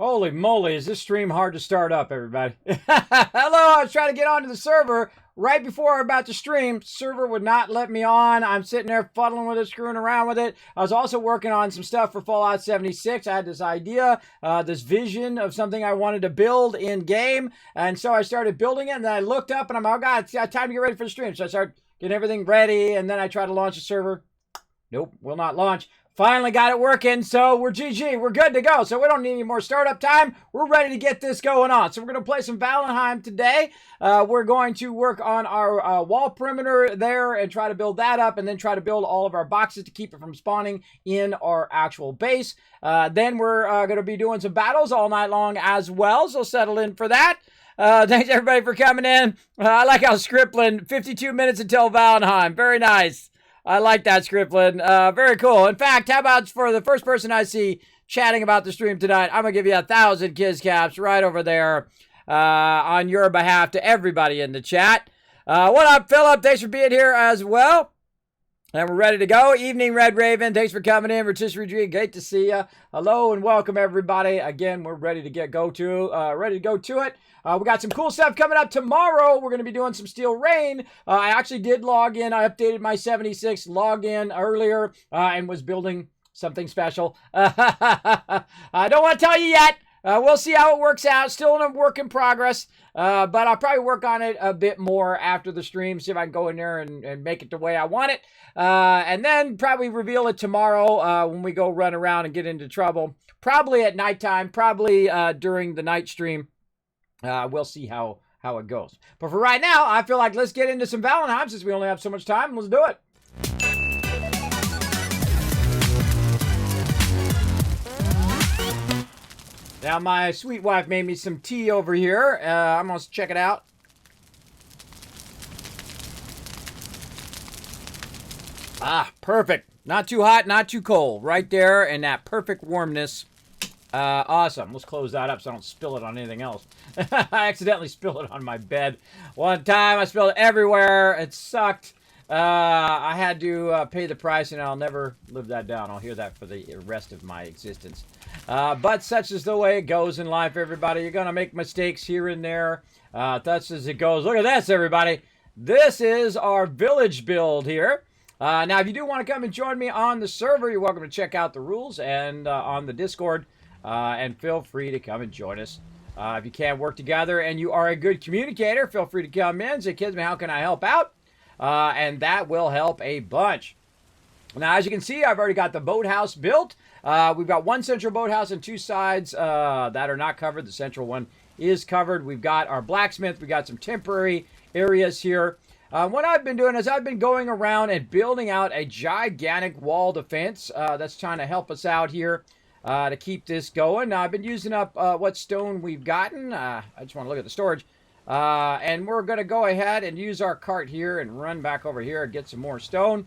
Holy moly, is this stream hard to start up, everybody? Hello, I was trying to get onto the server right before I'm about to stream. Server would not let me on. I'm sitting there fuddling with it, screwing around with it. I was also working on some stuff for Fallout 76. I had this idea, this vision of something I wanted to build in-game. And so I started building it, and then I looked up, and I'm like, oh, God, it's time to get ready for the stream. So I started getting everything ready, and then I tried to launch the server. Nope, will not launch. Finally got it working, so we're GG. We're good to go. So we don't need any more startup time. We're ready to get this going on. So we're going to play some Valheim today. We're going to work on our wall perimeter there and try to build that up, and then try to build all of our boxes to keep it from spawning in our actual base. Then we're going to be doing some battles all night long as well, so settle in for that. Thanks everybody for coming in. I like how Scriptlin, 52 minutes until Valheim. Very nice. I like that, Scriptlin. Very cool. In fact, how about for the first person I see chatting about the stream tonight, I'm going to give you 1,000 Kiz Caps right over there on your behalf to everybody in the chat. What up, Philip? Thanks for being here as well. And we're ready to go. Evening, Red Raven. Thanks for coming in. Rotisserie G, great to see you. Hello and welcome, everybody. Again, we're ready to go to it. We got some cool stuff coming up tomorrow. We're going to be doing some Steel Rain. I actually did log in. I updated my 76 login earlier and was building something special. I don't want to tell you yet. We'll see how it works out. Still in a work in progress. But I'll probably work on it a bit more after the stream. See if I can go in there and make it the way I want it. And then probably reveal it tomorrow when we go run around and get into trouble. Probably at nighttime. Probably during the night stream. We'll see how it goes. But for right now, I feel like let's get into some Valheim since we only have so much time. Let's do it. Now, my sweet wife made me some tea over here. I'm going to check it out. Ah, perfect. Not too hot, not too cold. Right there in that perfect warmness. Awesome. Let's close that up so I don't spill it on anything else. I accidentally spilled it on my bed. One time I spilled it everywhere. It sucked. I had to pay the price, and I'll never live that down. I'll hear that for the rest of my existence. But such is the way it goes in life, everybody. You're going to make mistakes here and there. That's as it goes. Look at this, everybody. This is our village build here. Now, if you do want to come and join me on the server, you're welcome to check out the rules and on the Discord. And feel free to come and join us. If you can't work together and you are a good communicator, feel free to come in. Say, Kismet, how can I help out? And that will help a bunch. Now, as you can see, I've already got the boathouse built. We've got one central boathouse and two sides that are not covered. The central one is covered. We've got our blacksmith. We've got some temporary areas here. What I've been doing is I've been going around and building out a gigantic wall defense that's trying to help us out here. To keep this going. Now, I've been using up what stone we've gotten. I just want to look at the storage. And we're going to go ahead and use our cart here and run back over here and get some more stone.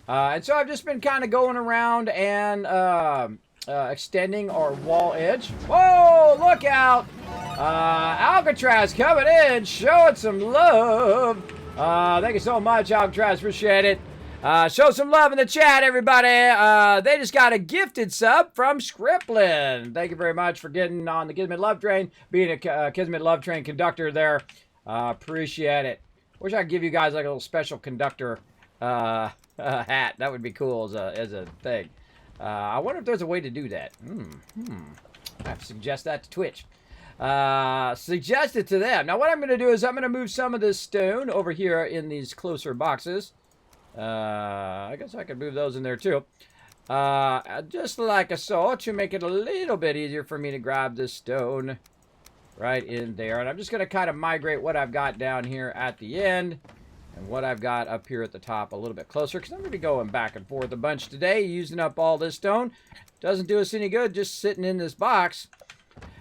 And so I've just been kind of going around and extending our wall edge. Whoa, look out! Alcatraz coming in, showing some love. Thank you so much, Alcatraz. Appreciate it. Show some love in the chat, everybody. They just got a gifted sub from Scriptlin. Thank you very much for getting on the Kismet Love Train, being a Kismet Love Train conductor there. Appreciate it. Wish I could give you guys like a little special conductor hat. That would be cool as a thing. I wonder if there's a way to do that. I have to suggest that to Twitch. Suggest it to them. Now, what I'm going to do is I'm going to move some of this stone over here in these closer boxes. I guess I could move those in there too. Just like so to make it a little bit easier for me to grab this stone right in there. And I'm just going to kind of migrate what I've got down here at the end and what I've got up here at the top a little bit closer, because I'm going to be going back and forth a bunch today, using up all this stone. Doesn't do us any good just sitting in this box.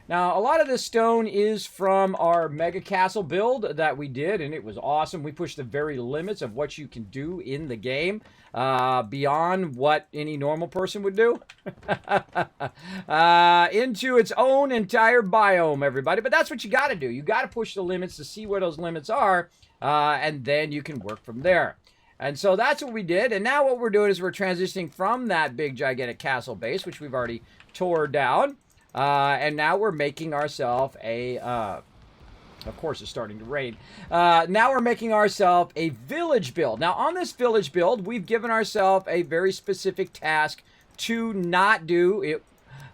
Now, a lot of this stone is from our Mega Castle build that we did, and it was awesome. We pushed the very limits of what you can do in the game, beyond what any normal person would do, into its own entire biome, everybody. But that's what you got to do. You got to push the limits to see where those limits are, and then you can work from there. And so that's what we did. And now what we're doing is we're transitioning from that big, gigantic castle base, which we've already tore down, And now we're making ourselves a... of course, it's starting to rain. Now we're making ourselves a village build. Now, on this village build, we've given ourselves a very specific task to not do it.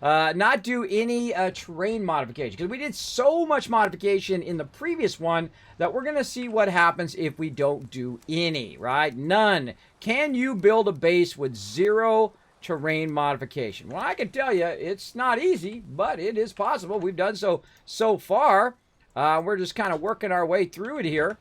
Not do any terrain modification, because we did so much modification in the previous one that we're going to see what happens if we don't do any, right? None. Can you build a base with 0 terrain modification? Well, I can tell you it's not easy, but it is possible. We've done so far. We're just kind of working our way through it here.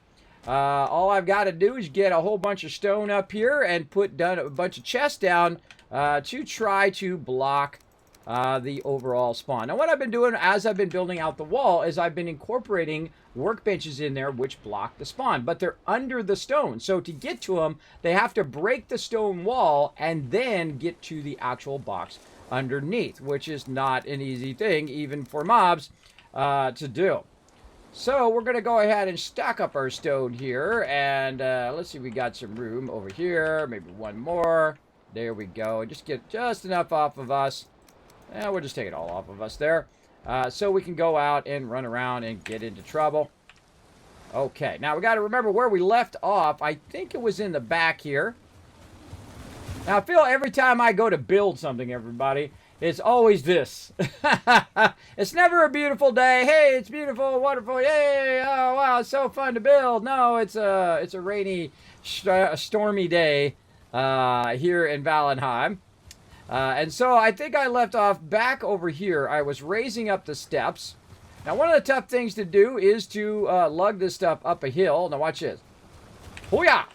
All I've got to do is get a whole bunch of stone up here and put a bunch of chests down to try to block the overall spawn. Now, what I've been doing as I've been building out the wall is I've been incorporating workbenches in there which block the spawn, but they're under the stone. So to get to them, they have to break the stone wall and then get to the actual box underneath, which is not an easy thing, even for mobs, to do. So we're going to go ahead and stack up our stone here, and let's see, we got some room over here, maybe one more. There we go. Just get just enough off of us. We'll just take it all off of us there. So we can go out and run around and get into trouble. Okay, now we got to remember where we left off. I think it was in the back here. Now I feel every time I go to build something, everybody, it's always this. It's never a beautiful day. Hey, it's beautiful, wonderful. Yay! Oh wow, it's so fun to build. No, it's a rainy, stormy day here in Valheim. And so I think I left off back over here. I was raising up the steps. Now, one of the tough things to do is to lug this stuff up a hill. Now, watch this. Hoo-yah!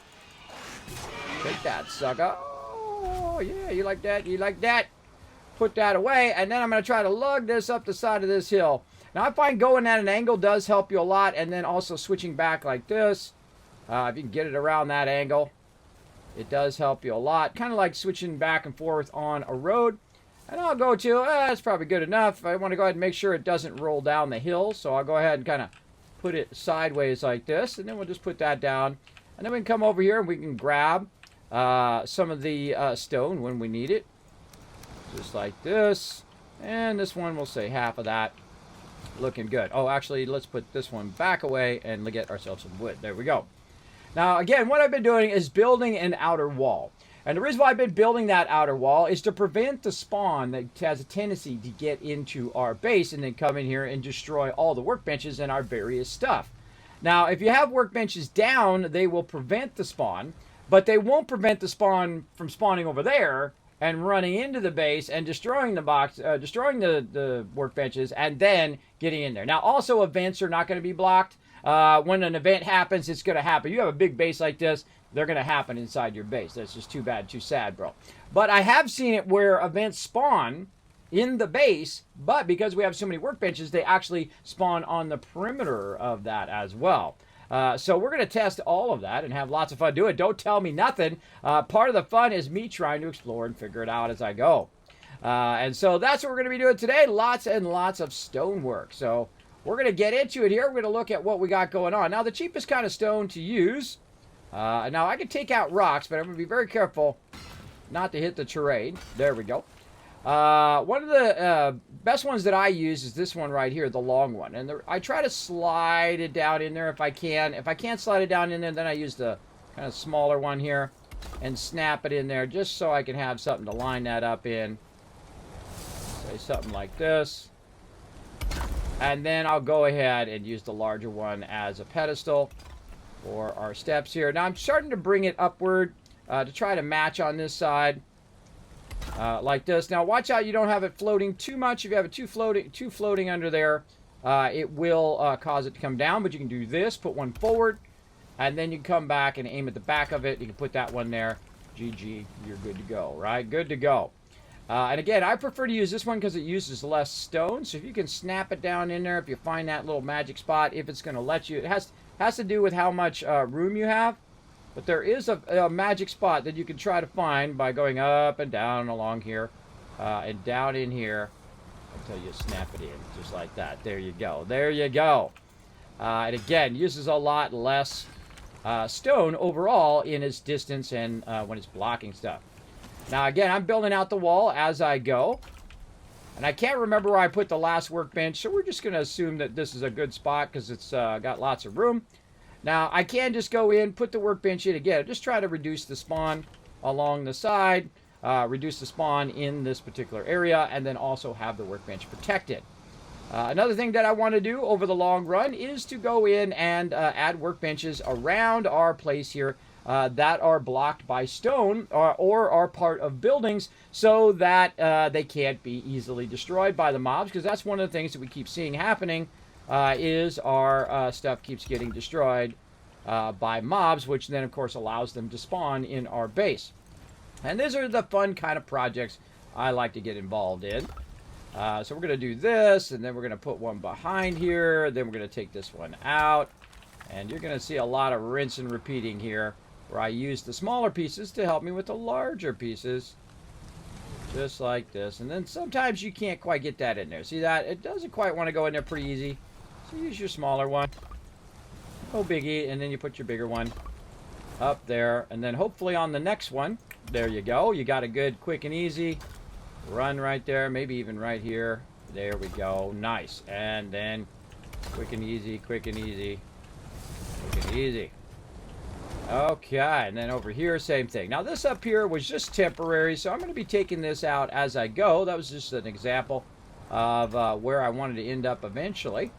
Take that, sucker. Oh, yeah, you like that? You like that? Put that away, and then I'm going to try to lug this up the side of this hill. Now, I find going at an angle does help you a lot, and then also switching back like this. If you can get it around that angle, it does help you a lot. Kind of like switching back and forth on a road. And I'll go to, that's probably good enough. I want to go ahead and make sure it doesn't roll down the hill. So I'll go ahead and kind of put it sideways like this. And then we'll just put that down. And then we can come over here and we can grab some of the stone when we need it. Just like this. And this one, we'll say half of that. Looking good. Oh, actually, let's put this one back away and get ourselves some wood. There we go. Now, again, what I've been doing is building an outer wall. And the reason why I've been building that outer wall is to prevent the spawn that has a tendency to get into our base and then come in here and destroy all the workbenches and our various stuff. Now, if you have workbenches down, they will prevent the spawn, but they won't prevent the spawn from spawning over there and running into the base and destroying the box, destroying the workbenches, and then getting in there. Now, also, events are not going to be blocked. When an event happens, it's going to happen. You have a big base like this, they're going to happen inside your base. That's just too bad, too sad, bro. But I have seen it where events spawn in the base, but because we have so many workbenches, they actually spawn on the perimeter of that as well. So we're going to test all of that and have lots of fun doing it. Don't tell me nothing. Part of the fun is me trying to explore and figure it out as I go. And so that's what we're going to be doing today. Lots and lots of stonework. So we're going to get into it here. We're going to look at what we got going on. Now, the cheapest kind of stone to use. Now, I can take out rocks, but I'm going to be very careful not to hit the terrain. There we go. One of the best ones that I use is this one right here, the long one. And I try to slide it down in there if I can. If I can't slide it down in there, then I use the kind of smaller one here and snap it in there just so I can have something to line that up in. Say something like this. And then I'll go ahead and use the larger one as a pedestal for our steps here. Now I'm starting to bring it upward to try to match on this side like this. Now watch out you don't have it floating too much. If you have it too floating under there, it will cause it to come down. But you can do this, put one forward, and then you can come back and aim at the back of it. You can put that one there. GG, you're good to go, right? Good to go. And again, I prefer to use this one because it uses less stone. So if you can snap it down in there, if you find that little magic spot, if it's going to let you, it has to do with how much room you have. But there is a magic spot that you can try to find by going up and down along here and down in here until you snap it in, just like that. There you go. There you go. And again, uses a lot less stone overall in its distance and when it's blocking stuff. Now, again, I'm building out the wall as I go. And I can't remember where I put the last workbench, so we're just going to assume that this is a good spot because it's got lots of room. Now, I can just go in, put the workbench in again. Just try to reduce the spawn along the side, reduce the spawn in this particular area, and then also have the workbench protected. Another thing that I want to do over the long run is to go in and add workbenches around our place here that are blocked by stone or are part of buildings so that they can't be easily destroyed by the mobs, because that's one of the things that we keep seeing happening is our stuff keeps getting destroyed by mobs, which then of course allows them to spawn in our base. And these are the fun kind of projects I like to get involved in. So we're going to do this, and then we're going to put one behind here, then we're going to take this one out, and you're going to see a lot of rinse and repeating here, where I use the smaller pieces to help me with the larger pieces, just like this. And then sometimes you can't quite get that in there. See that? It doesn't quite want to go in there pretty easy, so use your smaller one. No biggie, and then you put your bigger one up there, and then hopefully on the next one, there you go, you got a good quick and easy run right there, maybe even right here. There we go. Nice. And then quick and easy, quick and easy, quick and easy. Okay, and then over here, same thing. Now this up here was just temporary, so I'm going to be taking this out as I go. That was just an example of where I wanted to end up eventually.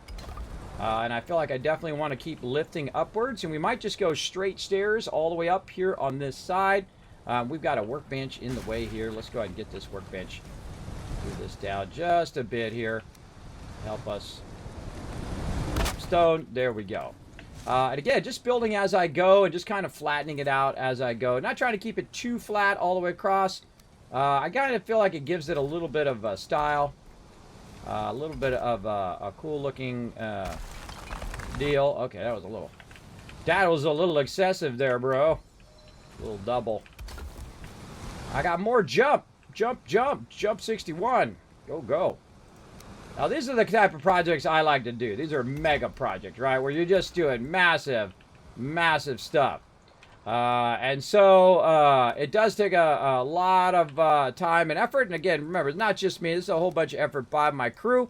And I feel like I definitely want to keep lifting upwards, and we might just go straight stairs all the way up here on this side. We've got a workbench in the way here. Let's go ahead and get this workbench. Move this down just a bit here. Help us. Stone. There we go. And again, just building as I go and just kind of flattening it out as I go. Not trying to keep it too flat all the way across. I kind of feel like it gives it a little bit of a style. A little bit of a cool looking deal. Okay, that was a little excessive there, bro. A little double. I got more jump. Jump 61. Go. Now, these are the type of projects I like to do. These are mega projects, right? Where you're just doing massive stuff. And so it does take a lot of time and effort. And again, remember, it's not just me. This is a whole bunch of effort by my crew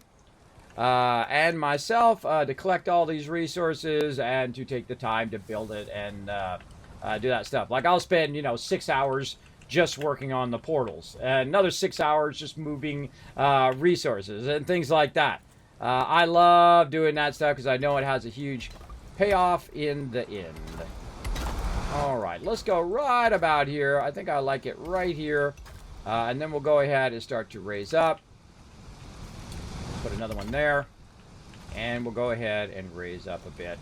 and myself to collect all these resources and to take the time to build it and do that stuff. Like I'll spend, 6 hours just working on the portals, and another 6 hours just moving resources and things like that. I love doing that stuff because I know it has a huge payoff in the end. All right, let's go right about here. I think I like it right here. And then we'll go ahead and start to raise up. Put another one there. And we'll go ahead and raise up a bit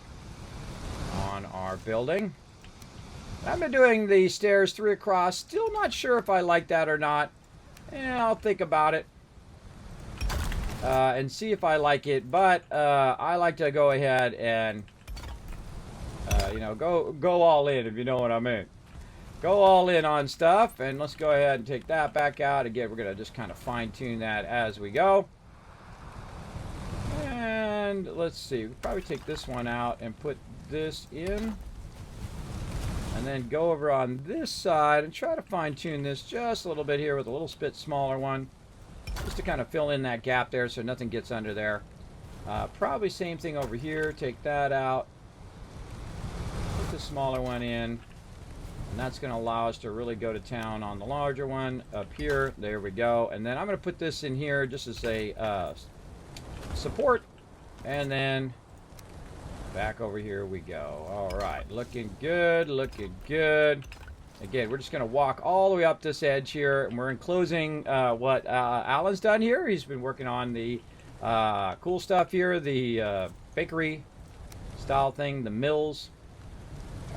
on our building. I've been doing the stairs 3 across. Still not sure if I like that or not. I'll think about it. And see if I like it. But I like to go ahead and go all in, if you know what I mean. Go all in on stuff, and let's go ahead and take that back out. Again, we're going to just kind of fine-tune that as we go. And let's see, we'll probably take this one out and put this in. And then go over on this side and try to fine-tune this just a little bit here with a little bit smaller one. Just to kind of fill in that gap there so nothing gets under there. Probably same thing over here. Take that out. Put the smaller one in, and that's going to allow us to really go to town on the larger one up here. There we go. And then I'm going to put this in here just as a support, and then back over here we go. All right, looking good, looking good. Again, we're just going to walk all the way up this edge here, and we're enclosing what Alan's done here. He's been working on the cool stuff here, the bakery style thing, the mills.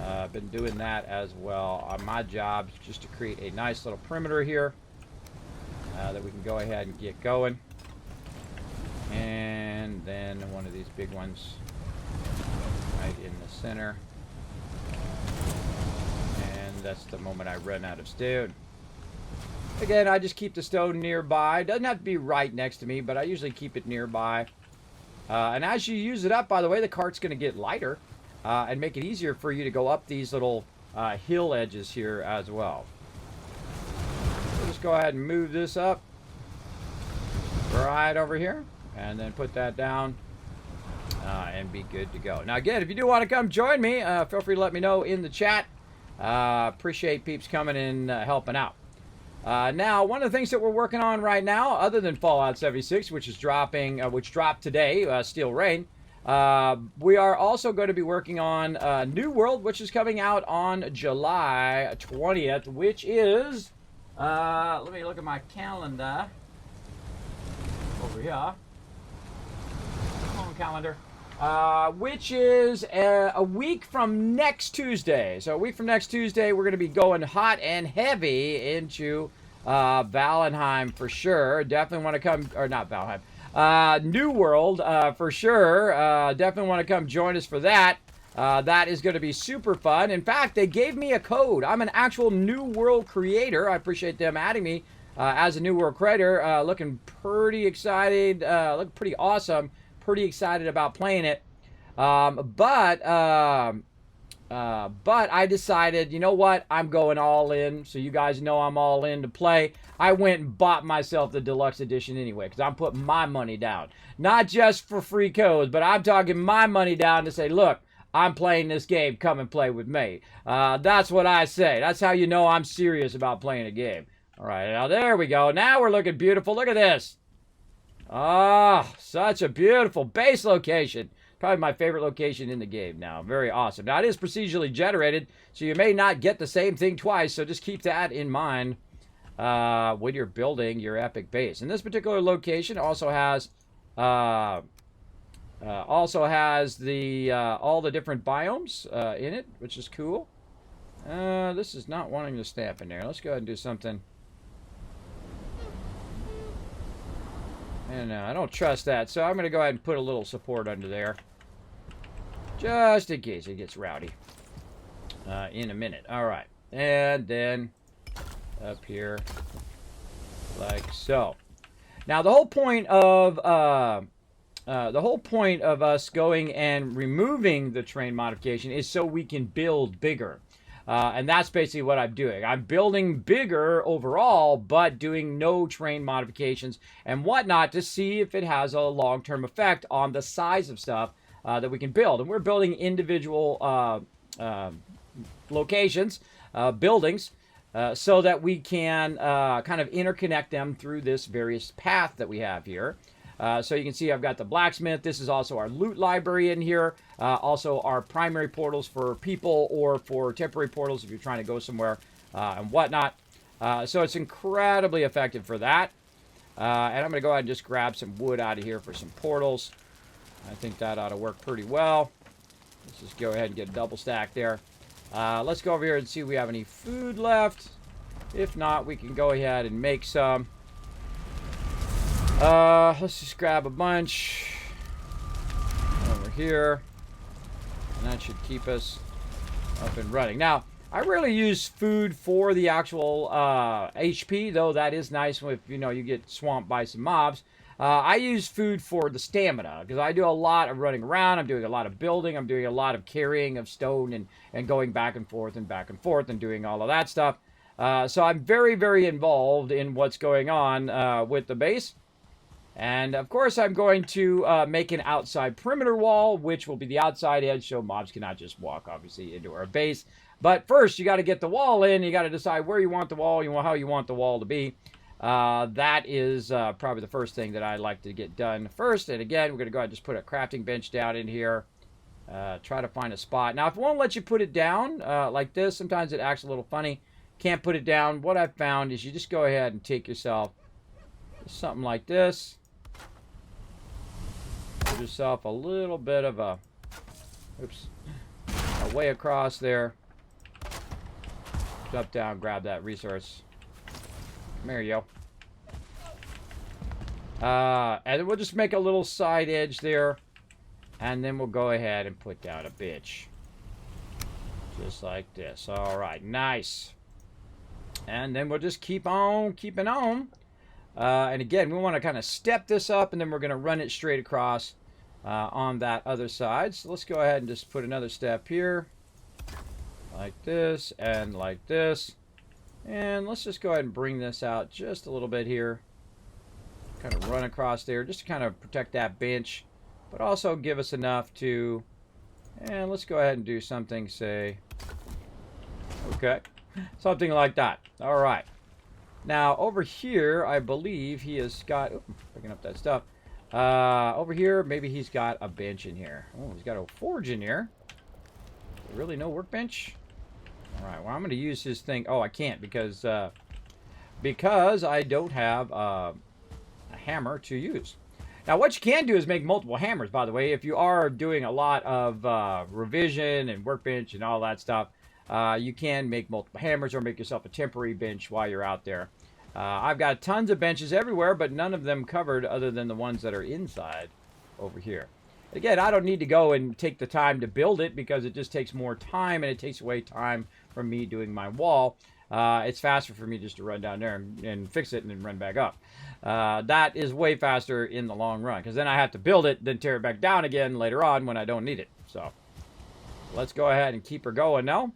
I've been doing that as well on my job, just to create a nice little perimeter here that we can go ahead and get going. And then one of these big ones right in the center. And that's the moment I run out of stone. Again, I just keep the stone nearby. It doesn't have to be right next to me, but I usually keep it nearby. And as you use it up, by the way, the cart's going to get lighter. And make it easier for you to go up these little hill edges here as well. So just go ahead and move this up. right over here, and then put that down, and be good to go. Now, again, if you do want to come join me, feel free to let me know in the chat. Appreciate peeps coming and helping out. Now, one of the things that we're working on right now, other than Fallout 76, which is dropping, which dropped today, Steel Rain, we are also going to be working on New World, which is coming out on July 20th, which is, let me look at my calendar over here. Come on, calendar. Which is a week from next Tuesday. So a week from next Tuesday, we're going to be going hot and heavy into Valheim for sure. Definitely want to come, or not Valheim, New World for sure. Definitely want to come join us for that. That is going to be super fun. In fact, they gave me a code. I'm an actual New World creator. I appreciate them adding me as a New World creator. Looking pretty excited. Looking pretty awesome. Pretty excited about playing it. But I decided, you know what? I'm going all in. So you guys know I'm all in to play. I went and bought myself the deluxe edition anyway, because I'm putting my money down. Not just for free codes, but I'm talking my money down to say, look, I'm playing this game. Come and play with me. That's what I say. That's how you know I'm serious about playing a game. All right, now there we go. Now we're looking beautiful. Look at this. Oh, such a beautiful base location. Probably my favorite location in the game now. Very awesome. Now, it is procedurally generated, so you may not get the same thing twice, so just keep that in mind when you're building your epic base. And this particular location also has the all the different biomes in it, which is cool. This is not wanting to stamp in there. Let's go ahead and do something. And I don't trust that, so I'm going to go ahead and put a little support under there. Just in case it gets rowdy in a minute. All right. And then up here like so. Now, the whole point of us going and removing the terrain modification is so we can build bigger. And that's basically what I'm doing. I'm building bigger overall, but doing no terrain modifications and whatnot to see if it has a long-term effect on the size of stuff that we can build. And we're building individual locations, buildings, so that we can kind of interconnect them through this various path that we have here. So you can see I've got the blacksmith. This is also our loot library in here. Also our primary portals for people or for temporary portals if you're trying to go somewhere and whatnot. So it's incredibly effective for that. And I'm going to go ahead and just grab some wood out of here for some portals. I think that ought to work pretty well. Let's just go ahead and get a double stack there. Let's go over here and see if we have any food left. If not, we can go ahead and make some. Let's just grab a bunch over here, and that should keep us up and running. Now, I rarely use food for the actual HP, though that is nice if you get swamped by some mobs. I use food for the stamina because I do a lot of running around. I'm doing a lot of building. I'm doing a lot of carrying of stone and going back and forth and doing all of that stuff. So I'm very, very involved in what's going on with the base. And, of course, I'm going to make an outside perimeter wall, which will be the outside edge, so mobs cannot just walk, obviously, into our base. But first, you got to get the wall in. You got to decide where you want the wall, how you want the wall to be. That is probably the first thing that I like to get done first. And, again, we're going to go ahead and just put a crafting bench down in here. Try to find a spot. Now, if it won't let you put it down like this, sometimes it acts a little funny. Can't put it down. What I've found is you just go ahead and take yourself something like this. Give yourself a little bit of a way across there. Jump down, grab that resource. There you go. And then we'll just make a little side edge there. And then we'll go ahead and put down a bench. Just like this. All right, nice. And then we'll just keep on keeping on. And again, we want to kind of step this up, and then we're going to run it straight across on that other side. So let's go ahead and just put another step here. Like this, and like this. And let's just go ahead and bring this out just a little bit here. kind of run across there just to kind of protect that bench, but also give us enough to, and let's go ahead and do something, say, okay, something like that. All right. Now, over here, I believe he has got, picking up that stuff. Over here, maybe he's got a bench in here. Oh, he's got a forge in here. Really, no workbench? All right, well, I'm going to use his thing. Oh, I can't because I don't have a hammer to use. Now, what you can do is make multiple hammers, by the way. If you are doing a lot of revision and workbench and all that stuff, you can make multiple hammers or make yourself a temporary bench while you're out there. I've got tons of benches everywhere, but none of them covered other than the ones that are inside over here. Again, I don't need to go and take the time to build it because it just takes more time and it takes away time from me doing my wall. It's faster for me just to run down there and fix it and then run back up. That is way faster in the long run because then I have to build it, then tear it back down again later on when I don't need it. So let's go ahead and keep her going now.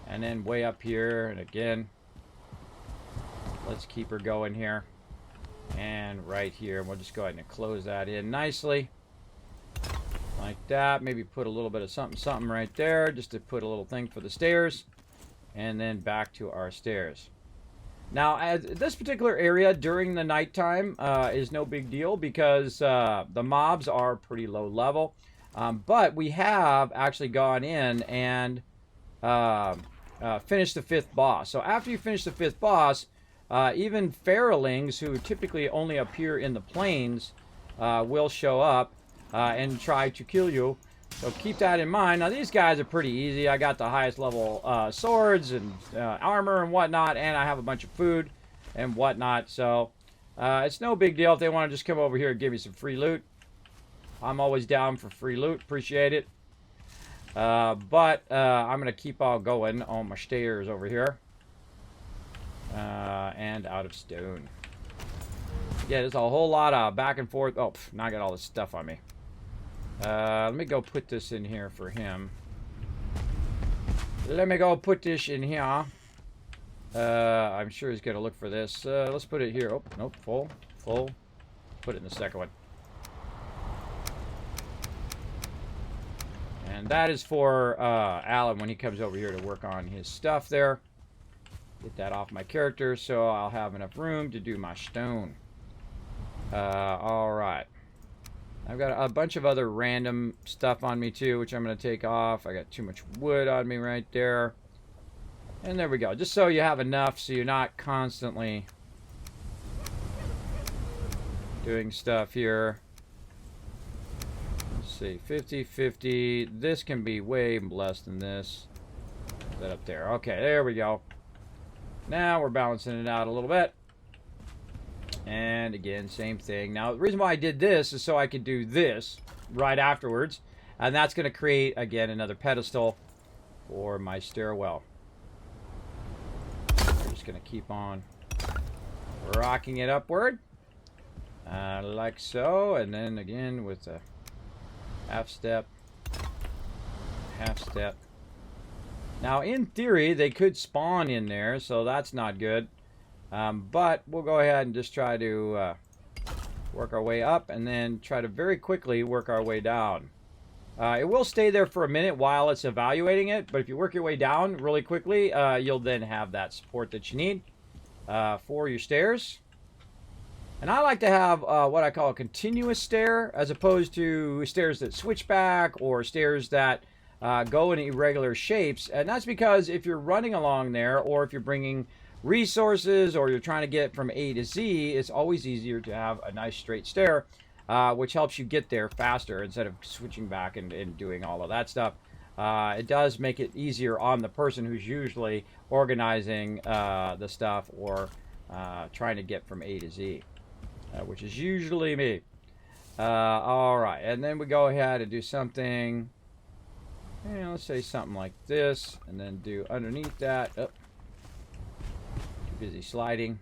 And then way up here, and again, let's keep her going here. And right here, and we'll just go ahead and close that in nicely. Like that. Maybe put a little bit of something right there, just to put a little thing for the stairs. And then back to our stairs. Now, this particular area during the nighttime is no big deal because the mobs are pretty low level. But we have actually gone in and finish the 5th boss. So after you finish the 5th boss, even feralings who typically only appear in the plains will show up and try to kill you. So keep that in mind. Now these guys are pretty easy. I got the highest level swords and armor and whatnot, and I have a bunch of food and whatnot. So it's no big deal if they want to just come over here and give me some free loot. I'm always down for free loot. Appreciate it. But I'm going to keep on going on my stairs over here. And out of stone. Yeah, there's a whole lot of back and forth. Oh, now I got all this stuff on me. Let me go put this in here for him. Let me go put this in here. I'm sure he's going to look for this. Let's put it here. Oh, nope, full. Put it in the second one. And that is for Alan when he comes over here to work on his stuff there. Get that off my character so I'll have enough room to do my stone. Alright. I've got a bunch of other random stuff on me too, which I'm going to take off. I got too much wood on me right there. And there we go. Just so you have enough so you're not constantly doing stuff here. Let's see, 50-50. This can be way less than this. Put that up there. Okay, there we go. Now we're balancing it out a little bit. And again, same thing. Now, the reason why I did this is so I could do this right afterwards. And that's going to create, again, another pedestal for my stairwell. We're just going to keep on rocking it upward. Like so. And then again with a half step. Half step. Now, in theory, they could spawn in there, so that's not good. But we'll go ahead and just try to work our way up and then try to very quickly work our way down. It will stay there for a minute while it's evaluating it, but if you work your way down really quickly, you'll then have that support that you need for your stairs. And I like to have what I call a continuous stair as opposed to stairs that switch back or stairs that go in irregular shapes. And that's because if you're running along there or if you're bringing resources or you're trying to get from A to Z, it's always easier to have a nice straight stair, which helps you get there faster instead of switching back and doing all of that stuff. It does make it easier on the person who's usually organizing the stuff or trying to get from A to Z, which is usually me. All right, and then we go ahead and do something. Let's say something like this, and then do underneath that. Oh, too busy sliding.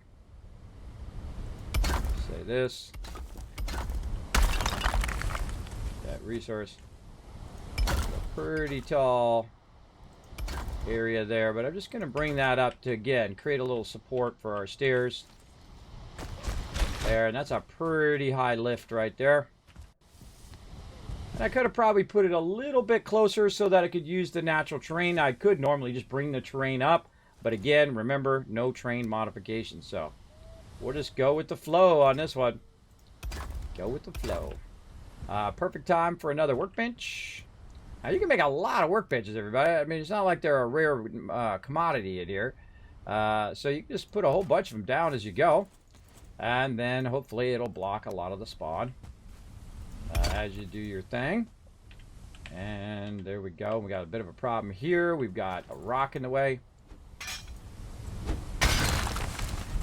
Say this. That resource. Pretty tall area there, but I'm just going to bring that up to, again, create a little support for our stairs. There, and that's a pretty high lift right there. And I could have probably put it a little bit closer so that I could use the natural terrain. I could normally just bring the terrain up. But again, remember, no terrain modification. So we'll just go with the flow on this one. Go with the flow. Perfect time for another workbench. Now, you can make a lot of workbenches, everybody. I mean, it's not like they're a rare commodity in here. So you can just put a whole bunch of them down as you go. And then hopefully it'll block a lot of the spawn as you do your thing. And there we go. We got a bit of a problem here. We've got a rock in the way.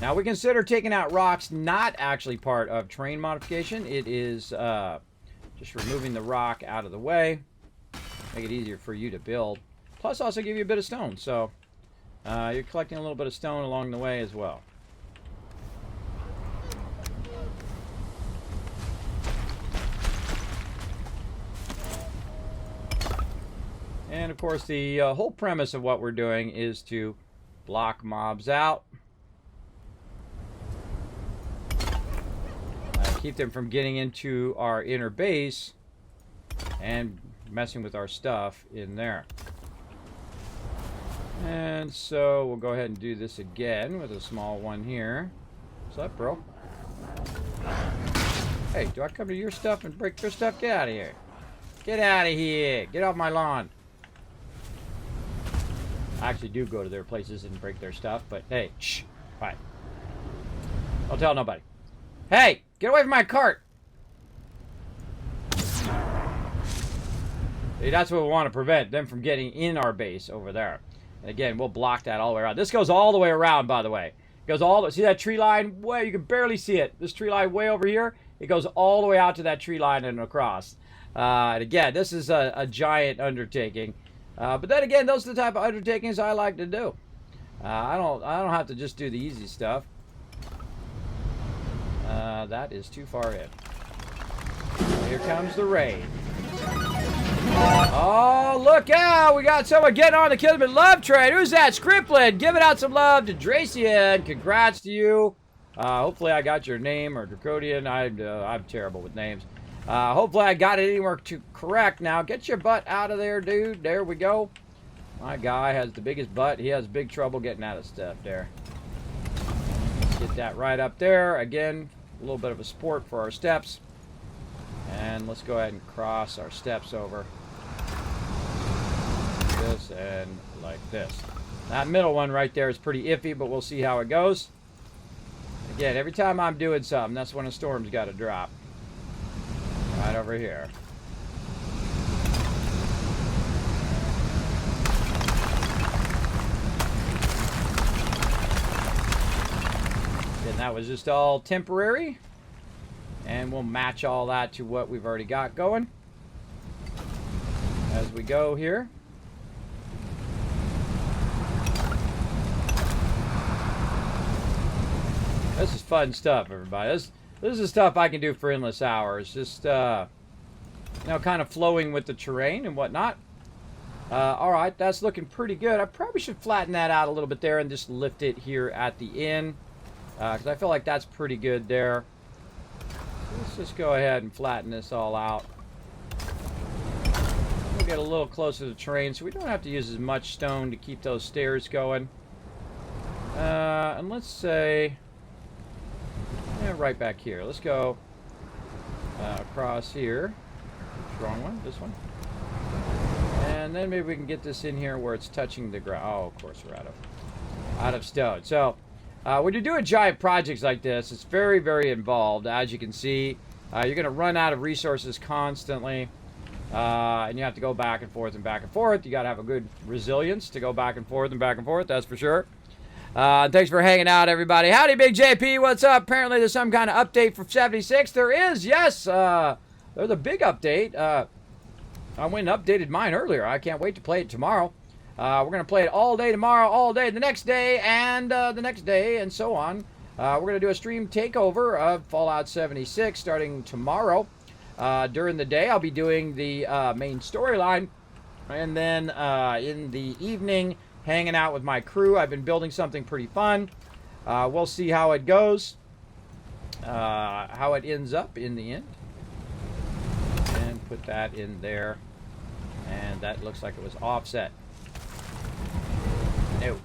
Now, we consider taking out rocks not actually part of terrain modification. It is just removing the rock out of the way. Make it easier for you to build. Plus, also give you a bit of stone. So, you're collecting a little bit of stone along the way as well. And, of course, the whole premise of what we're doing is to block mobs out. Keep them from getting into our inner base and messing with our stuff in there. And so we'll go ahead and do this again with a small one here. What's up, bro? Hey, do I come to your stuff and break your stuff? Get out of here. Get out of here. Get off my lawn. I actually do go to their places and break their stuff, but hey, shh. Quiet. Don't tell nobody. Hey, get away from my cart. See, that's what we want to prevent, them from getting in our base over there. And again, we'll block that all the way around. This goes all the way around, by the way. It goes all the, see that tree line? Way, you can barely see it. This tree line way over here, it goes all the way out to that tree line and across. And again, this is a giant undertaking. But then again, those are the type of undertakings I like to do. I don't have to just do the easy stuff. That is too far in. Here comes the rain. Oh, look out! We got someone getting on the Kismet love train. Who's that? Scriptlin. Giving out some love to Dracian. Congrats to you. Hopefully I got your name, or Dracodian. I'm terrible with names. Hopefully I got it anywhere correct. Now, get your butt out of there, dude. There we go. My guy has the biggest butt. He has big trouble getting out of stuff there. Get that right up there. Again, a little bit of a support for our steps. And let's go ahead and cross our steps over. Like this and like this. That middle one right there is pretty iffy, but we'll see how it goes. Again, every time I'm doing something, that's when a storm's got to drop. Right over here. And that was just all temporary. And we'll match all that to what we've already got going. As we go here. This is fun stuff, everybody. This is stuff I can do for endless hours. Just, you know, kind of flowing with the terrain and whatnot. Alright, that's looking pretty good. I probably should flatten that out a little bit there and just lift it here at the end. Because I feel like that's pretty good there. Let's just go ahead and flatten this all out. We'll get a little closer to the terrain so we don't have to use as much stone to keep those stairs going. And let's say... yeah, right back here. Let's go across here. Wrong one. This one. And then maybe we can get this in here where it's touching the ground. Oh, of course we're out of stone. So when you're doing giant projects like this, it's very, very involved. As you can see, you're going to run out of resources constantly. And you have to go back and forth and back and forth. You got to have a good resilience to go back and forth and back and forth. That's for sure. Thanks for hanging out, everybody. Howdy, Big JP. What's up? Apparently, there's some kind of update for 76. There is, yes. There's a big update. I went and updated mine earlier. I can't wait to play it tomorrow. We're going to play it all day tomorrow, all day the next day, and the next day, and so on. We're going to do a stream takeover of Fallout 76 starting tomorrow. During the day, I'll be doing the main storyline. And then in the evening... hanging out with my crew. I've been building something pretty fun. We'll see how it goes. how it ends up in the end. And put that in there. And that looks like it was offset. No.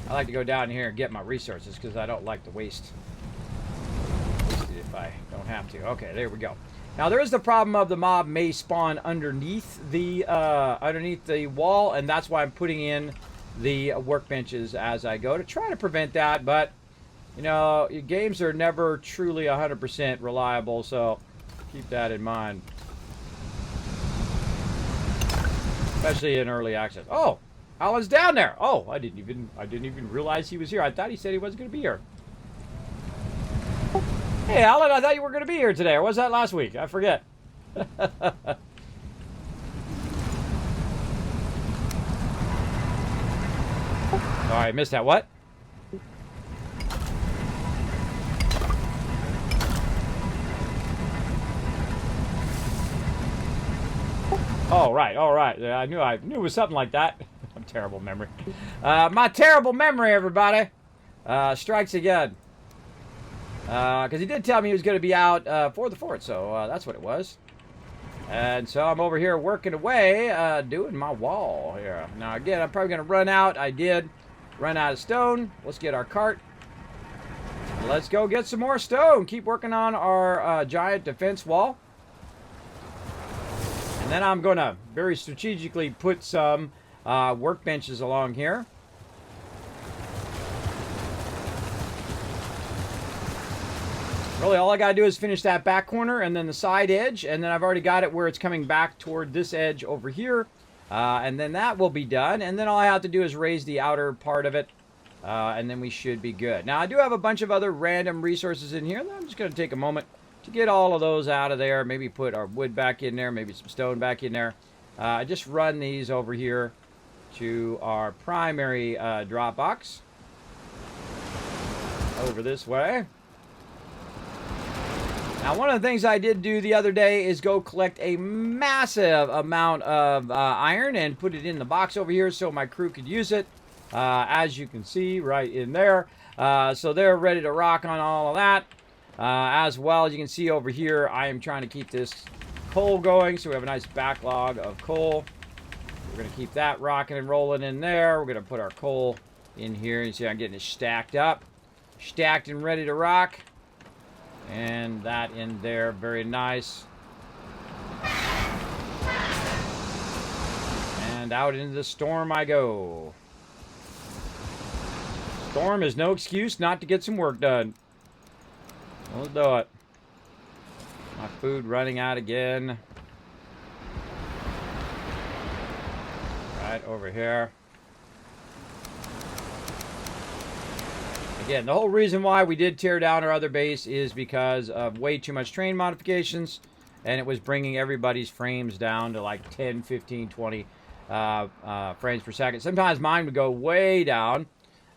I like to go down here and get my resources because I don't like to waste it if I don't have to. Okay, there we go. Now there is the problem of the mob may spawn underneath the wall, and that's why I'm putting in the workbenches as I go to try to prevent that. But you know, games are never truly 100% reliable, so keep that in mind, especially in early access. Oh, Alan's down there. Oh, I didn't even realize he was here. I thought he said he wasn't going to be here. Hey, Alan, I thought you were going to be here today. Or was that last week? I forget. Sorry, I missed that. What? Oh, right. All right. Yeah, I knew it was something like that. Terrible memory. My terrible memory, everybody, strikes again. Because he did tell me he was going to be out for the 4th, so that's what it was. And so I'm over here working away, doing my wall here. Now, again, I'm probably going to run out. I did run out of stone. Let's get our cart. Let's go get some more stone. Keep working on our giant defense wall. And then I'm going to very strategically put some workbenches along here. Really, all I gotta do is finish that back corner and then the side edge, and then I've already got it where it's coming back toward this edge over here, and then that will be done. And then all I have to do is raise the outer part of it, and then we should be good. Now, I do have a bunch of other random resources in here. I'm just gonna take a moment to get all of those out of there. Maybe put our wood back in there, maybe some stone back in there. I just run these over here to our primary drop box over this way. Now, one of the things I did do the other day is go collect a massive amount of iron and put it in the box over here so my crew could use it. As you can see right in there. So they're ready to rock on all of that. As well as you can see over here, I am trying to keep this coal going. So we have a nice backlog of coal. We're going to keep that rocking and rolling in there. We're going to put our coal in here. You see I'm getting it stacked up. Stacked and ready to rock. And that in there, very nice. And out into the storm I go. Storm is no excuse not to get some work done. Let's do it. My food running out again. Right over here. Again, the whole reason why we did tear down our other base is because of way too much terrain modifications, and it was bringing everybody's frames down to like 10, 15, 20 frames per second. Sometimes mine would go way down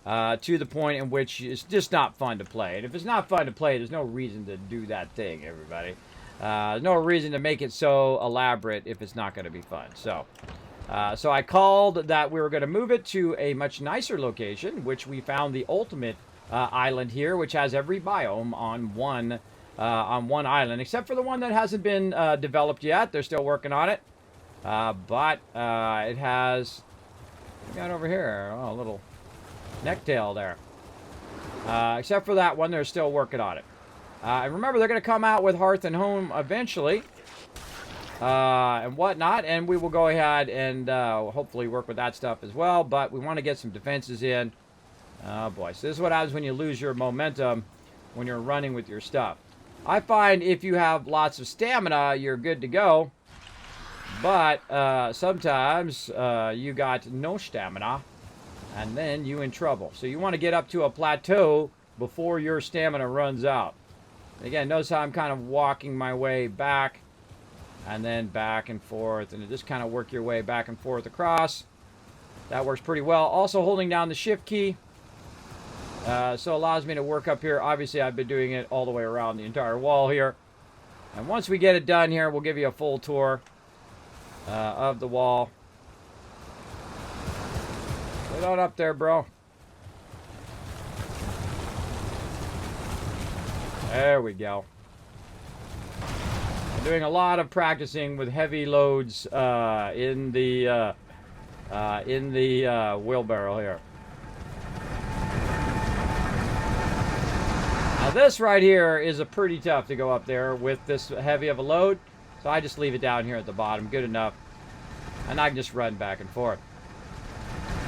to the point in which it's just not fun to play. And if it's not fun to play, there's no reason to do that thing, everybody. There's no reason to make it so elaborate if it's not going to be fun. So I called that we were going to move it to a much nicer location, which we found the ultimate island here, which has every biome on one island, except for the one that hasn't been developed yet. They're still working on it, but it has. We got over here a little necktail there. Except for that one, they're still working on it. And remember, they're going to come out with Hearth and Home eventually, and whatnot, and we will go ahead and hopefully work with that stuff as well. But we want to get some defenses in. Oh boy, so this is what happens when you lose your momentum when you're running with your stuff. I find if you have lots of stamina, you're good to go. But sometimes you got no stamina, and then you in trouble. So you want to get up to a plateau before your stamina runs out. Again, notice how I'm kind of walking my way back, and then back and forth, and just kind of work your way back and forth across. That works pretty well. Also holding down the shift key. So allows me to work up here. Obviously, I've been doing it all the way around the entire wall here. And once we get it done here, we'll give you a full tour of the wall. Get on up there, bro. There we go. I'm doing a lot of practicing with heavy loads in the wheelbarrow here. Now this right here is a pretty tough to go up there with this heavy of a load. So I just leave it down here at the bottom. Good enough. And I can just run back and forth.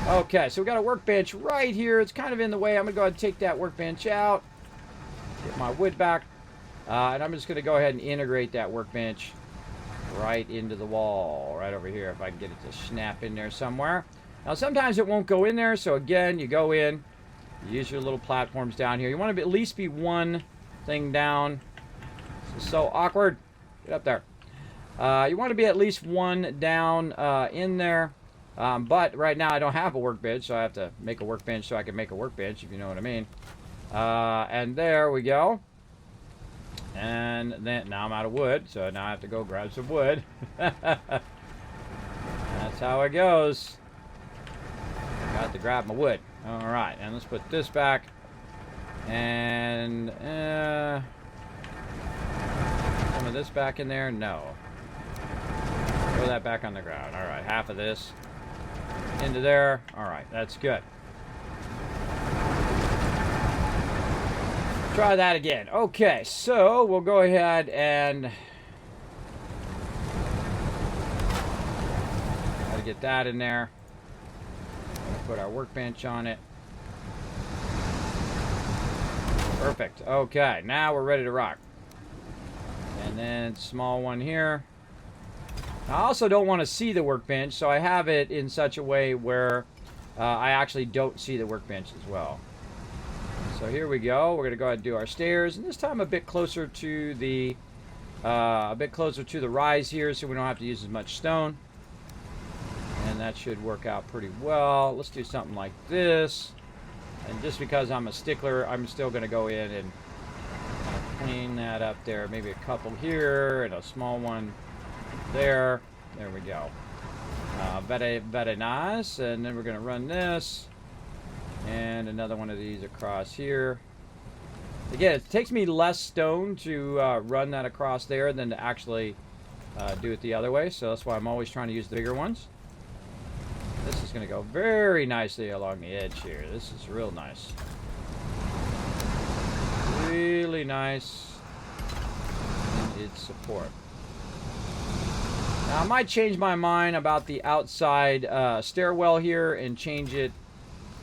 Okay, so we got a workbench right here. It's kind of in the way. I'm going to go ahead and take that workbench out. Get my wood back. And I'm just going to go ahead and integrate that workbench right into the wall. Right over here, if I can get it to snap in there somewhere. Now, sometimes it won't go in there. So, again, you go in. You use your little platforms down here. You want to at least be one thing down. This is so awkward. Get up there. You want to be at least one down in there. But right now I don't have a workbench, so I have to make a workbench so I can make a workbench, if you know what I mean. And there we go. And then now I'm out of wood, so now I have to go grab some wood. That's how it goes. Got to grab my wood. All right, and let's put this back. And some of this back in there. No. Throw that back on the ground. All right, half of this into there. All right, that's good. Try that again. Okay, so we'll go ahead and gotta get that in there. Put our workbench on it. Perfect. Okay, now we're ready to rock. And then small one here. I also don't want to see the workbench, so I have it in such a way where I actually don't see the workbench as well. So here we go. We're going to go ahead and do our stairs, and this time a bit closer to the rise here, so we don't have to use as much stone. And that should work out pretty well. Let's do something like this. And just because I'm a stickler, I'm still going to go in and clean that up there. Maybe a couple here and a small one there. There we go. Very nice. And then we're going to run this. And another one of these across here. Again, it takes me less stone to run that across there than to actually do it the other way. So that's why I'm always trying to use the bigger ones. This is going to go very nicely along the edge here. This is real nice. Really nice in its support. Now, I might change my mind about the outside stairwell here and change it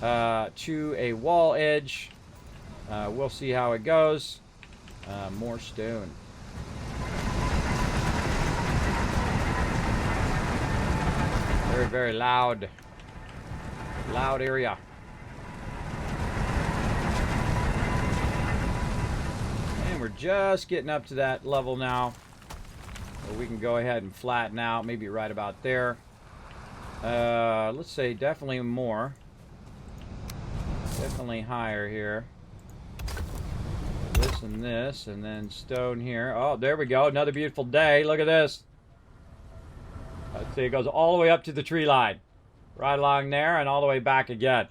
to a wall edge. We'll see how it goes. More stone. Very, very loud. Loud area. And we're just getting up to that level now. So we can go ahead and flatten out. Maybe right about there. Let's say definitely more. Definitely higher here. This, and then stone here. Oh, there we go. Another beautiful day. Look at this. Let's see, it goes all the way up to the tree line. Right along there and all the way back again.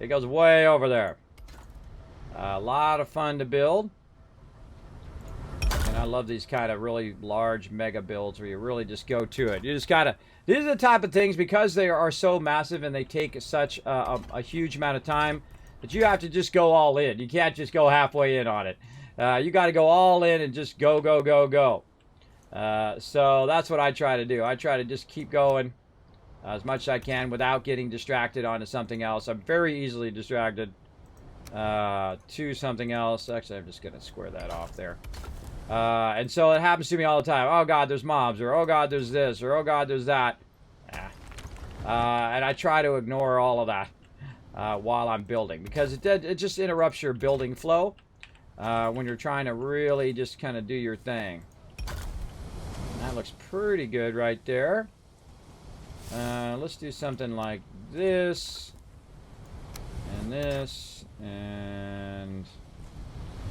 It goes way over there. A lot of fun to build. And I love these kind of really large mega builds where you really just go to it. You just gotta... These are the type of things, because they are so massive and they take such a huge amount of time, that you have to just go all in. You can't just go halfway in on it. You got to go all in and just go, go, go, go. So that's what I try to do. I try to just keep going as much as I can without getting distracted onto something else. I'm very easily distracted to something else. Actually, I'm just going to square that off there. And so it happens to me all the time. Oh, God, there's mobs. Or, oh, God, there's this. Or, oh, God, there's that. And I try to ignore all of that while I'm building. Because it just interrupts your building flow when you're trying to really just kind of do your thing. That looks pretty good right there. Let's do something like this. And this. And...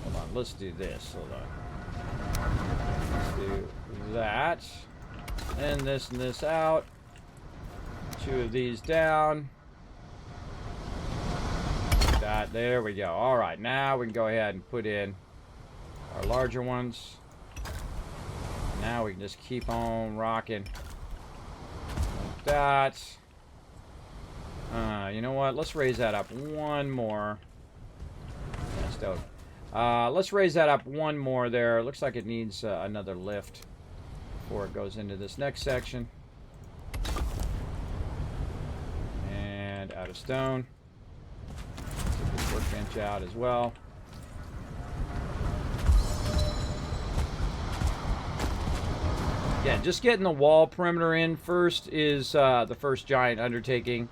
Hold on. Let's do this. Hold on. Let's do that. And this out. Two of these down. That. There we go. Alright. Now we can go ahead and put in our larger ones. Now we can just keep on rocking. Like that. You know what? Let's raise that up one more. Yeah, stone. Let's raise that up one more there. Looks like it needs another lift before it goes into this next section. And out of stone. Take this workbench out as well. Yeah, just getting the wall perimeter in first is the first giant undertaking.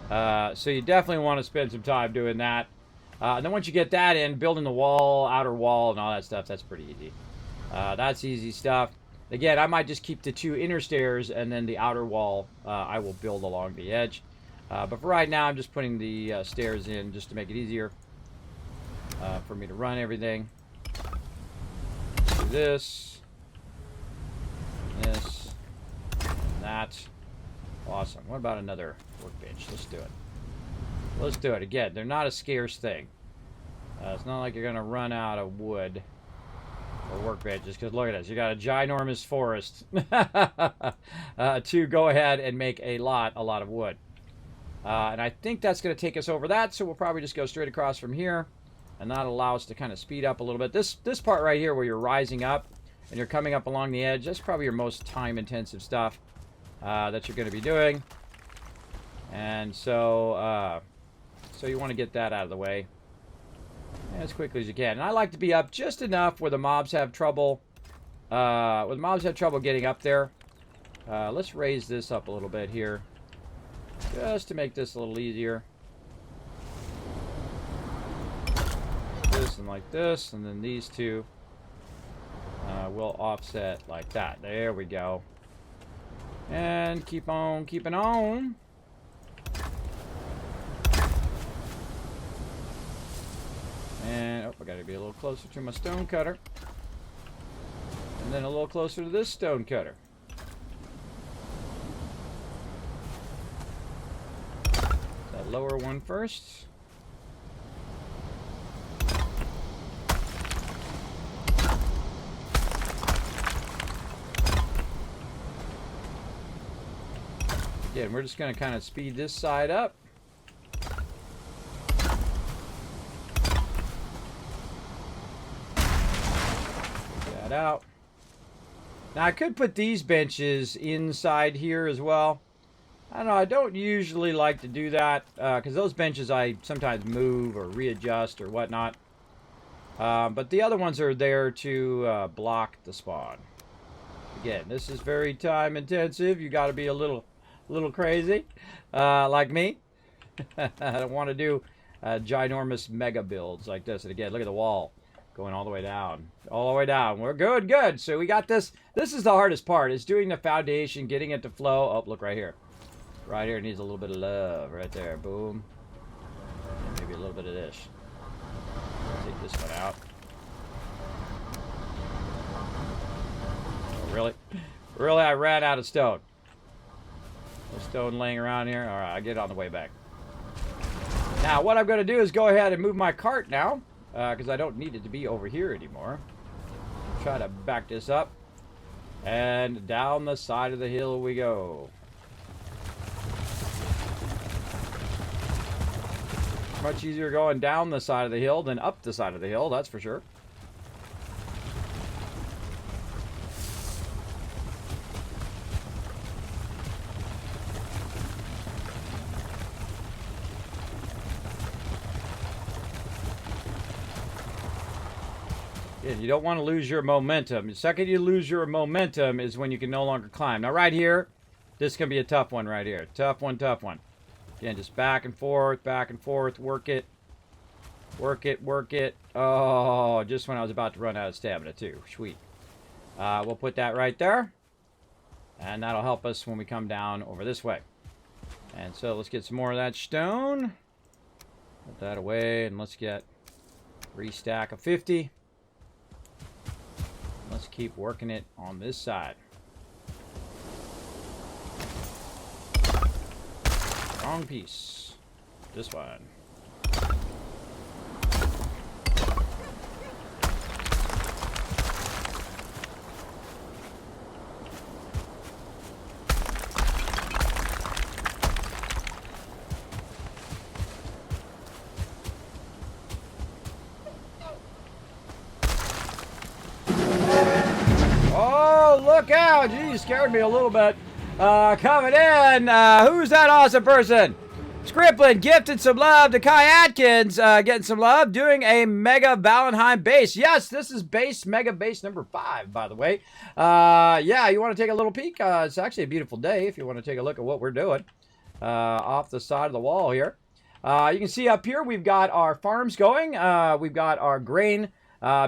So you definitely want to spend some time doing that. And then once you get that in, building the wall, outer wall, and all that stuff, that's pretty easy. That's easy stuff. Again, I might just keep the 2 inner stairs, and then the outer wall I will build along the edge. But for right now, I'm just putting the stairs in just to make it easier for me to run everything. Do this, and this, and that. Awesome. What about another workbench? Let's do it. Let's do it. Again, they're not a scarce thing. It's not like you're going to run out of wood or workbenches, because look at this. You got a ginormous forest to go ahead and make a lot of wood. And I think that's going to take us over that, so we'll probably just go straight across from here, and that'll allow us to kind of speed up a little bit. This part right here where you're rising up and you're coming up along the edge, that's probably your most time-intensive stuff that you're going to be doing. And so you want to get that out of the way as quickly as you can. And I like to be up just enough where the mobs have trouble. Getting up there. Let's raise this up a little bit here, just to make this a little easier. This and like this, and then these two will offset like that. There we go. And keep on keeping on. And, I gotta be a little closer to my stone cutter. And then a little closer to this stone cutter. That lower one first. Again, we're just gonna kind of speed this side up. Out. Now I could put these benches inside here as well. I don't know, I don't usually like to do that because those benches I sometimes move or readjust or whatnot. But the other ones are there to block the spawn. Again, this is very time intensive. You got to be a little crazy like me. I don't want to do ginormous mega builds like this. And again, look at the wall. Going all the way down. All the way down. We're good. So we got this. This is the hardest part. Is doing the foundation, getting it to flow. Oh, look right here. Right here needs a little bit of love. Right there. Boom. And maybe a little bit of this. Take this one out. Oh, really? Really? I ran out of stone. There's stone laying around here. Alright, I'll get it on the way back. Now, what I'm going to do is go ahead and move my cart now. Because I don't need it to be over here anymore. Try to back this up. And down the side of the hill we go. Much easier going down the side of the hill than up the side of the hill, that's for sure. You don't want to lose your momentum. The second you lose your momentum is when you can no longer climb. Now right here, this can be a tough one right here. Tough one. Again, just back and forth, work it. Work it. Oh, just when I was about to run out of stamina too. Sweet. We'll put that right there. And that'll help us when we come down over this way. And so let's get some more of that stone. Put that away and let's get 3 stack of 50. Let's keep working it on this side. Wrong piece. This one. look out. Geez, scared me a little bit. Coming in, who's that awesome person? Scripplin gifted some love to Kai Atkins, getting some love, doing a Mega Valheim base. Yes, this is Mega base number 5, by the way. Yeah, you want to take a little peek? It's actually a beautiful day if you want to take a look at what we're doing off the side of the wall here. You can see up here we've got our farms going. We've got our grain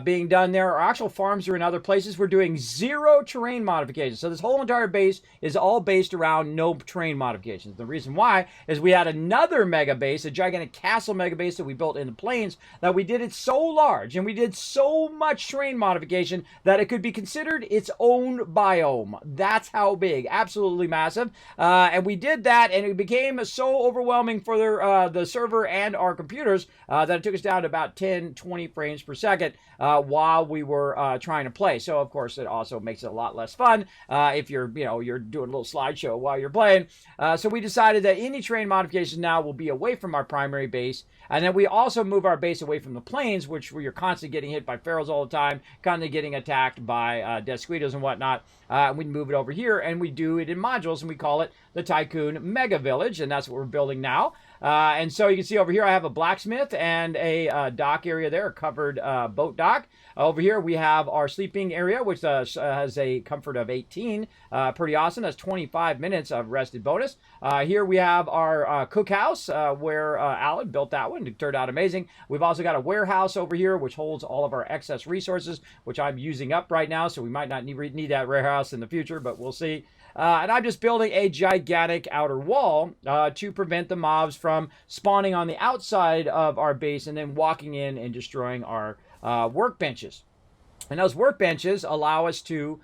being done there. Our actual farms are in other places. We're doing 0 terrain modifications. So this whole entire base is all based around no terrain modifications. The reason why is we had another mega base, a gigantic castle mega base that we built in the plains, that we did it so large and we did so much terrain modification that it could be considered its own biome. That's how big. Absolutely massive. And we did that, and it became so overwhelming for the server and our computers that it took us down to about 10, 20 frames per second. While we were trying to play. So, of course, it also makes it a lot less fun if you're doing a little slideshow while you're playing. So we decided that any terrain modifications now will be away from our primary base. And then we also move our base away from the plains, where you're constantly getting hit by pharaohs all the time, constantly getting attacked by desquitoes and whatnot. We move it over here, and we do it in modules, and we call it the Tycoon Mega Village, and that's what we're building now. And so you can see over here I have a blacksmith and a dock area there, a covered boat dock. Over here we have our sleeping area, which has a comfort of 18. Pretty awesome. That's 25 minutes of rested bonus. Here we have our cookhouse where Alan built that one. It turned out amazing. We've also got a warehouse over here which holds all of our excess resources, which I'm using up right now, so we might not need that warehouse in the future, but we'll see. And I'm just building a gigantic outer wall to prevent the mobs from spawning on the outside of our base and then walking in and destroying our workbenches. And those workbenches allow us to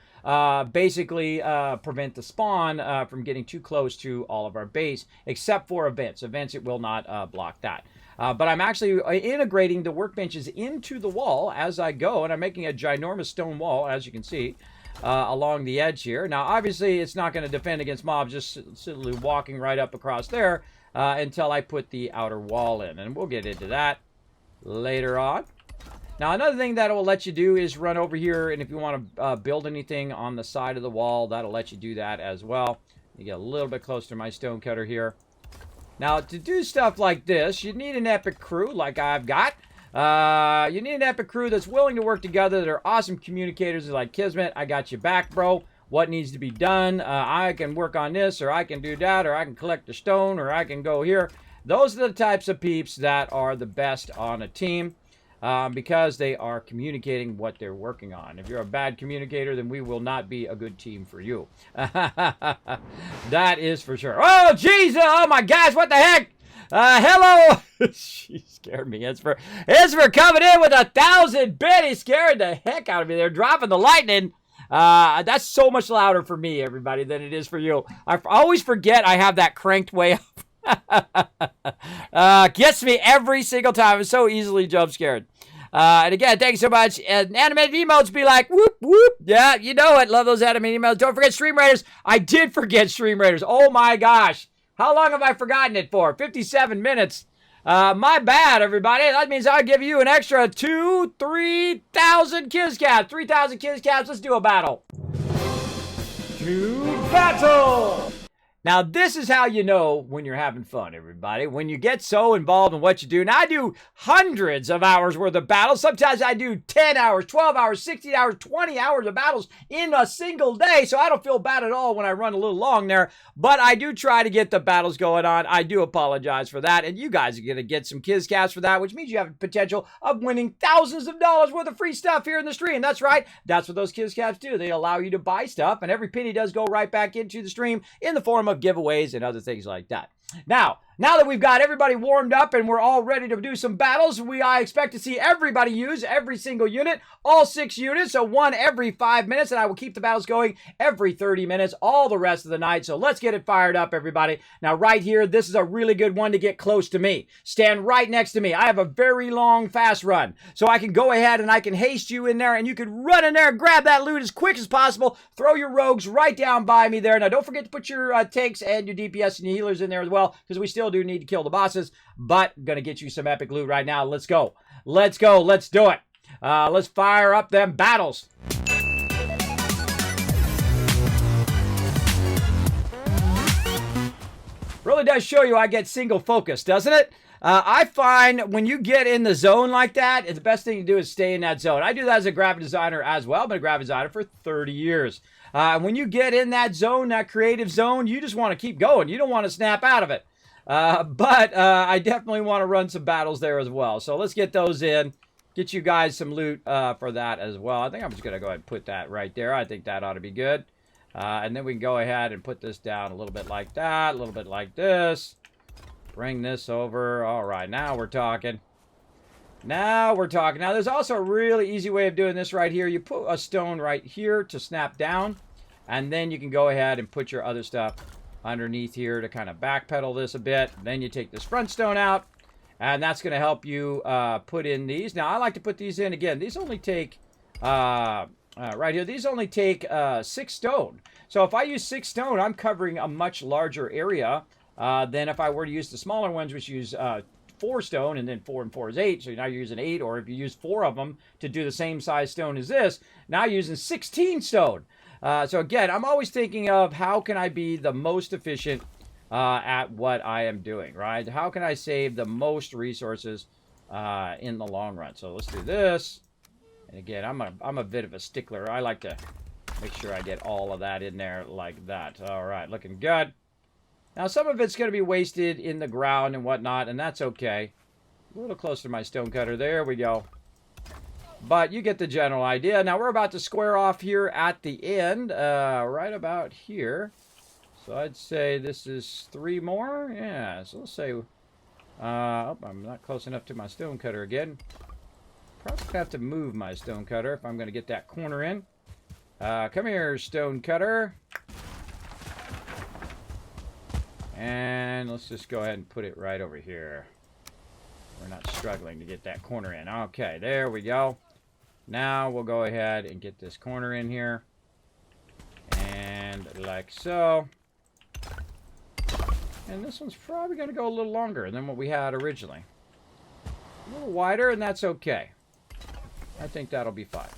basically prevent the spawn from getting too close to all of our base, except for events. Events, it will not block that. But I'm actually integrating the workbenches into the wall as I go, and I'm making a ginormous stone wall, as you can see. Along the edge here. Now, obviously, it's not going to defend against mobs, just simply walking right up across there until I put the outer wall in. And we'll get into that later on. Now, another thing that will let you do is run over here, and if you want to build anything on the side of the wall, that'll let you do that as well. You get a little bit closer to my stone cutter here. Now, to do stuff like this, you need an epic crew like I've got. You need an epic crew that's willing to work together, that are awesome communicators like Kismet. I got you back, bro. What needs to be done? I can work on this, or I can do that, or I can collect the stone, or I can go here. Those are the types of peeps that are the best on a team because they are communicating what they're working on. If you're a bad communicator, then we will not be a good team for you. That is for sure. Oh, Jesus! Oh, my gosh, what the heck? Hello! She scared me. It's for coming in with 1,000 bit. He scared the heck out of me. They're dropping the lightning. That's so much louder for me, everybody, than it is for you. I always forget I have that cranked way up. Gets me every single time. I'm so easily jump scared. And again, thank you so much. Animated emotes be like, whoop, whoop. Yeah, you know it. Love those animated emotes. Don't forget Stream Raiders. I did forget Stream Raiders. Oh, my gosh. How long have I forgotten it for? 57 minutes. My bad, everybody. That means I'll give you an extra 3,000 Kiz Caps. 3,000 Kiz Caps. Let's do a battle. To battle! Now, this is how you know when you're having fun, everybody. When you get so involved in what you do. Now, I do hundreds of hours worth of battles. Sometimes I do 10 hours, 12 hours, 16 hours, 20 hours of battles in a single day. So I don't feel bad at all when I run a little long there. But I do try to get the battles going on. I do apologize for that. And you guys are going to get some Kiz Caps for that, which means you have the potential of winning thousands of dollars worth of free stuff here in the stream. That's right. That's what those Kiz Caps do. They allow you to buy stuff. And every penny does go right back into the stream in the form of giveaways and other things like that. Now that we've got everybody warmed up and we're all ready to do some battles, I expect to see everybody use every single unit, all 6 units, so one every 5 minutes, and I will keep the battles going every 30 minutes all the rest of the night. So let's get it fired up, everybody. Now, right here, this is a really good one to get close to me. Stand right next to me. I have a very long, fast run, so I can go ahead and I can haste you in there, and you can run in there and grab that loot as quick as possible. Throw your rogues right down by me there. Now, don't forget to put your tanks and your DPS and your healers in there as well, because we still do need to kill the bosses, but I'm gonna get you some epic loot right now. Let's go. Let's go. Let's do it. Let's fire up them battles. Really does show you I get single focus, doesn't it? I find when you get in the zone like that, the best thing to do is stay in that zone. I do that as a graphic designer as well. I've been a graphic designer for 30 years. When you get in that zone, that creative zone, you just want to keep going. You don't want to snap out of it. But I definitely want to run some battles there as well. So let's get those in. Get you guys some loot for that as well. I think I'm just going to go ahead and put that right there. I think that ought to be good. And then we can go ahead and put this down a little bit like that, a little bit like this. Bring this over. All right, now we're talking. Now we're talking. Now, there's also a really easy way of doing this right here. You put a stone right here to snap down, and then you can go ahead and put your other stuff underneath here to kind of backpedal this a bit. Then you take this front stone out, and that's going to help you put in these. Now, I like to put these in. Again, these only take, right here, these only take 6 stone. So if I use 6 stone, I'm covering a much larger area than if I were to use the smaller ones, which use 4 stone, and then 4 and 4 is 8. So now you're using 8, or if you use 4 of them to do the same size stone as this, now you're using 16 stone. So again, I'm always thinking of how can I be the most efficient at what I am doing, right? How can I save the most resources in the long run? So let's do this. And again, I'm a bit of a stickler. I like to make sure I get all of that in there like that. All right, looking good. Now, some of it's going to be wasted in the ground and whatnot, and that's okay. A little closer to my stone cutter. There we go. But you get the general idea. Now, we're about to square off here at the end, right about here. So I'd say this is 3 more. Yeah, so let's say... oh, I'm not close enough to my stone cutter again. Probably going to have to move my stone cutter if I'm going to get that corner in. Come here, stone cutter. And let's just go ahead and put it right over here. We're not struggling to get that corner in. Okay, there we go. Now we'll go ahead and get this corner in here. And like so. And this one's probably going to go a little longer than what we had originally. A little wider, and that's okay. I think that'll be fine.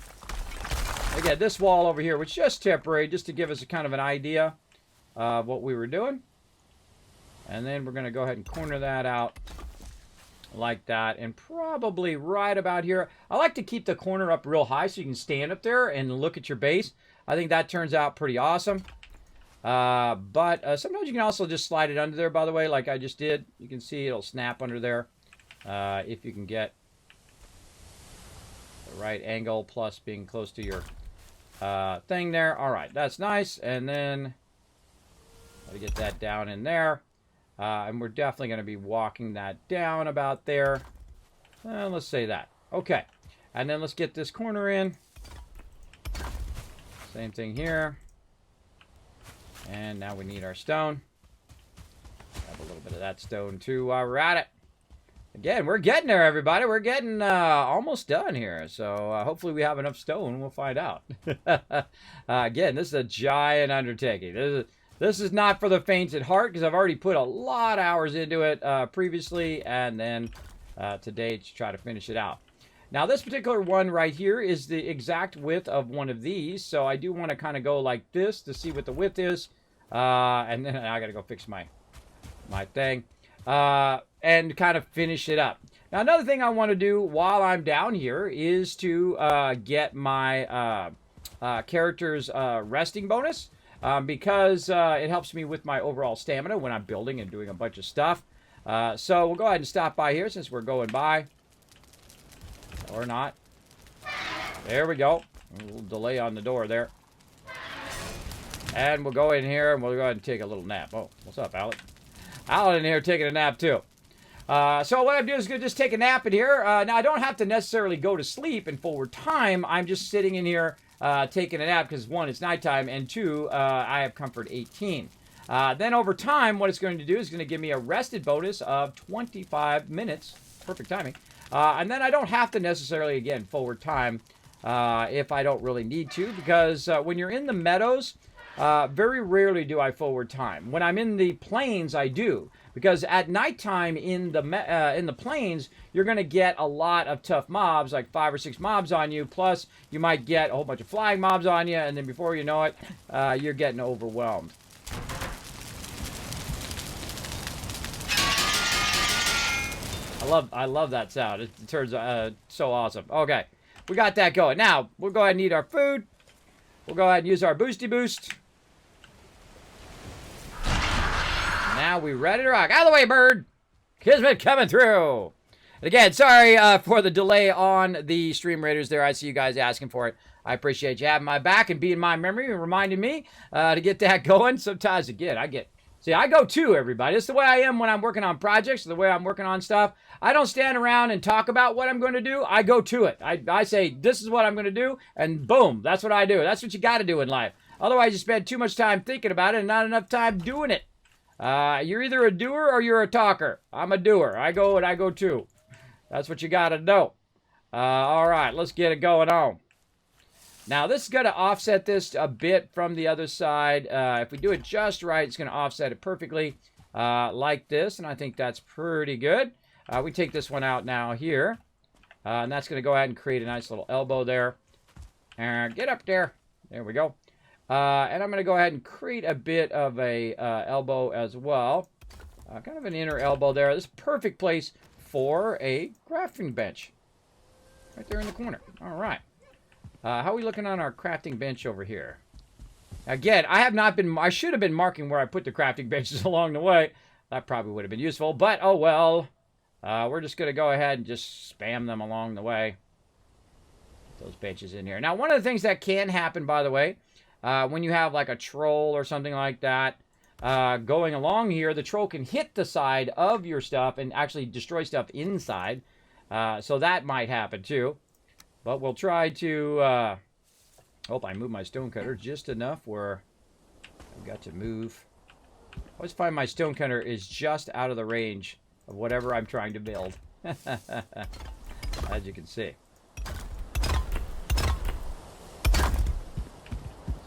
Again, this wall over here was just temporary, just to give us a kind of an idea of what we were doing. And then we're going to go ahead and corner that out like that. And probably right about here. I like to keep the corner up real high so you can stand up there and look at your base. I think that turns out pretty awesome. But sometimes you can also just slide it under there, by the way, like I just did. You can see it'll snap under there if you can get the right angle, plus being close to your thing there. All right, that's nice. And then let me get that down in there. And we're definitely going to be walking that down about there. Let's say that. Okay. And then let's get this corner in. Same thing here. And now we need our stone. Have a little bit of that stone too while we're at it. Again, we're getting there, everybody. We're getting almost done here. So hopefully we have enough stone. We'll find out. Again, this is a giant undertaking. This is not for the faint at heart, because I've already put a lot of hours into it previously, and then today to try to finish it out. Now, this particular one right here is the exact width of one of these, so I do want to kind of go like this to see what the width is, and then I got to go fix my thing, and kind of finish it up. Now, another thing I want to do while I'm down here is to get my character's resting bonus. Because it helps me with my overall stamina when I'm building and doing a bunch of stuff. So we'll go ahead and stop by here since we're going by. Or not. There we go. A little delay on the door there. And we'll go in here and we'll go ahead and take a little nap. Oh, what's up, Alec? Alan in here taking a nap too. So what I'm doing is going to just take a nap in here. Now, I don't have to necessarily go to sleep in forward time. I'm just sitting in here taking a nap because, 1, it's nighttime, and 2, I have comfort 18. Then over time, what it's going to do is going to give me a rested bonus of 25 minutes. Perfect timing. And then I don't have to necessarily, again, forward time if I don't really need to, because when you're in the meadows, very rarely do I forward time. When I'm in the plains, I do. Because at nighttime in the plains, you're going to get a lot of tough mobs, like 5 or 6 mobs on you. Plus, you might get a whole bunch of flying mobs on you, and then before you know it, you're getting overwhelmed. I love that sound. It turns so awesome. Okay, we got that going. Now we'll go ahead and eat our food. We'll go ahead and use our boosty boost. Now we ready to rock. Out of the way, bird. Kismet coming through. And again, sorry for the delay on the stream raiders there. I see you guys asking for it. I appreciate you having my back and being my memory and reminding me to get that going. Sometimes, again, I go too, everybody. It's the way I am when I'm working on projects, the way I'm working on stuff. I don't stand around and talk about what I'm going to do. I go to it. I say, this is what I'm going to do, and boom, that's what I do. That's what you got to do in life. Otherwise, you spend too much time thinking about it and not enough time doing it. You're either a doer or you're a talker. I'm a doer. I go and I go too. That's what you got to know. All right, let's get it going on. Now, this is going to offset this a bit from the other side. If we do it just right, it's going to offset it perfectly like this, and I think that's pretty good. We take this one out now here, and that's going to go ahead and create a nice little elbow there. Get up there. There we go. And I'm going to go ahead and create a bit of a elbow as well. Kind of an inner elbow there. This is a perfect place for a crafting bench. Right there in the corner. All right. How are we looking on our crafting bench over here? Again, I should have been marking where I put the crafting benches along the way. That probably would have been useful, but oh well. We're just going to go ahead and just spam them along the way. Put those benches in here. Now, one of the things that can happen, by the way, when you have like a troll or something like that going along here, the troll can hit the side of your stuff and actually destroy stuff inside. So that might happen too. But we'll try to, hope I move my stonecutter just enough where I've got to move. I always find my stonecutter is just out of the range of whatever I'm trying to build. As you can see.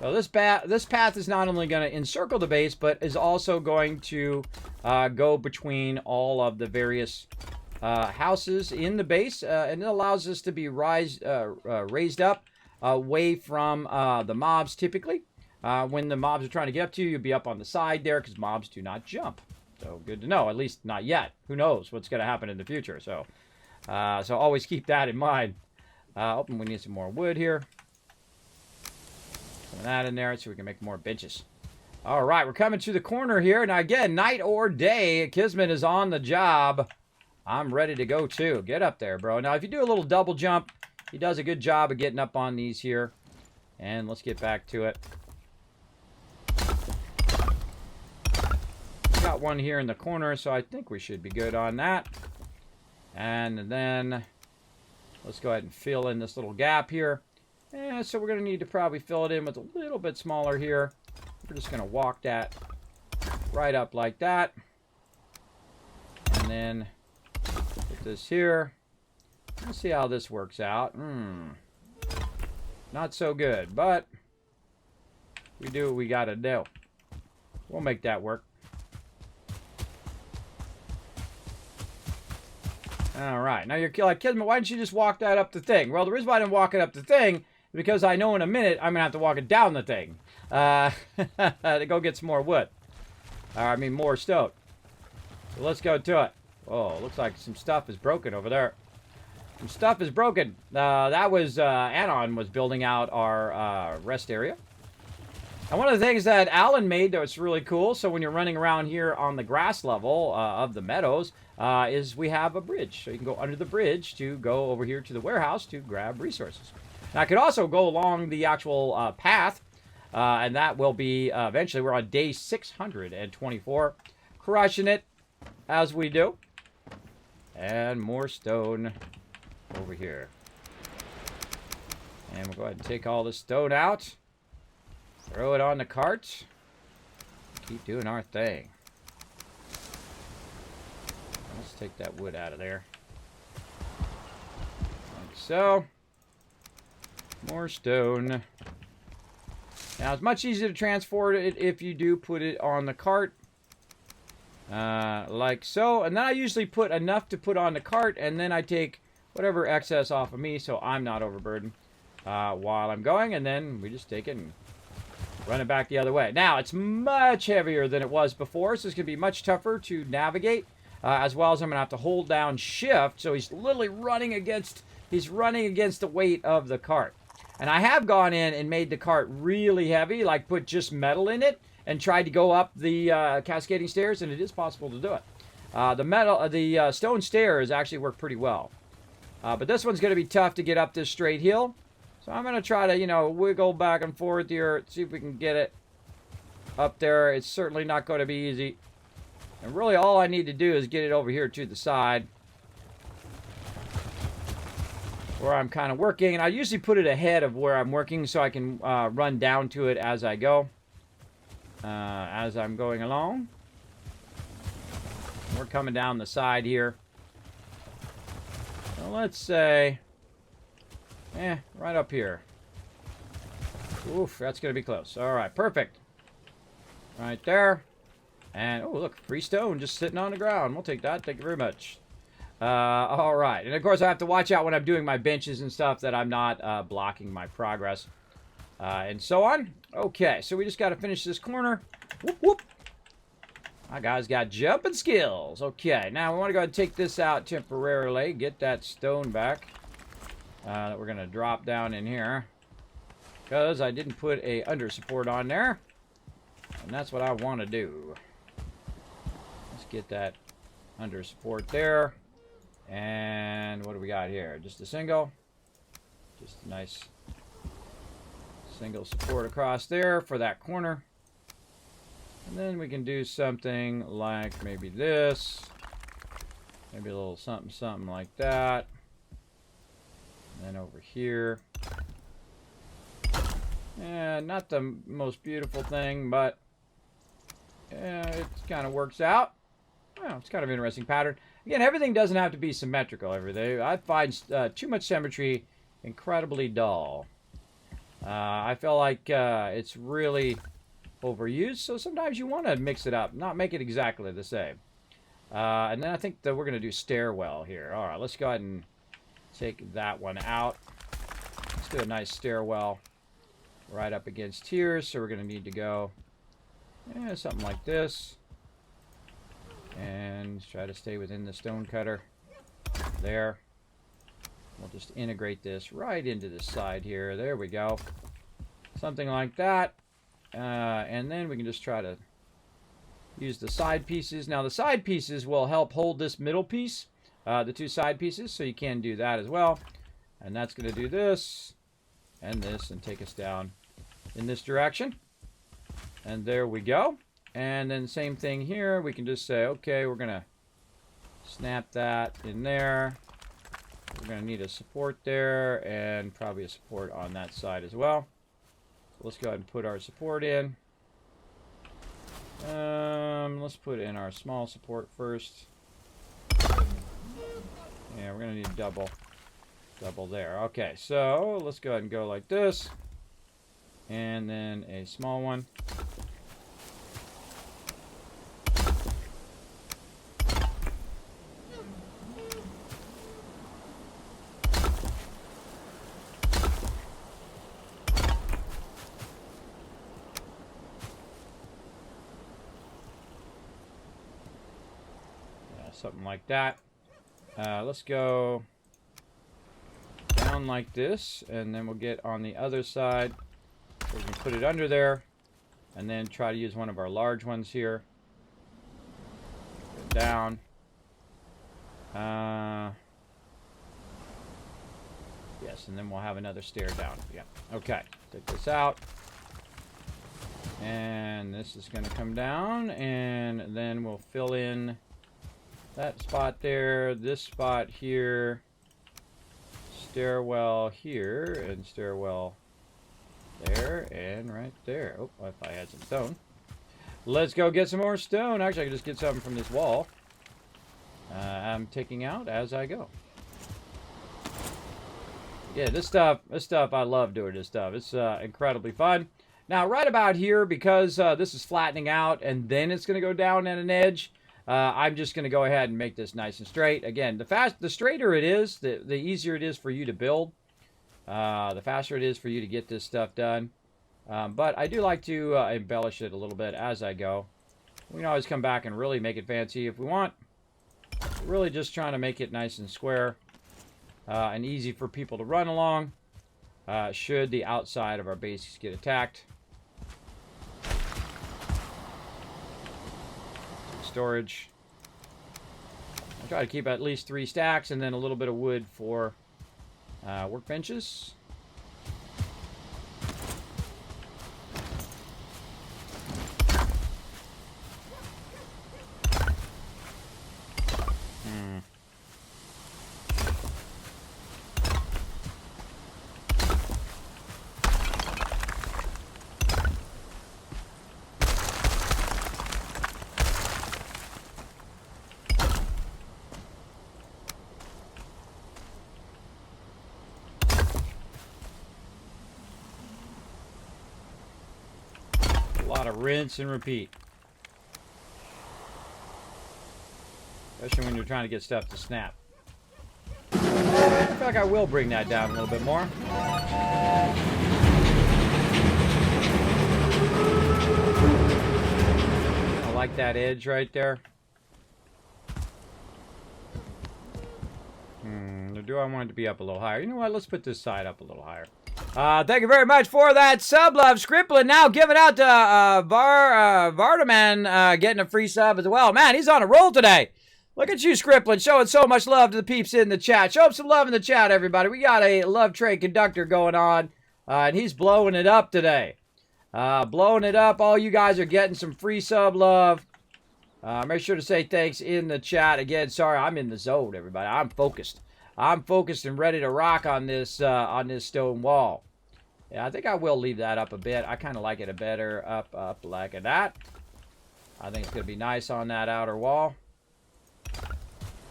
So this path is not only going to encircle the base, but is also going to go between all of the various houses in the base, and it allows us to be raised up away from the mobs typically. When the mobs are trying to get up to you, you'll be up on the side there because mobs do not jump. So good to know, at least not yet. Who knows what's going to happen in the future. So always keep that in mind. We need some more wood here. Some of that in there so we can make more benches. All right, we're coming to the corner here. Now again, night or day, Kismet is on the job. I'm ready to go too. Get up there, bro. Now, if you do a little double jump, he does a good job of getting up on these here. And let's get back to it. Got one here in the corner, so I think we should be good on that. And then let's go ahead and fill in this little gap here. And so we're going to need to probably fill it in with a little bit smaller here. We're just going to walk that right up like that. And then put this here. Let's see how this works out. Not so good, but we do what we got to do. We'll make that work. All right. Now you're like, Kismet, why didn't you just walk that up the thing? Well, the reason why I didn't walk it up the thing is because I know in a minute I'm going to have to walk it down the thing to go get some more wood. I mean, more stone. So let's go to it. Oh, looks like some stuff is broken over there. Some stuff is broken. That was, Anon was building out our rest area. And one of the things that Alan made that was really cool, so when you're running around here on the grass level of the meadows, is we have a bridge. So you can go under the bridge to go over here to the warehouse to grab resources. Now, I could also go along the actual path, and that will be, eventually, we're on day 624, crushing it as we do. And more stone over here. And we'll go ahead and take all this stone out. Throw it on the cart. Keep doing our thing. Let's take that wood out of there. Like so. More stone. Now, it's much easier to transport it if you do put it on the cart. Like so. And then I usually put enough to put on the cart, and then I take whatever excess off of me so I'm not overburdened while I'm going. And then we just take it and run it back the other way. Now, it's much heavier than it was before, so it's going to be much tougher to navigate. as well as I'm going to have to hold down shift. So he's literally running against the weight of the cart. And I have gone in and made the cart really heavy, like put just metal in it and tried to go up the cascading stairs, and it is possible to do it. The stone stairs actually work pretty well. But this one's going to be tough to get up this straight hill. So I'm going to try to, you know, wiggle back and forth here, see if we can get it up there. It's certainly not going to be easy. And really all I need to do is get it over here to the side, where I'm kind of working. And I usually put it ahead of where I'm working so I can run down to it as I go, as I'm going along. We're coming down the side here. So let's say, right up here. Oof, that's going to be close. All right, perfect. Right there. And, oh, look, free stone just sitting on the ground. We'll take that. Thank you very much. All right. And, of course, I have to watch out when I'm doing my benches and stuff that I'm not blocking my progress. And so on. Okay, so we just got to finish this corner. Whoop, whoop. My guy's got jumping skills. Okay, now we want to go ahead and take this out temporarily. Get that stone back that we're going to drop down in here. Because I didn't put a under support on there. And that's what I want to do. Let's get that under support there. And what do we got here? Just a single. Just a nice single support across there for that corner. And then we can do something like maybe this. Maybe a little something, something like that. And then over here. Yeah, not the most beautiful thing, but it kind of works out. Well, it's kind of an interesting pattern. Again, everything doesn't have to be symmetrical. Everything. I find too much symmetry incredibly dull. I feel like it's really overused, so sometimes you want to mix it up, not make it exactly the same. And then I think that we're going to do stairwell here. All right, let's go ahead and take that one out. Let's do a nice stairwell right up against here, so we're going to need to go something like this. And try to stay within the stone cutter. There. We'll just integrate this right into the side here. There we go. Something like that. And then we can just try to use the side pieces. Now the side pieces will help hold this middle piece, the two side pieces, so you can do that as well. And that's going to do this and this and take us down in this direction. And there we go. And then same thing here. We can just say, okay, we're going to snap that in there. We're going to need a support there and probably a support on that side as well. Let's go ahead and put our support in. Let's put in our small support first. Yeah, we're going to need double there. Okay, so let's go ahead and go like this. And then a small one. Something like that. Let's go down like this, and then we'll get on the other side. We can put it under there, and then try to use one of our large ones here. Go down. Yes, and then we'll have another stair down. Yeah. Okay. Take this out. And this is going to come down, and then we'll fill in that spot there, this spot here, stairwell here, and stairwell there, and right there. Oh, if I had some stone. Let's go get some more stone. Actually, I can just get something from this wall. I'm taking out as I go. Yeah, this stuff, I love doing this stuff. It's incredibly fun. Now, right about here, because this is flattening out, and then it's going to go down at an edge, I'm just going to go ahead and make this nice and straight. Again, the straighter it is, the easier it is for you to build. The faster it is for you to get this stuff done. But I do like to embellish it a little bit as I go. We can always come back and really make it fancy if we want. Really just trying to make it nice and square and easy for people to run along should the outside of our bases get attacked. Storage. I try to keep at least 3 stacks and then a little bit of wood for workbenches. A lot of rinse and repeat. Especially when you're trying to get stuff to snap. I feel like I will bring that down a little bit more. I like that edge right there. Do I want it to be up a little higher? You know what? Let's put this side up a little higher. Thank you very much for that sub, Love Scripplin. Now giving out to Vardaman, getting a free sub as well. Man, he's on a roll today. Look at you, Scripplin, showing so much love to the peeps in the chat. Show him some love in the chat, everybody. We got a love train conductor going on, and he's blowing it up today. Blowing it up. All you guys are getting some free sub love. Make sure to say thanks in the chat. Again, sorry, I'm in the zone, everybody. I'm focused. I'm focused and ready to rock on this stone wall. Yeah, I think I will leave that up a bit. I kind of like it a better up like that. I think it's going to be nice on that outer wall.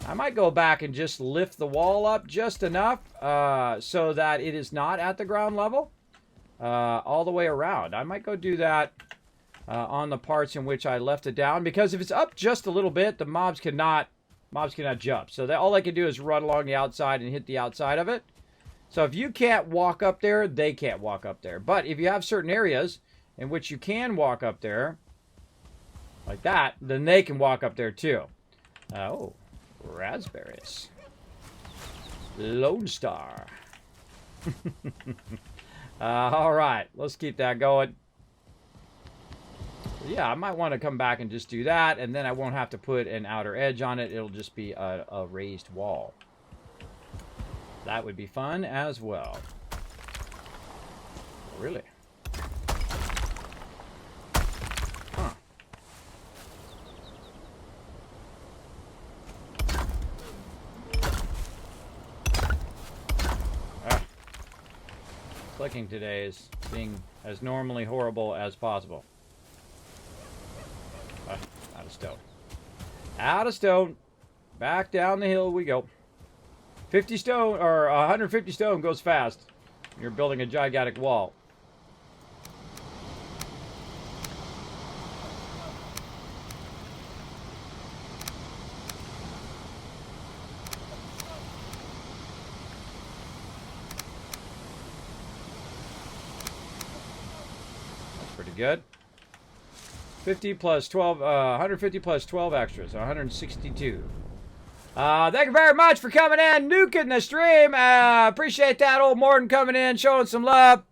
I might go back and just lift the wall up just enough so that it is not at the ground level all the way around. I might go do that on the parts in which I left it down, because if it's up just a little bit, the mobs cannot jump. So all they can do is run along the outside and hit the outside of it. So if you can't walk up there, they can't walk up there. But if you have certain areas in which you can walk up there, like that, then they can walk up there too. Oh, raspberries. Lone Star. All right, let's keep that going. Yeah, I might want to come back and just do that, and then I won't have to put an outer edge on it. It'll just be a raised wall. That would be fun as well. Really? Huh. Clicking today is being as normally horrible as possible. Out of stone. Out of stone. Back down the hill we go. 50 stone, or 150 stone goes fast. You're building a gigantic wall. That's pretty good. 50 plus 12, 150 plus 12 extras, 162. Thank you very much for coming in, nuking the stream. Appreciate that, old Morton coming in, showing some love.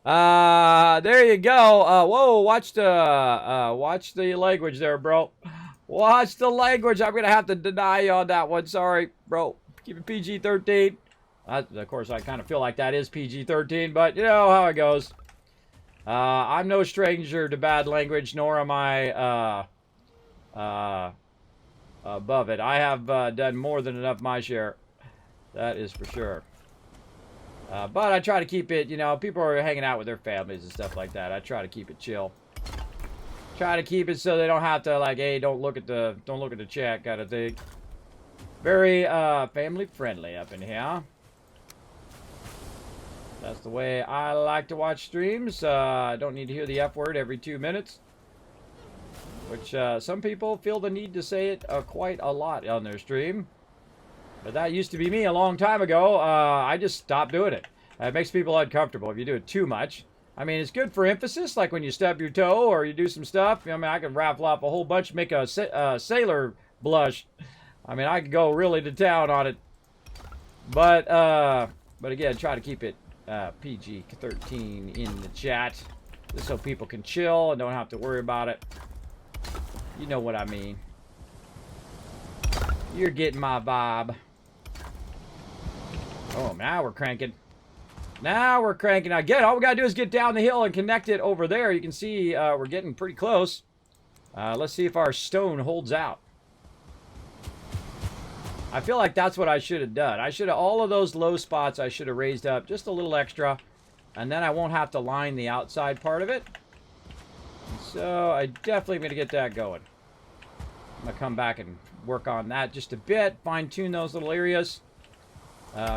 There you go. Whoa, watch the language there, bro. Watch the language. I'm gonna have to deny you on that one. Sorry, bro. Keep it PG-13. Of course, I kind of feel like that is PG-13, but you know how it goes. I'm no stranger to bad language, nor am I above it. I have done more than enough my share. That is for sure. But I try to keep it, you know, people are hanging out with their families and stuff like that. I try to keep it chill. Try to keep it so they don't have to, like, hey, don't look at the chat kind of thing. Very family friendly up in here. That's the way I like to watch streams. I don't need to hear the F word every 2 minutes. Which some people feel the need to say it quite a lot on their stream. But that used to be me a long time ago. I just stopped doing it. It makes people uncomfortable if you do it too much. I mean, it's good for emphasis, like when you stub your toe or you do some stuff. I mean, I can raffle off a whole bunch, make a sailor blush. I mean, I could go really to town on it. But again, try to keep it PG-13 in the chat. Just so people can chill and don't have to worry about it. You know what I mean. You're getting my vibe. Oh, now we're cranking. Now we're cranking. Again, all we gotta do is get down the hill and connect it over there. You can see we're getting pretty close. Let's see if our stone holds out. I feel like that's what I should have done. I should have, all of those low spots I should have raised up just a little extra. And then I won't have to line the outside part of it. So I definitely am going to get that going. I'm going to come back and work on that just a bit. Fine tune those little areas.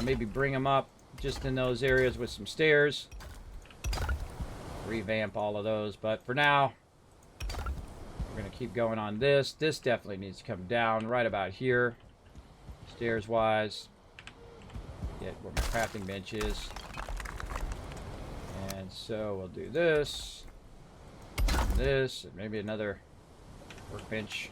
Maybe bring them up just in those areas with some stairs. Revamp all of those. But for now, we're going to keep going on this. This definitely needs to come down right about here. Stairs wise. Get where my crafting bench is. And so we'll do this. And this. And maybe another workbench.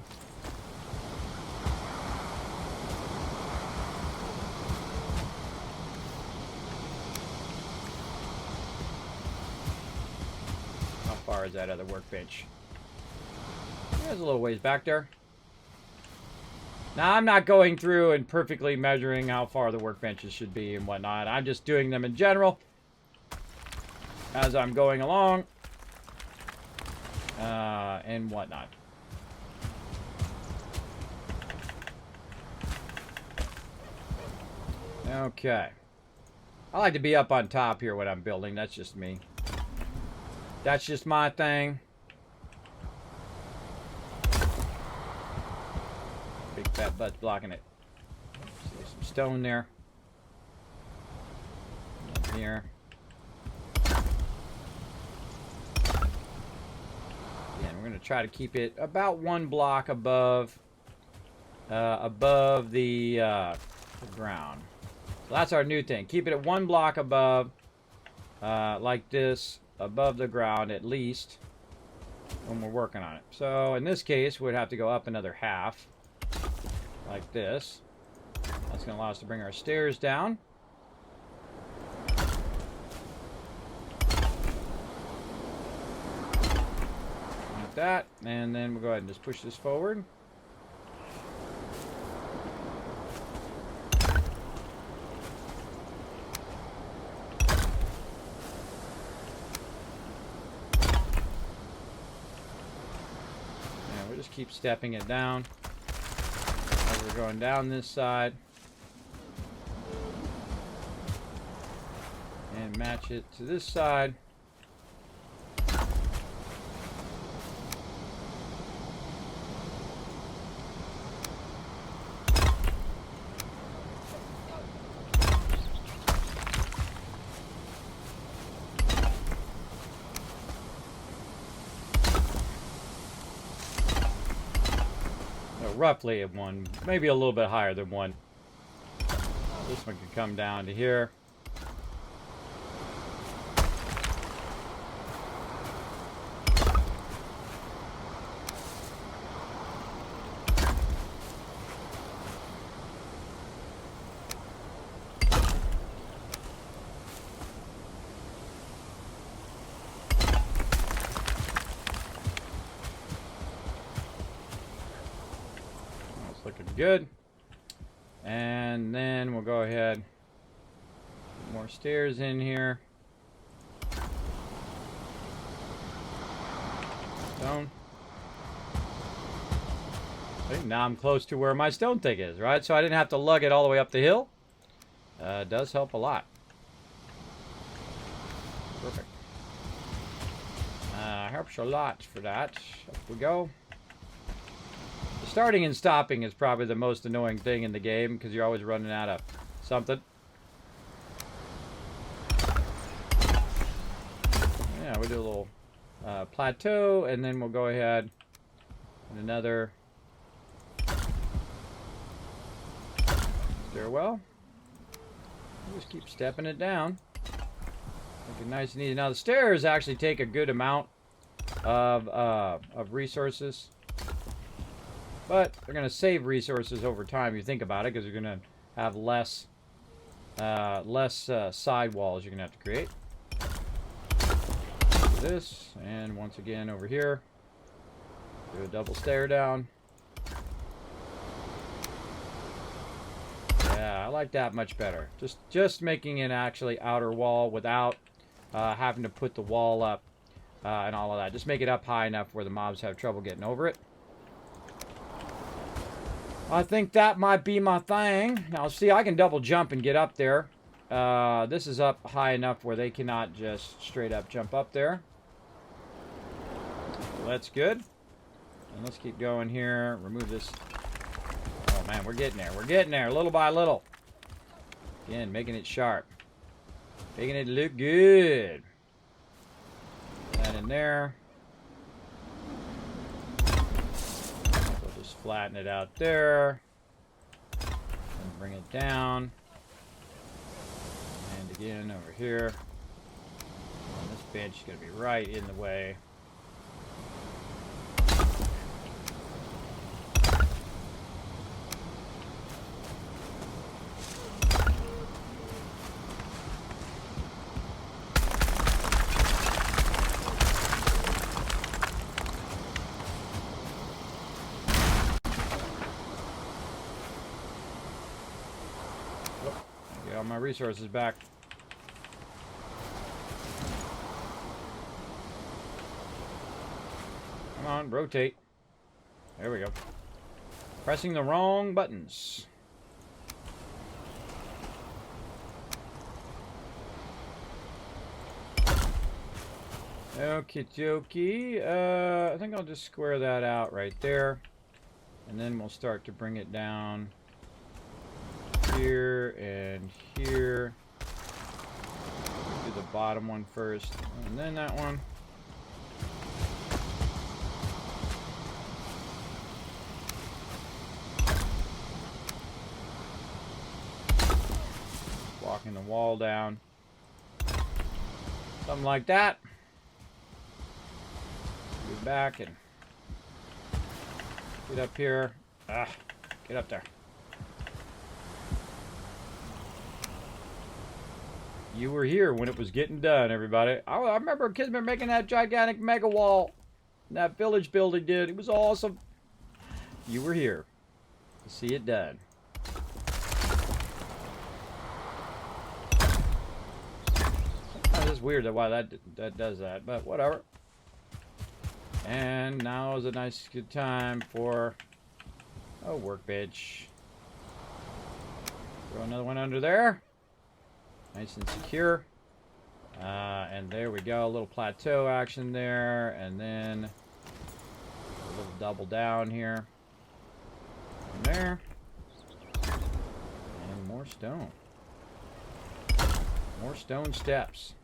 How far is that other workbench? There's a little ways back there. Now, I'm not going through and perfectly measuring how far the workbenches should be and whatnot. I'm just doing them in general as I'm going along and whatnot. Okay. I like to be up on top here when I'm building. That's just me. That's just my thing. Big fat butt's blocking it. So there's some stone there. And here. Again, we're going to try to keep it about 1 block above the ground. So that's our new thing. Keep it at 1 block above, like this, above the ground at least, when we're working on it. So in this case, we'd have to go up another half. Like this. That's going to allow us to bring our stairs down. Like that. And then we'll go ahead and just push this forward. And we'll just keep stepping it down. We're going down this side and match it to this side. Roughly at 1, maybe a little bit higher than 1. This one could come down to here. Looking good. And then we'll go ahead. Put more stairs in here. Stone. I think now I'm close to where my stone thing is, right? So I didn't have to lug it all the way up the hill. It does help a lot. Perfect. Helps a lot for that. Up we go. Starting and stopping is probably the most annoying thing in the game because you're always running out of something. Yeah, we'll do a little plateau and then we'll go ahead and another stairwell. Just keep stepping it down. Looking nice and easy. Now the stairs actually take a good amount of resources. But they're going to save resources over time, if you think about it, because you're going to have less side walls you're going to have to create. Do this, and once again over here, do a double stair down. Yeah, I like that much better. Just making an actually outer wall without having to put the wall up and all of that. Just make it up high enough where the mobs have trouble getting over it. I think that might be my thing. Now, see, I can double jump and get up there. This is up high enough where they cannot just straight up jump up there. So that's good. And let's keep going here. Remove this. Oh, man, we're getting there. We're getting there, little by little. Again, making it sharp. Making it look good. That in there. We'll just flatten it out there. And bring it down. And again, over here. And this bench is going to be right in the way. Get all my resources back. Come on, rotate. There we go. Pressing the wrong buttons. Okie dokie. I think I'll just square that out right there. And then we'll start to bring it down here and here. Do the bottom one first, and then that one. Walking the wall down. Something like that. Go back and get up here. Get up there. You were here when it was getting done, everybody. I remember Kismet making that gigantic mega wall. That village building did. It was awesome. You were here to see it done. It's weird that why that does that, but whatever. And now is a nice good time for a workbench. Throw another one under there. Nice and secure. And there we go. A little plateau action there. And then a little double down here. And there. And more stone. More stone steps.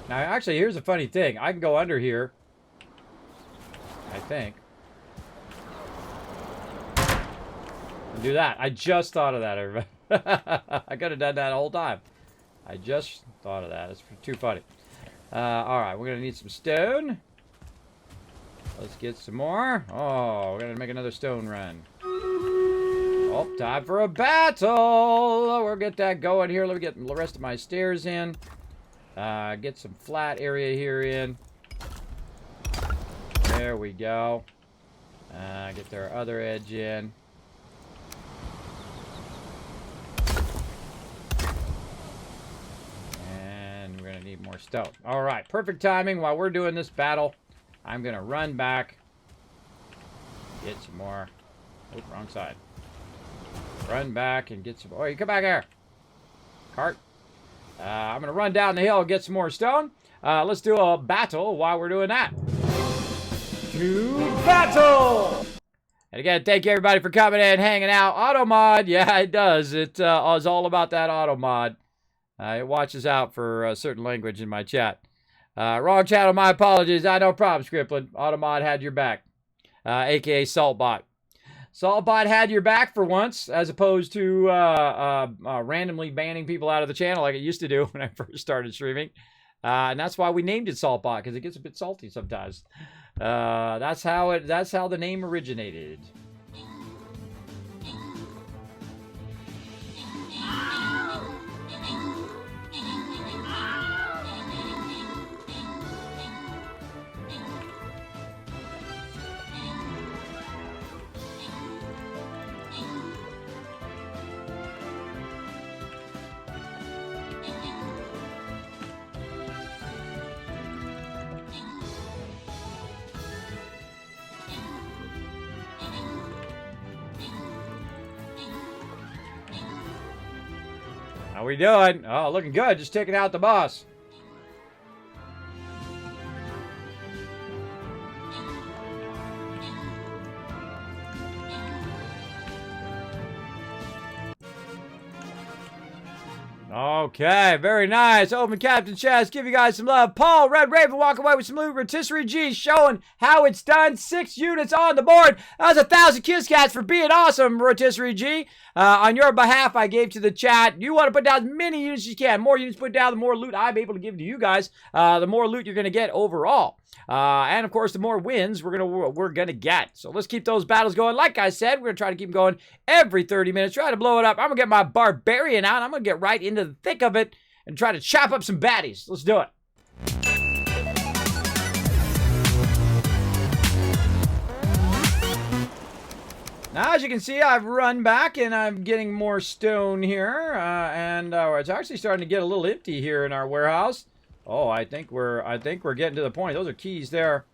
Now, actually, here's a funny thing. I can go under here. I think. And do that. I just thought of that, everybody. I could have done that the whole time. I just thought of that. It's too funny. Alright, we're going to need some stone. Let's get some more. Oh, we're going to make another stone run. Oh, time for a battle. We'll get that going here. Let me get the rest of my stairs in. Get some flat area here in. There we go. Get their other edge in. And we're going to need more stone. Alright, perfect timing. While we're doing this battle, I'm going to run back. Get some more. Oh, wrong side. Run back and get some... Oh, you come back here. Cart. I'm going to run down the hill and get some more stone. Let's do a battle while we're doing that. To battle! And again, thank you everybody for coming in, hanging out. Auto mod, yeah, it does. It is all about that auto mod. It watches out for a certain language in my chat. Wrong channel, my apologies. No problem, Scriptlin. Auto mod had your back. AKA Saltbot. Saltbot had your back for once, as opposed to randomly banning people out of the channel like it used to do when I first started streaming. And that's why we named it Saltpot, because it gets a bit salty sometimes. That's how the name originated. How we doing? Oh, looking good. Just taking out the boss. Okay, very nice. Open Captain Chest, give you guys some love. Paul, Red Raven, walk away with some loot. Rotisserie G showing how it's done. 6 units on the board. That's 1,000 Kiss Cats for being awesome, Rotisserie G. On your behalf, I gave to the chat. You want to put down as many units as you can. More units put down, the more loot I'm able to give to you guys. The more loot you're going to get overall. And of course, the more wins we're gonna get. So let's keep those battles going. Like I said, we're gonna try to keep them going every 30 minutes. Try to blow it up. I'm gonna get my barbarian out. I'm gonna get right into the thick of it and try to chop up some baddies. Let's do it. Now, as you can see, I've run back and I'm getting more stone here, and it's actually starting to get a little empty here in our warehouse. Oh, I think we're getting to the point. Those are keys there.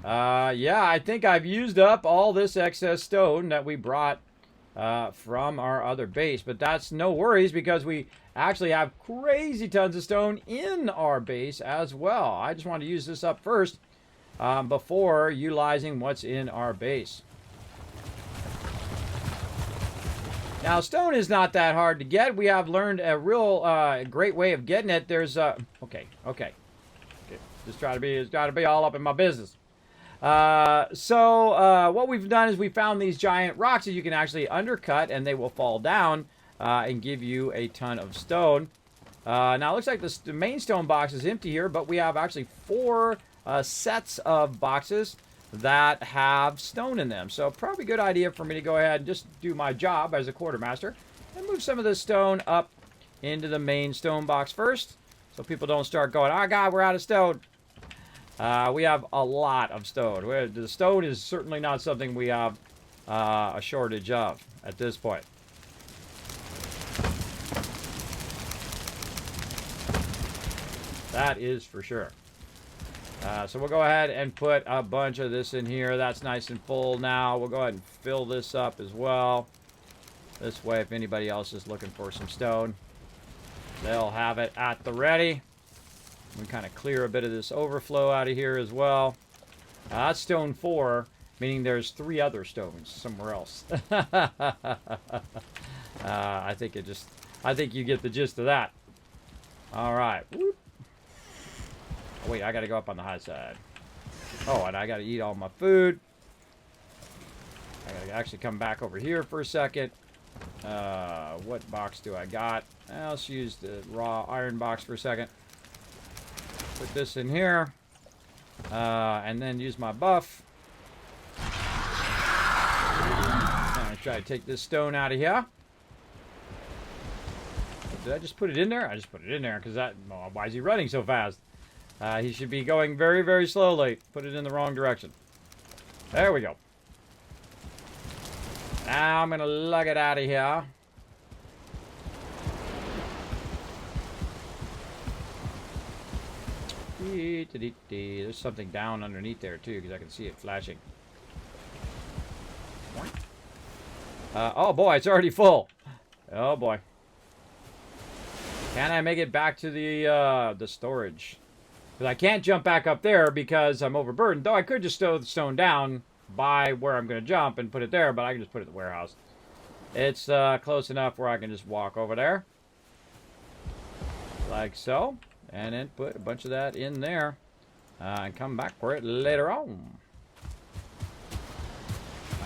Yeah, I think I've used up all this excess stone that we brought from our other base, but that's no worries because we actually have crazy tons of stone in our base as well. I just want to use this up first before utilizing what's in our base. Now, stone is not that hard to get. We have learned a real great way of getting it. There's okay. Just try to be all up in my business. So what we've done is we found these giant rocks that you can actually undercut, and they will fall down and give you a ton of stone. Now, it looks like the main stone box is empty here, but we have actually 4 sets of boxes that have stone in them. So probably a good idea for me to go ahead and just do my job as a quartermaster and move some of this stone up into the main stone box first so people don't start going, oh God, we're out of stone. We have a lot of stone. The stone is certainly not something we have a shortage of at this point. That is for sure. So we'll go ahead and put a bunch of this in here. That's nice and full now. We'll go ahead and fill this up as well. This way, if anybody else is looking for some stone, they'll have it at the ready. We kind of clear a bit of this overflow out of here as well. That's stone 4, meaning there's 3 other stones somewhere else. I think you get the gist of that. All right. Whoop. Oh, wait, I gotta go up on the high side. Oh, and I gotta eat all my food. I gotta actually come back over here for a second. What box do I got? Let's use the raw iron box for a second. Put this in here. And then use my buff. I'm gonna try to take this stone out of here. Did I just put it in there? I just put it in there because why is he running so fast? He should be going very, very slowly. Put it in the wrong direction. There we go. Now I'm going to lug it out of here. There's something down underneath there, too, because I can see it flashing. Oh, boy, it's already full. Oh, boy. Can I make it back to the storage? Because I can't jump back up there because I'm overburdened. Though I could just stow the stone down by where I'm going to jump and put it there, but I can just put it in the warehouse. It's close enough where I can just walk over there. Like so. And then put a bunch of that in there. And come back for it later on.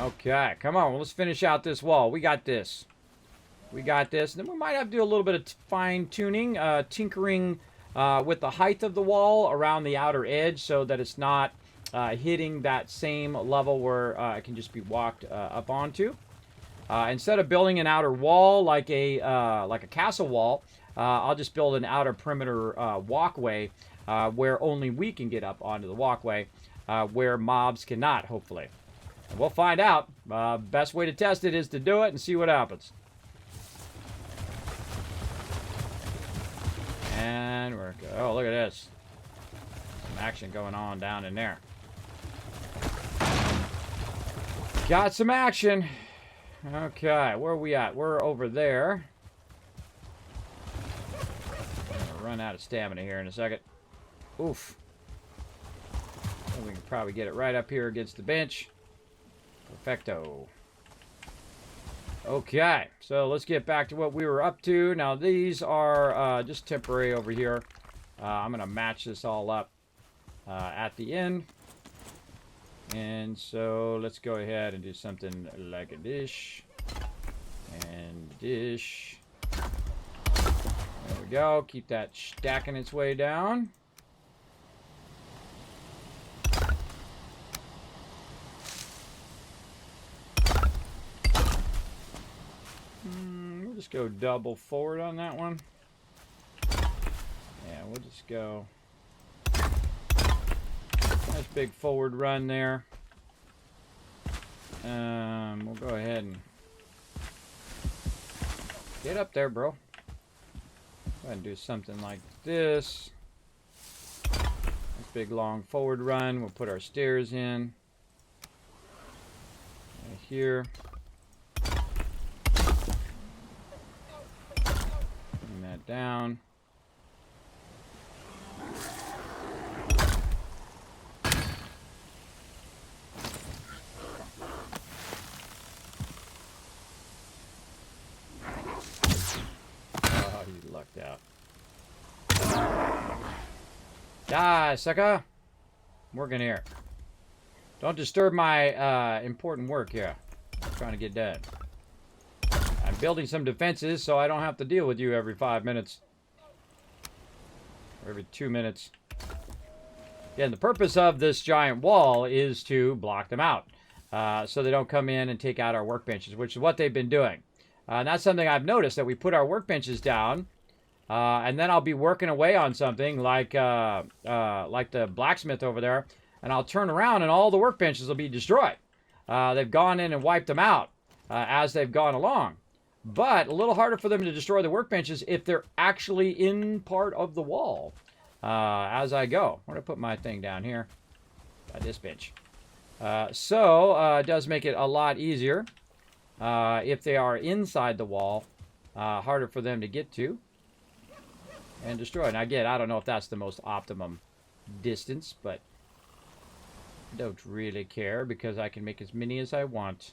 Okay, come on. Let's finish out this wall. We got this. We got this. And then we might have to do a little bit of fine-tuning, tinkering with the height of the wall around the outer edge so that it's not hitting that same level where it can just be walked up onto. Instead of building an outer wall like a castle wall, I'll just build an outer perimeter walkway where only we can get up onto the walkway, where mobs cannot, hopefully. And we'll find out. Best way to test it is to do it and see what happens. And we're... Oh, look at this. Some action going on down in there. Got some action. Okay, where are we at? We're over there. I'm gonna run out of stamina here in a second. Oof. We can probably get it right up here against the bench. Perfecto. Okay, so let's get back to what we were up to. Now, these are just temporary over here. I'm going to match this all up at the end. And so let's go ahead and do something like a dish. And dish. There we go. Keep that stacking its way down. We'll just go double forward on that one. Yeah, we'll just go. Nice big forward run there. We'll go ahead and get up there, bro. Go ahead and do something like this. Nice big long forward run. We'll put our stairs in. Right here. Bring that down. Lucked out. Die, sucker! I'm working here. Don't disturb my important work here. I'm trying to get done. I'm building some defenses so I don't have to deal with you every 5 minutes. Or every 2 minutes. Again, the purpose of this giant wall is to block them out. So they don't come in and take out our workbenches, which is what they've been doing. And that's something I've noticed, that we put our workbenches down. And then I'll be working away on something like the blacksmith over there, and I'll turn around and all the workbenches will be destroyed. They've gone in and wiped them out as they've gone along. But a little harder for them to destroy the workbenches if they're actually in part of the wall as I go. I'm going to put my thing down here by this bench. So it does make it a lot easier if they are inside the wall, harder for them to get to. And destroy. Now again, I don't know if that's the most optimum distance, but I don't really care because I can make as many as I want.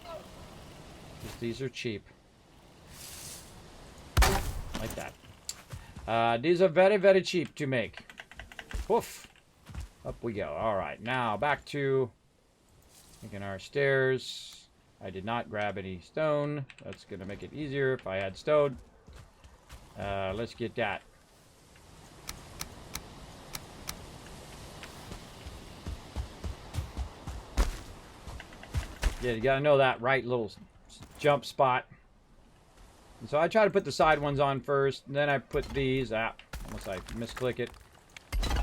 Because these are cheap. Like that. These are very, very cheap to make. Woof. Up we go. Alright, now back to making our stairs. I did not grab any stone. That's going to make it easier if I had stone. Let's get that. Yeah, you gotta know that right little jump spot. And so I try to put the side ones on first, and then I put these out, unless I misclick it. The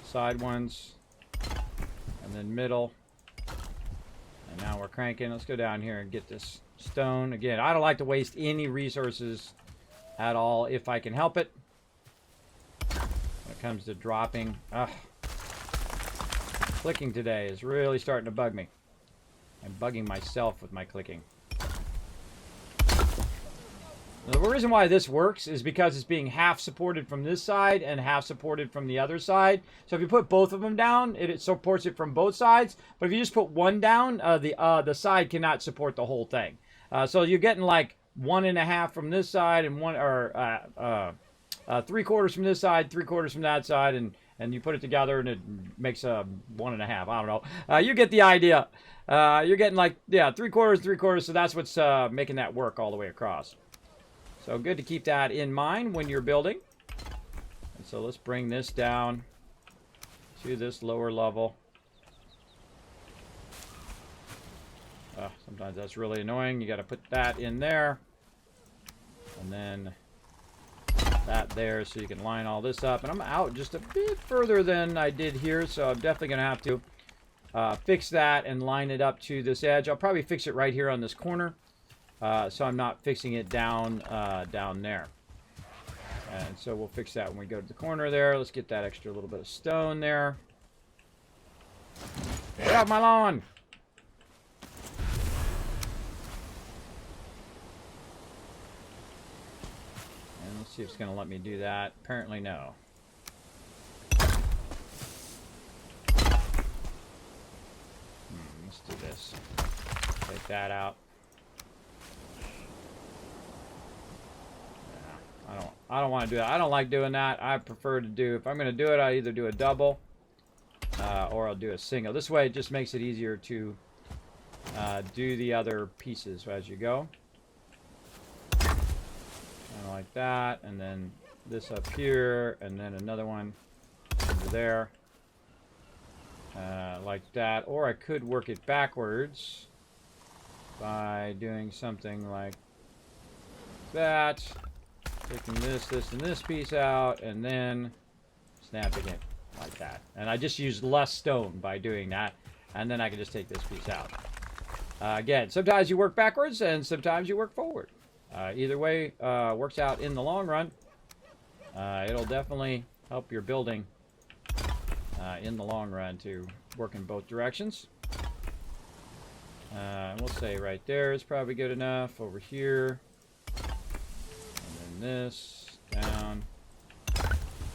side ones, and then middle. And now we're cranking. Let's go down here and get this stone. Again, I don't like to waste any resources at all if I can help it. When it comes to dropping, clicking today is really starting to bug me. I'm bugging myself with my clicking. Now, the reason why this works is because it's being half supported from this side and half supported from the other side. So if you put both of them down, it supports it from both sides. But if you just put one down, the side cannot support the whole thing. So you're getting like 1.5 from this side and 3/4 from this side, 3/4 from that side, and you put it together and it makes a 1.5. I don't know. You get the idea. You're getting like 3/4, so that's what's making that work all the way across. So good to keep that in mind when you're building. so let's bring this down to this lower level. Sometimes that's really annoying. You got to put that in there. And then that there so you can line all this up. And I'm out just a bit further than I did here, so I'm definitely going to have to fix that and line it up to this edge. I'll probably fix it right here on this corner, so I'm not fixing it down there. And so we'll fix that when we go to the corner there. Let's get that extra little bit of stone there. Get off my lawn! And let's see if it's going to let me do that. Apparently no. Let's do this. Take that out. Yeah, I don't want to do that. I don't like doing that. I prefer to do, if I'm going to do it, I either do a double or I'll do a single. This way it just makes it easier to do the other pieces as you go. Kind of like that, and then this up here, and then another one over there. Like that, or I could work it backwards by doing something like that, taking this, and this piece out, and then snapping it like that. And I just used less stone by doing that, and then I can just take this piece out. Again, sometimes you work backwards, and sometimes you work forward. Either way works out in the long run. It'll definitely help your building in the long run to work in both directions. And we'll say right there is probably good enough. Over here. And then this. Down.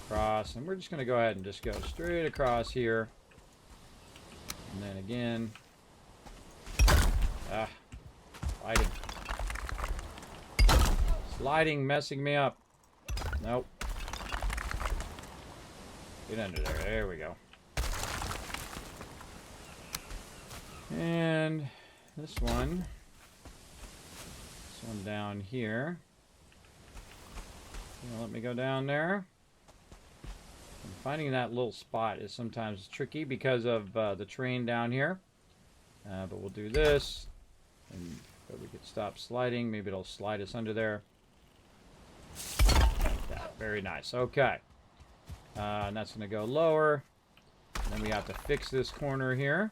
Across. And we're just going to go ahead and just go straight across here. And then again. Sliding. Sliding messing me up. Nope. Get under there. There we go. And this one down here. Let me go down there. And finding that little spot is sometimes tricky because of the terrain down here. But we'll do this. And but we could stop sliding. Maybe it'll slide us under there. Like that. Very nice. Okay. And that's going to go lower. And then we have to fix this corner here.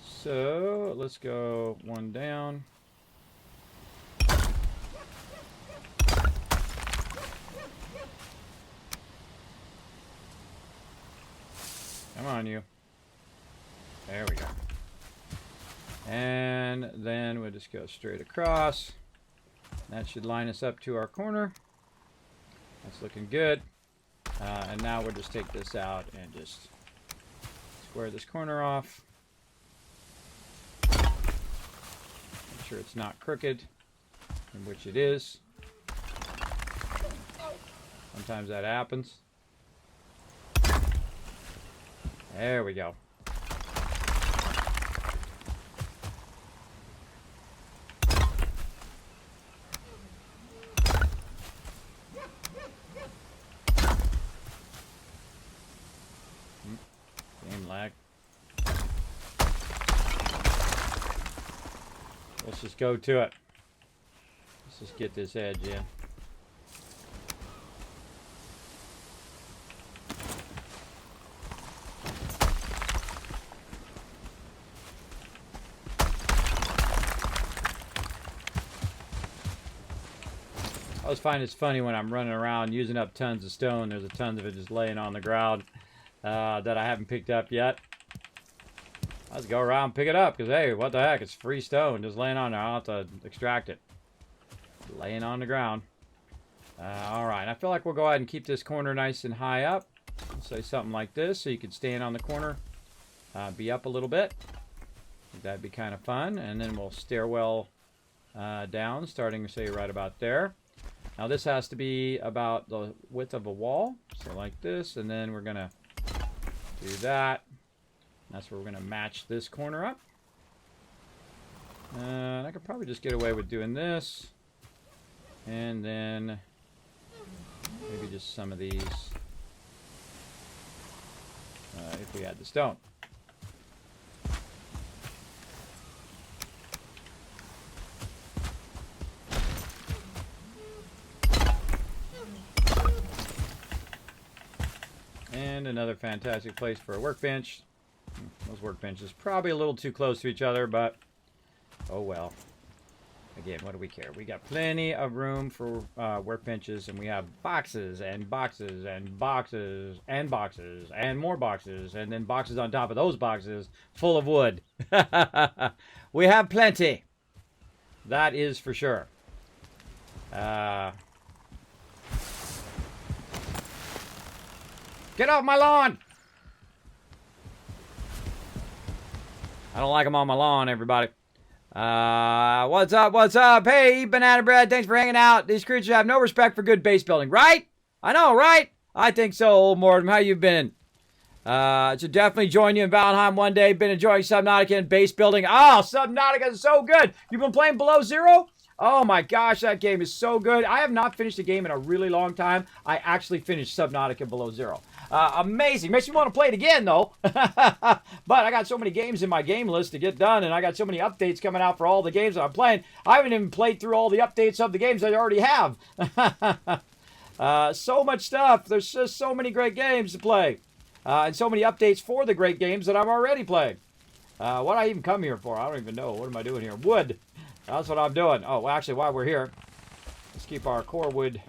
So let's go one down. Come on, you. There we go. And then we'll just go straight across. That should line us up to our corner. That's looking good. And now we'll just take this out and just square this corner off. Make sure it's not crooked, in which it is. Sometimes that happens. There we go. Lag. Let's just go to it. Let's just get this edge in. I always find it's funny when I'm running around using up tons of stone. There's a ton of it just laying on the ground. That I haven't picked up yet. Let's go around and pick it up, because hey, what the heck, it's free stone just laying on there. I'll have to extract it. Laying on the ground. Alright, I feel like we'll go ahead and keep this corner nice and high up. Say something like this, so you can stand on the corner. Be up a little bit. I think that'd be kind of fun. And then we'll stairwell down, starting, say, right about there. Now this has to be about the width of a wall. So like this, and then we're going to do that. That's where we're going to match this corner up. And I could probably just get away with doing this. And then Maybe just some of these. If we had the stone. And another fantastic place for a workbench. Those workbenches probably a little too close to each other, but oh well. Again, what do we care? We got plenty of room for workbenches, and we have boxes and boxes and boxes and boxes and more boxes, and then boxes on top of those boxes full of wood. We have plenty. That is for sure. Get off my lawn! I don't like them on my lawn, everybody. What's up, what's up? Hey, Banana Bread, thanks for hanging out. These creatures have no respect for good base building, right? I know, right? I think so, old Mortem. How you been? Should definitely join you in Valheim one day. Been enjoying Subnautica and base building. Oh, Subnautica is so good. You've been playing Below Zero? Oh my gosh, that game is so good. I have not finished a game in a really long time. I actually finished Subnautica Below Zero. Amazing. Makes me want to play it again, though. But I got so many games in my game list to get done, and I got so many updates coming out for all the games that I'm playing. I haven't even played through all the updates of the games I already have. So much stuff. There's just so many great games to play. And so many updates for the great games that I'm already playing. What I even come here for? I don't even know. What am I doing here? Wood. That's what I'm doing. Oh, well, actually, while we're here, let's keep our core wood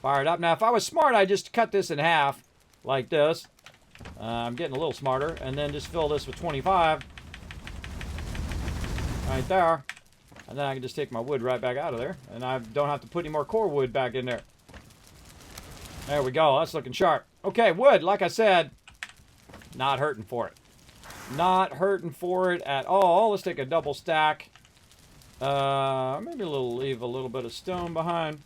fired up. Now, if I was smart, I'd just cut this in half like this. I'm getting a little smarter. And then just fill this with 25. Right there. And then I can just take my wood right back out of there. And I don't have to put any more core wood back in there. There we go. That's looking sharp. Okay, wood, like I said, not hurting for it. Not hurting for it at all. Let's take a double stack. Maybe leave a little bit of stone behind.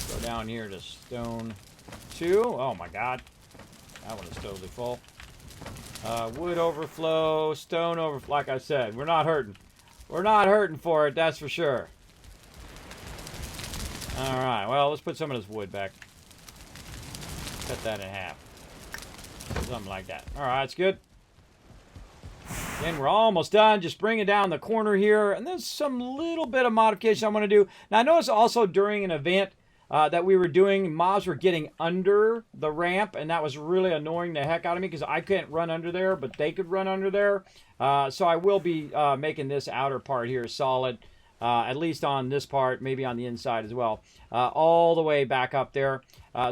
Go down here to stone 2. Oh my god. That one is totally full. Wood overflow, stone overflow. Like I said, we're not hurting. We're not hurting for it, that's for sure. Alright, well, let's put some of this wood back. Cut that in half. Something like that. Alright, that's good. Again, we're almost done. Just bringing down the corner here. And there's some little bit of modification I want to do. Now, I noticed also during an event that we were doing, mobs were getting under the ramp. And that was really annoying the heck out of me because I couldn't run under there, but they could run under there. So I will be making this outer part here solid. At least on this part, maybe on the inside as well. All the way back up there.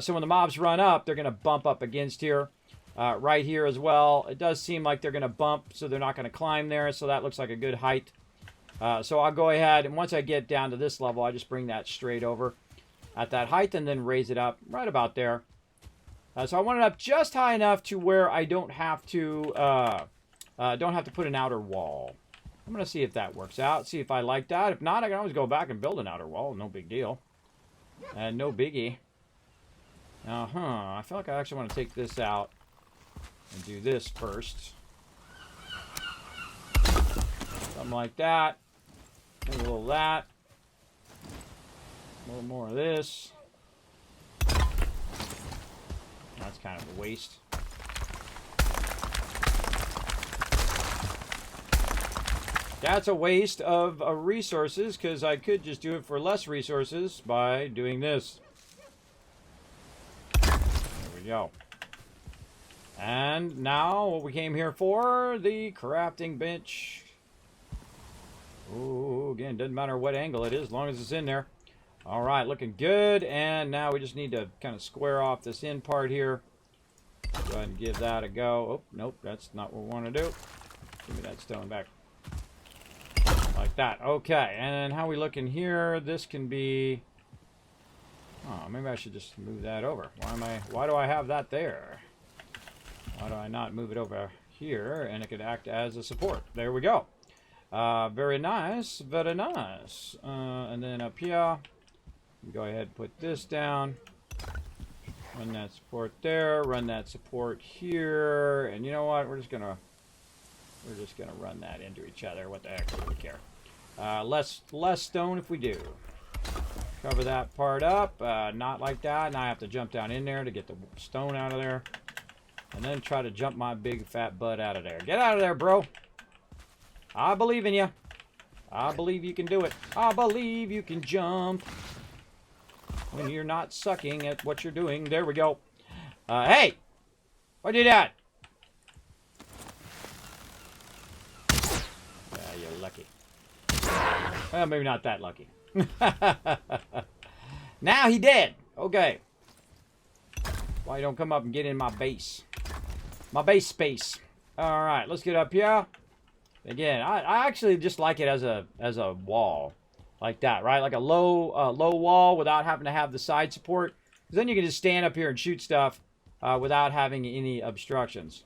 So when the mobs run up, they're going to bump up against here. Right here as well. It does seem like they're going to bump, so they're not going to climb there. So that looks like a good height. So I'll go ahead, and once I get down to this level, I just bring that straight over at that height and then raise it up right about there. So I want it up just high enough to where I don't have to put an outer wall. I'm going to see if that works out, see if I like that. If not, I can always go back and build an outer wall. No big deal. And no biggie. I feel like I actually want to take this out and do this first. Something like that. Maybe a little of that. A little more of this. That's kind of a waste. That's a waste of resources because I could just do it for less resources by doing this. There we go. And now what we came here for, the crafting bench. Ooh, again, doesn't matter what angle it is, as long as it's in there. All right, looking good. And now we just need to kind of square off this end part here. Go ahead and give that a go. Oh, nope, that's not what we want to do. Give me that stone back. Like that. Okay, and how we looking here? This can be... Oh, maybe I should just move that over. Why do I have that there? Why do I not move it over here and it could act as a support? There we go. Very nice, very nice. And then up here, go ahead and put this down. Run that support there, run that support here, and you know what? We're just gonna run that into each other. What the heck? Do we care? Less stone if we do. Cover that part up. Not like that. Now I have to jump down in there to get the stone out of there. And then try to jump my big fat butt out of there. Get out of there, bro. I believe in you. I believe you can do it. I believe you can jump when you're not sucking at what you're doing. There we go. Hey! What did that? Yeah, you're lucky. Well, maybe not that lucky. Now he dead. Okay. Why you don't come up and get in my base? My base space. Alright, let's get up here. Again, I actually just like it as a wall. Like that, right? Like a low wall without having to have the side support. Because then you can just stand up here and shoot stuff without having any obstructions.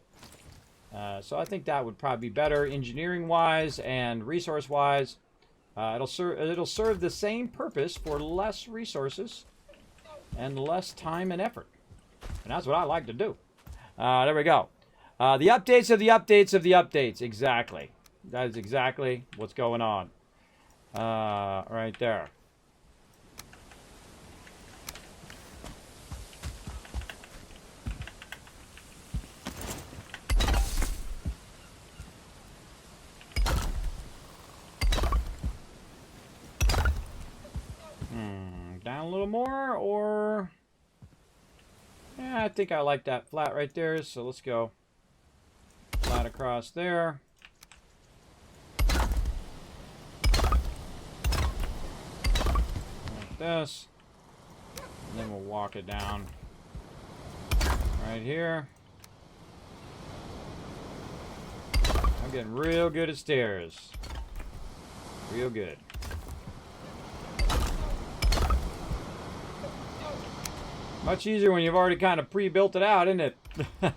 So I think that would probably be better engineering-wise and resource-wise. It'll serve the same purpose for less resources and less time and effort. And that's what I like to do. There we go. The updates of the updates of the updates. Exactly. That is exactly what's going on. Right there. Down a little more, or... Yeah, I think I like that flat right there, so let's go flat across there. Like this. And then we'll walk it down right here. I'm getting real good at stairs. Real good. Much easier when you've already kind of pre-built it out, isn't it? Did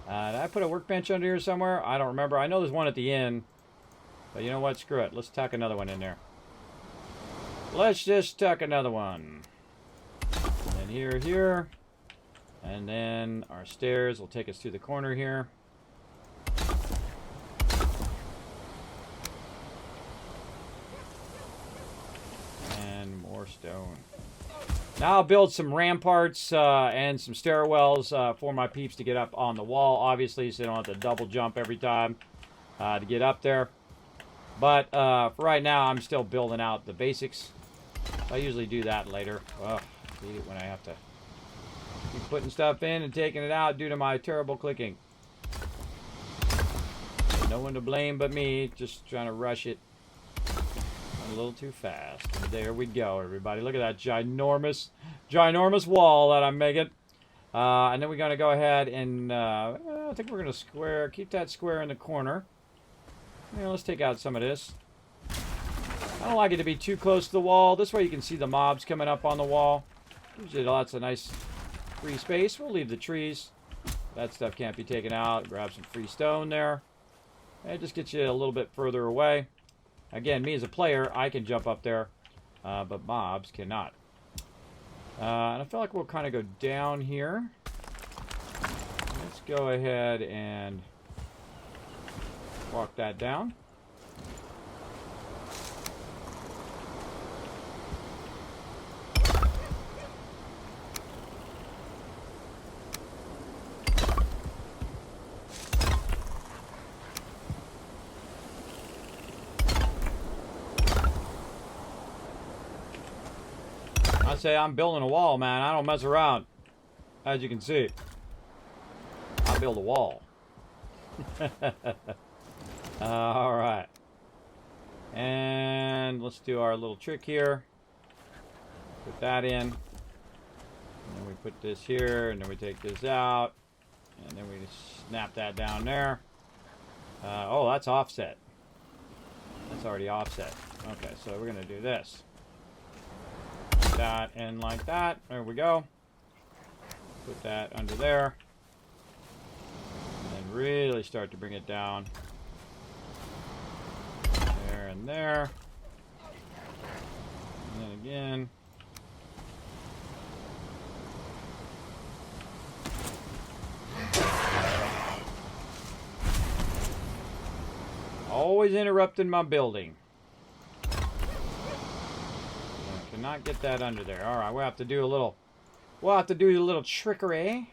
I put a workbench under here somewhere? I don't remember. I know there's one at the end. But you know what? Screw it. Let's tuck another one in there. Let's just tuck another one. And then here. And then our stairs will take us to the corner here. And more stone. Now I'll build some ramparts and some stairwells for my peeps to get up on the wall, obviously, so they don't have to double jump every time to get up there. But for right now, I'm still building out the basics. I usually do that later. Ugh, I hate it when I have to keep putting stuff in and taking it out due to my terrible clicking. No one to blame but me, just trying to rush it a little too fast. And there we go, everybody. Look at that ginormous wall that I'm making. And then we're going to go ahead and I think we're going to keep that square in the corner. Yeah, let's take out some of this. I don't like it to be too close to the wall. This way you can see the mobs coming up on the wall. Gives you lots of nice free space. We'll leave the trees. That stuff can't be taken out. Grab some free stone there. And it just gets you a little bit further away. Again, me as a player, I can jump up there, but mobs cannot. And I feel like we'll kind of go down here. Let's go ahead and walk that down. I say I'm building a wall, man. I don't mess around. As you can see, I build a wall. All right. And let's do our little trick here. Put that in. And then we put this here, and then we take this out. And then we snap that down there. Oh, that's offset. That's already offset. Okay, so we're going to do this. That and like that. There we go. Put that under there. And then really start to bring it down. There and there. And then again. Always interrupting my building. Cannot get that under there. All right, we'll have to do a little. We'll have to do a little trickery.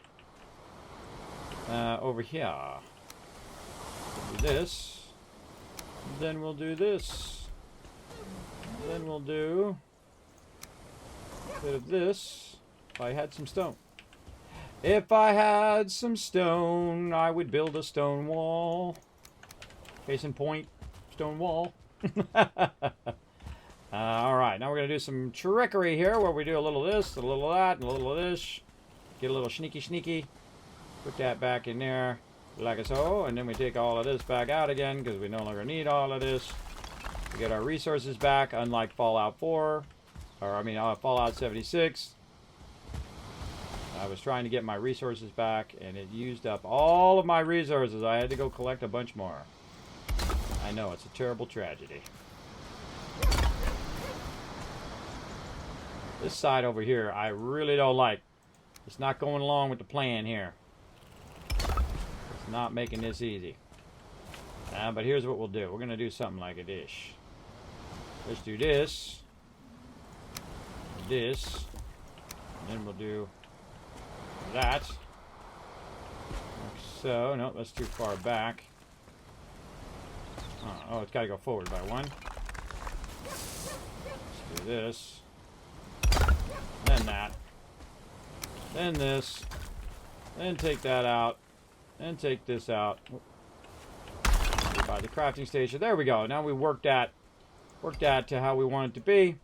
Over here. We'll do this. Then we'll do this. Then we'll do a bit of this. If I had some stone. If I had some stone, I would build a stone wall. Case in point, stone wall. Alright, now we're going to do some trickery here where we do a little of this, a little of that, and a little of this. Get a little sneaky. Put that back in there like so, and then we take all of this back out again because we no longer need all of this. We get our resources back, unlike Fallout 4, or I mean Fallout 76. I was trying to get my resources back, and it used up all of my resources. I had to go collect a bunch more. I know, it's a terrible tragedy. This side over here, I really don't like. It's not going along with the plan here. It's not making this easy. But here's what we'll do. We're going to do something like a dish. Let's do this. This. And then we'll do that. Like so. No, that's too far back. Oh, it's got to go forward by one. Let's do this. Then that. Then this. Then take that out. Then take this out. By the crafting station. There we go. Now we worked that to how we want it to be.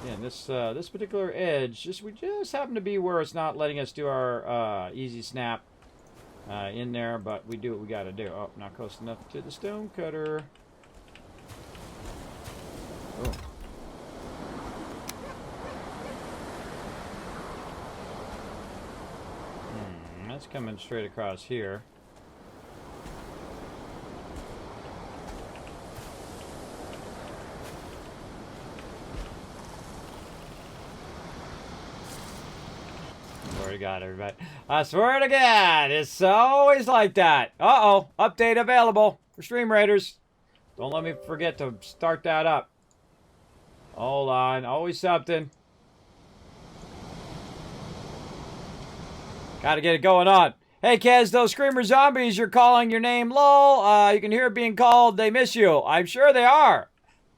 And this particular edge, we just happen to be where it's not letting us do our easy snap in there, but we do what we got to do. Oh, not close enough to the stone cutter. Oh. That's coming straight across here. Swear to God, everybody. I swear to God, it's always like that. Uh-oh, update available for Stream Raiders. Don't let me forget to start that up. Hold on, always something. Gotta get it going on. Hey, Kez, those screamer zombies, you're calling your name, lol. You can hear it being called. They miss you. I'm sure they are.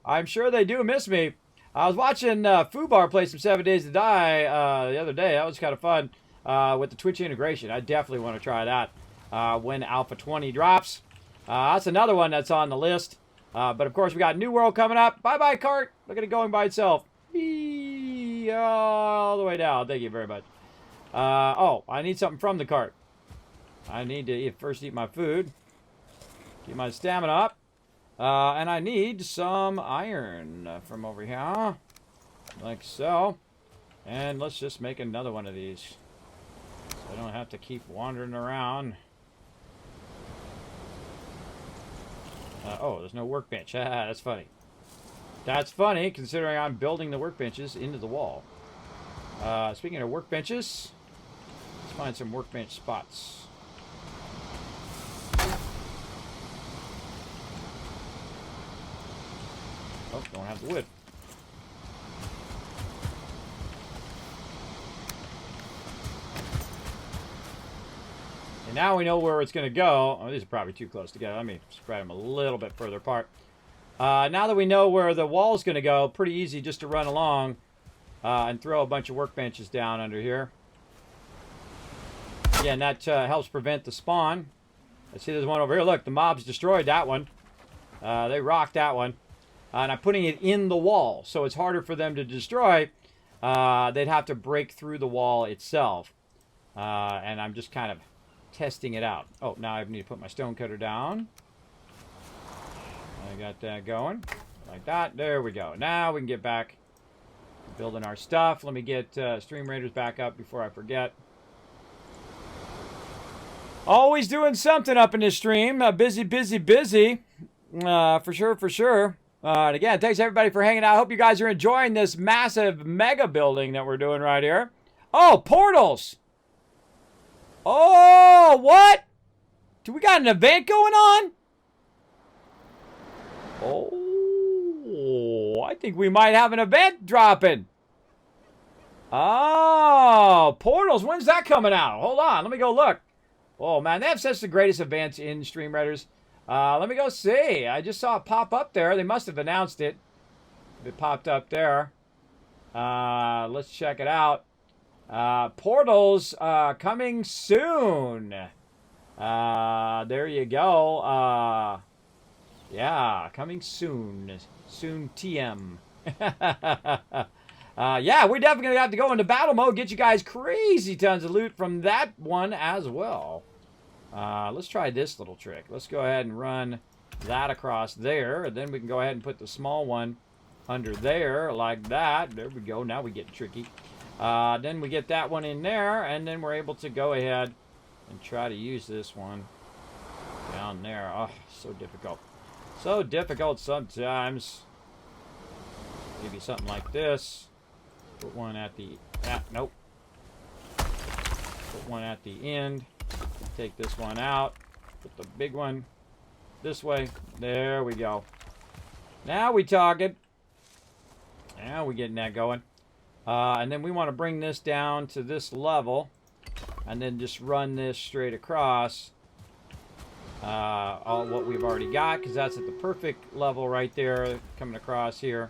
I'm sure they do miss me. I was watching Fubar play some 7 Days to Die the other day. That was kind of fun with the Twitch integration. I definitely want to try that when Alpha 20 drops. That's another one that's on the list. But, of course, we got New World coming up. Bye-bye, cart. Look at it going by itself. All the way down. Thank you very much. Oh, I need something from the cart. I need to first eat my food. Keep my stamina up. And I need some iron from over here. Like so. And let's just make another one of these. So I don't have to keep wandering around. Oh, there's no workbench. That's funny. That's funny, considering I'm building the workbenches into the wall. Speaking of workbenches, let's find some workbench spots. Oh, don't have the wood. And now we know where it's going to go. Oh, these are probably too close together. Let me spread them a little bit further apart. Now that we know where the wall is going to go, pretty easy just to run along and throw a bunch of workbenches down under here. Yeah, and that helps prevent the spawn. I see there's one over here. Look, the mobs destroyed that one. They rocked that one. And I'm putting it in the wall, so it's harder for them to destroy. They'd have to break through the wall itself. And I'm just kind of testing it out. Oh, now I need to put my stone cutter down. I got that going. Like that. There we go. Now we can get back to building our stuff. Let me get Stream Raiders back up before I forget. Always doing something up in this stream. Busy. For sure. And again, thanks everybody for hanging out. I hope you guys are enjoying this massive mega building that we're doing right here. Oh, portals! Oh, what? Do we got an event going on? Oh, I think we might have an event dropping. Oh, portals. When's that coming out? Hold on. Let me go look. Oh, man. They have such the greatest events in Stream Raiders. Let me go see. I just saw it pop up there. They must have announced it. It popped up there. Let's check it out. Portals coming soon. There you go. Yeah, coming soon. Soon TM. Yeah, we're definitely going to have to go into battle mode. Get you guys crazy tons of loot from that one as well. Let's try this little trick. Let's go ahead and run that across there. And then we can go ahead and put the small one under there like that. There we go. Now we get tricky. Then we get that one in there. And then we're able to go ahead and try to use this one down there. Oh, so difficult. So difficult sometimes. Maybe something like this. Put one at the... nope. Put one at the end. Take this one out. Put the big one this way. There we go. Now we talking. Now we getting that going. And then we want to bring this down to this level. And then just run this straight across. All what we've already got. Because that's at the perfect level right there. Coming across here.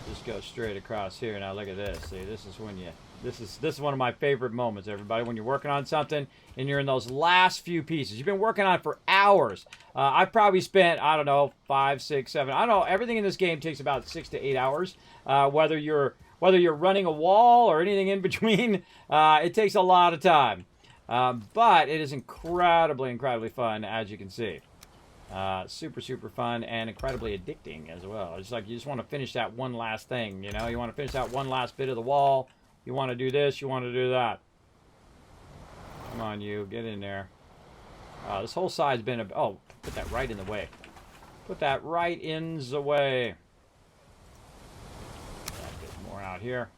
Just go straight across here. Now look at this. See, this is when you... This is one of my favorite moments, everybody. When you're working on something and you're in those last few pieces. You've been working on it for hours. I've probably spent, I don't know, 5, 6, 7. I don't know. Everything in this game takes about 6 to 8 hours. Whether you're running a wall or anything in between, it takes a lot of time. But it is incredibly fun, as you can see. Super fun and incredibly addicting as well. It's like you just want to finish that one last thing, you know? You want to finish that one last bit of the wall. You want to do this, you want to do that. Come on, you. Get in there. This whole side's been a... Oh, put that right in the way. Put that right in the way. A bit more out here.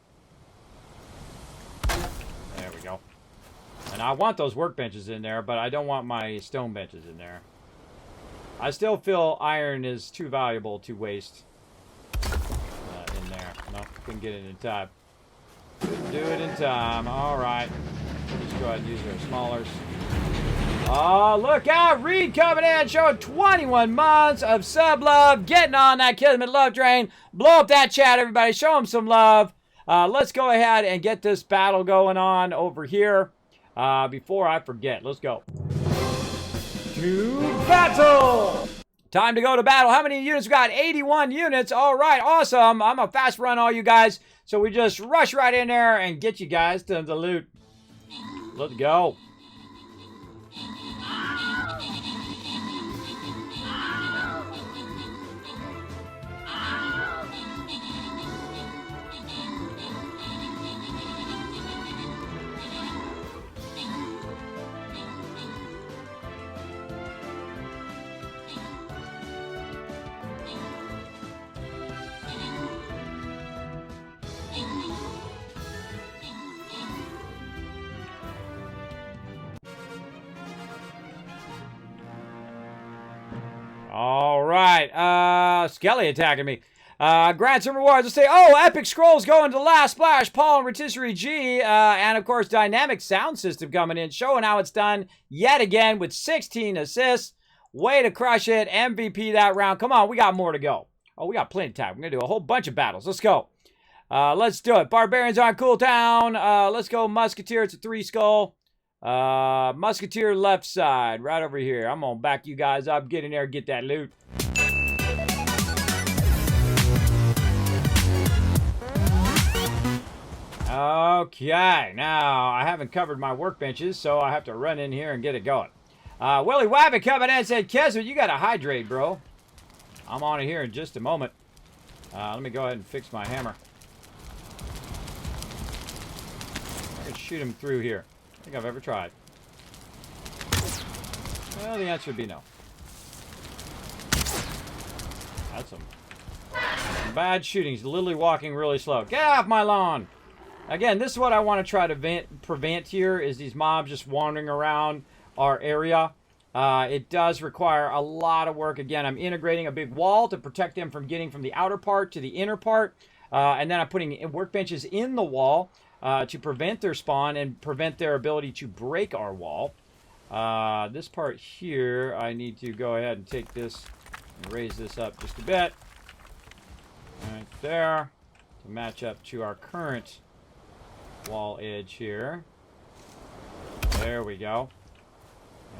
There we go. And I want those workbenches in there, but I don't want my stone benches in there. I still feel iron is too valuable to waste in there. No, couldn't get it in time. Couldn't do it in time. All right. Just go ahead and use our smallers. Oh, look out. Reed coming in, showing 21 months of sub love. Getting on that Kismet love train. Blow up that chat, everybody. Show them some love. Let's go ahead and get this battle going on over here. Before I forget, let's go. To battle! Time to go to battle. How many units we got? 81 units. All right, awesome. I'm a fast run, all you guys. So we just rush right in there and get you guys to the loot. Let's go. All right, Skelly attacking me. Grant some rewards. Let's say, oh, Epic Scrolls going to Last Splash, Paul and Rotisserie G, and of course, Dynamic Sound System coming in, showing how it's done yet again with 16 assists. Way to crush it. MVP that round. Come on, we got more to go. Oh, we got plenty of time. We're going to do a whole bunch of battles. Let's go. Let's do it. Barbarians on cooldown. Let's go Musketeer. It's a 3-skull. Musketeer left side, right over here. I'm gonna back you guys up. Get in there, get that loot. Okay, now I haven't covered my workbenches, so I have to run in here and get it going. Willie Wabbit coming in and said, Keswick, you gotta hydrate, bro. I'm on it here in just a moment. Let me go ahead and fix my hammer. I can shoot him through here. I think I've ever tried. Well, the answer would be no. That's some bad shooting. He's literally walking really slow. Get off my lawn! Again, this is what I want to try to prevent here, is these mobs just wandering around our area. It does require a lot of work. Again, I'm integrating a big wall to protect them from getting from the outer part to the inner part. And then I'm putting workbenches in the wall to prevent their spawn and prevent their ability to break our wall. This part here, I need to go ahead and take this and raise this up just a bit. Right there. To match up to our current wall edge here. There we go.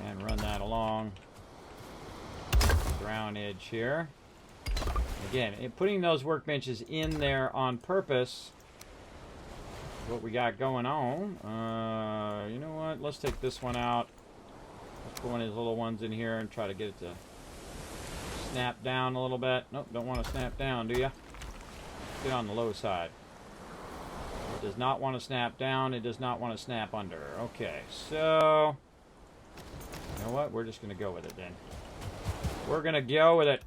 And run that along the ground edge here. Again, putting those workbenches in there on purpose is what we got going on. You know what? Let's take this one out. Let's put one of these little ones in here and try to get it to snap down a little bit. Nope, don't want to snap down, do you? Get on the low side. It does not want to snap down. It does not want to snap under. Okay, so... You know what? We're just going to go with it then. We're going to go with it.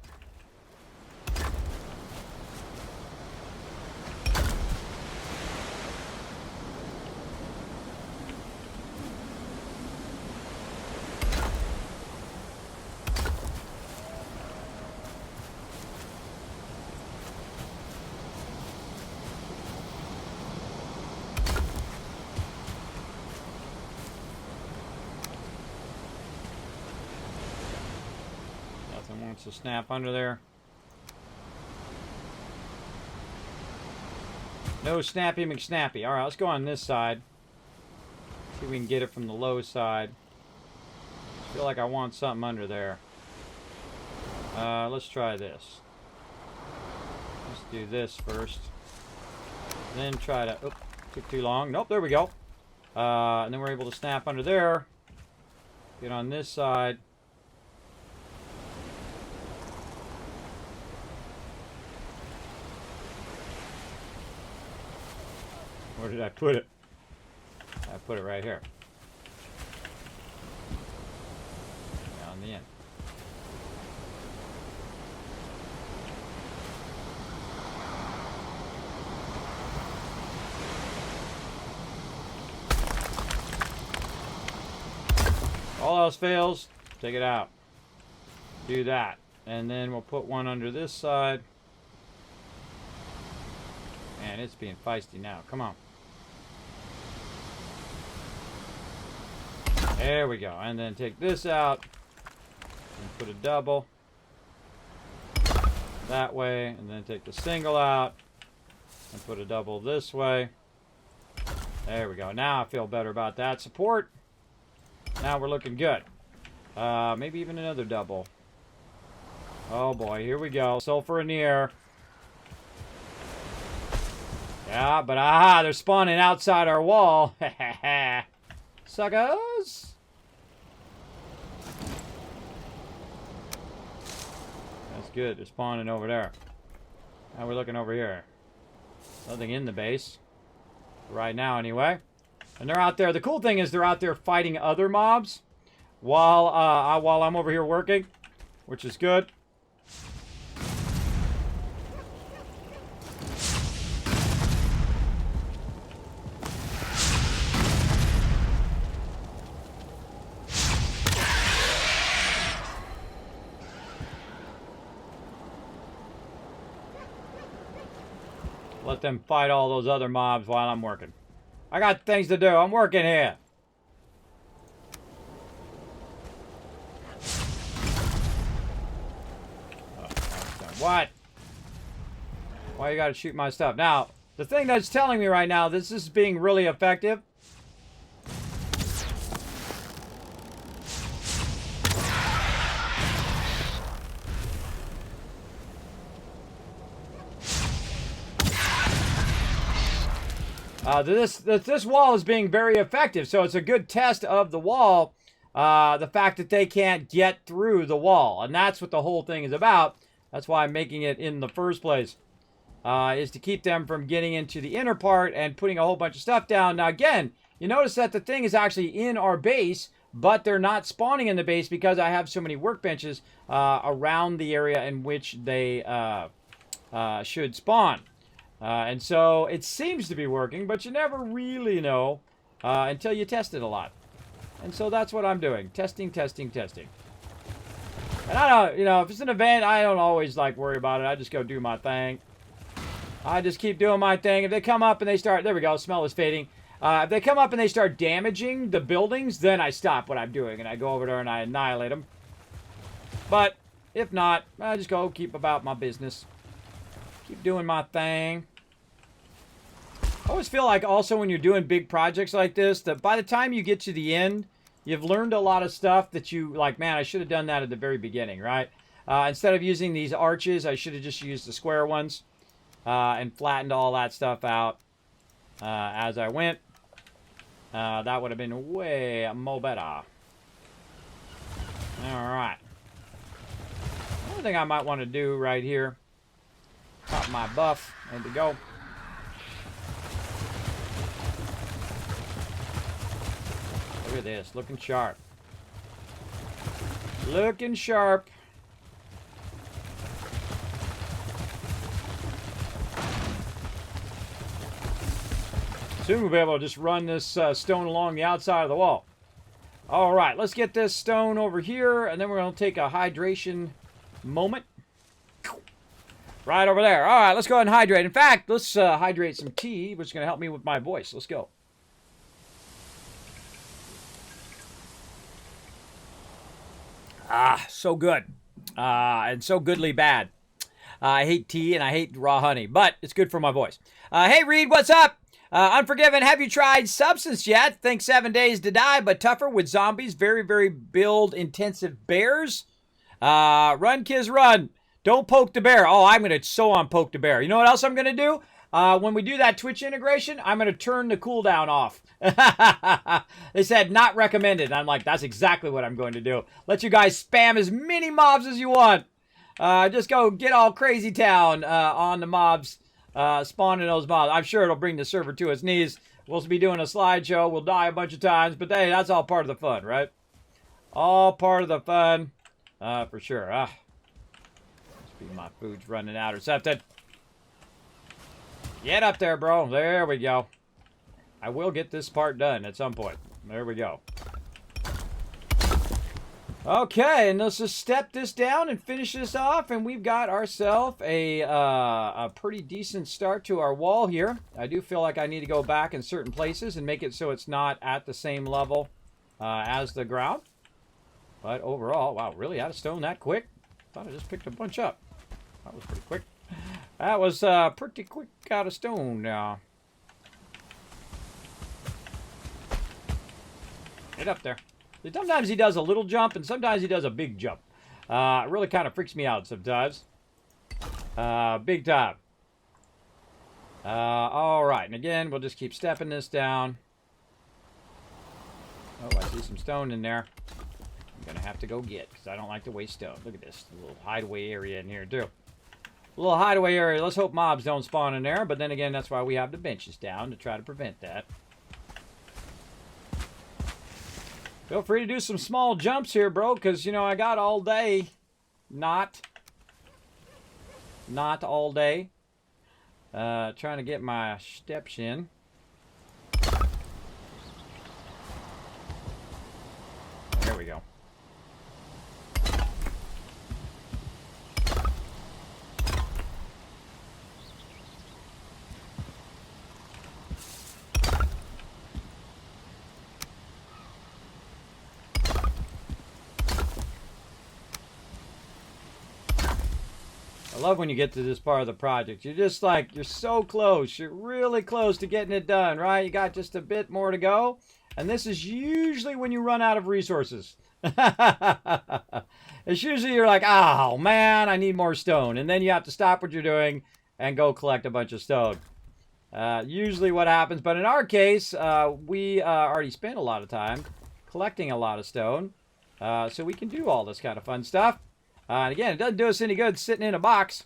Wants to snap under there. No snappy McSnappy. Alright, let's go on this side. See if we can get it from the low side. I feel like I want something under there. Let's try this. Let's do this first. Then try to... Oop, took too long. Nope, there we go. And then we're able to snap under there. Get on this side. Where did I put it? I put it right here. Down the end. All else fails, take it out. Do that. And then we'll put one under this side. Man, it's being feisty now. Come on. There we go. And then take this out and put a double that way, and then take the single out and put a double this way. There we go. Now I feel better about that support. Now we're looking good. Maybe even another double. Oh boy, here we go. Sulfur in the air. Yeah, but aha, they're spawning outside our wall. Suckers! That's good. They're spawning over there. Now we're looking over here. Nothing in the base. Right now, anyway. And they're out there. The cool thing is they're out there fighting other mobs while I'm over here working, which is good. Let them fight all those other mobs while I'm working. I got things to do. I'm working here. What? Why you gotta shoot my stuff? Now, the thing that's telling me right now, this is being really effective. This wall is being very effective, so it's a good test of the wall. The fact that they can't get through the wall, and that's what the whole thing is about. That's why I'm making it in the first place, is to keep them from getting into the inner part and putting a whole bunch of stuff down. Now again, you notice that the thing is actually in our base, but they're not spawning in the base because I have so many workbenches around the area in which they should spawn. And so it seems to be working, but you never really know until you test it a lot. And so that's what I'm doing. Testing, testing, testing. And I don't, you know, if it's an event, I don't always like worry about it. I just go do my thing. I just keep doing my thing. If they come up and they start, there we go, smell is fading. If they come up and they start damaging the buildings, then I stop what I'm doing and I go over there and I annihilate them. But if not, I just go keep about my business. Keep doing my thing. I always feel like also when you're doing big projects like this, that by the time you get to the end, you've learned a lot of stuff that you, like, man, I should have done that at the very beginning, right? Instead of using these arches, I should have just used the square ones and flattened all that stuff out as I went. That would have been way more better. All right. One thing I might want to do right here, pop my buff, and to go. Look at this, looking sharp. Looking sharp. Soon we'll be able to just run this stone along the outside of the wall. All right, let's get this stone over here, and then we're going to take a hydration moment. Right over there. All right, let's go ahead and hydrate. In fact, let's hydrate some tea, which is going to help me with my voice. Let's go. Ah, so good. And so goodly bad. I hate tea and I hate raw honey, but it's good for my voice. Hey, Reed, what's up? Unforgiven, have you tried Substance yet? Think 7 days to die, but tougher with zombies. Very, very build-intensive bears. Run, kids, run. Don't poke the bear. Oh, I'm going to so on poke the bear. You know what else I'm going to do? When we do that Twitch integration, I'm going to turn the cooldown off. They said not recommended. And I'm like, that's exactly what I'm going to do. Let you guys spam as many mobs as you want. Just go get all crazy town on the mobs. Spawning those mobs. I'm sure it'll bring the server to its knees. We'll be doing a slideshow. We'll die a bunch of times. But hey, that's all part of the fun, right? All part of the fun. For sure. Must be my food's running out or something. Get up there, bro. There we go. I will get this part done at some point. There we go. Okay, and let's just step this down and finish this off, and we've got ourselves a pretty decent start to our wall here. I do feel like I need to go back in certain places and make it so it's not at the same level as the ground. But overall, wow, really out of stone that quick? Thought I just picked a bunch up. That was pretty quick. That was pretty quick out of stone now. Get up there. Sometimes he does a little jump, and sometimes he does a big jump. It really kind of freaks me out sometimes. Big time. All right, and again, we'll just keep stepping this down. Oh, I see some stone in there. I'm going to have to go get, because I don't like to waste stone. Look at this little hideaway area in here, too. A little hideaway area. Let's hope mobs don't spawn in there, but then again, that's why we have the benches down, to try to prevent that. Feel free to do some small jumps here, bro, because, you know, I got all day. Not all day. Trying to get my steps in. There we go. I love when you get to this part of the project. You're just like, you're so close. You're really close to getting it done, right? You got just a bit more to go. And this is usually when you run out of resources. It's usually you're like, oh, man, I need more stone. And then you have to stop what you're doing and go collect a bunch of stone. Usually what happens. But in our case, we already spent a lot of time collecting a lot of stone. So we can do all this kind of fun stuff. And again, it doesn't do us any good sitting in a box.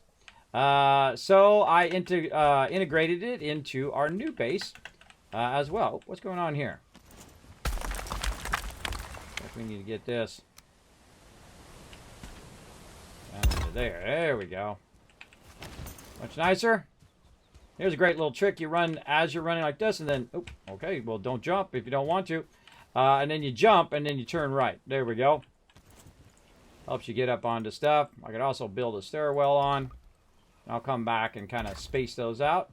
So I integrated it into our new base as well. What's going on here? We need to get this down into there. There we go. Much nicer. Here's a great little trick. You run as you're running like this, and then, oh, okay, well, don't jump if you don't want to. and then you jump, and then you turn right. There we go. Helps you get up onto stuff. I could also build a stairwell on. I'll come back and kind of space those out.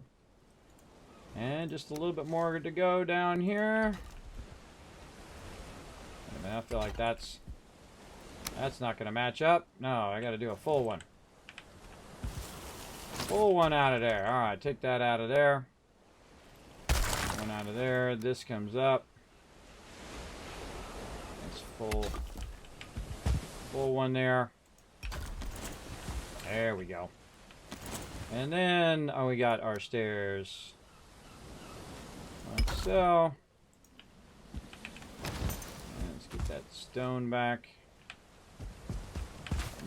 And just a little bit more to go down here. I feel like that's not going to match up. No, I got to do a full one. Full one out of there. All right, take that out of there. One out of there. This comes up. It's full one there. There we go. And then, oh, we got our stairs. Like so. Let's get that stone back.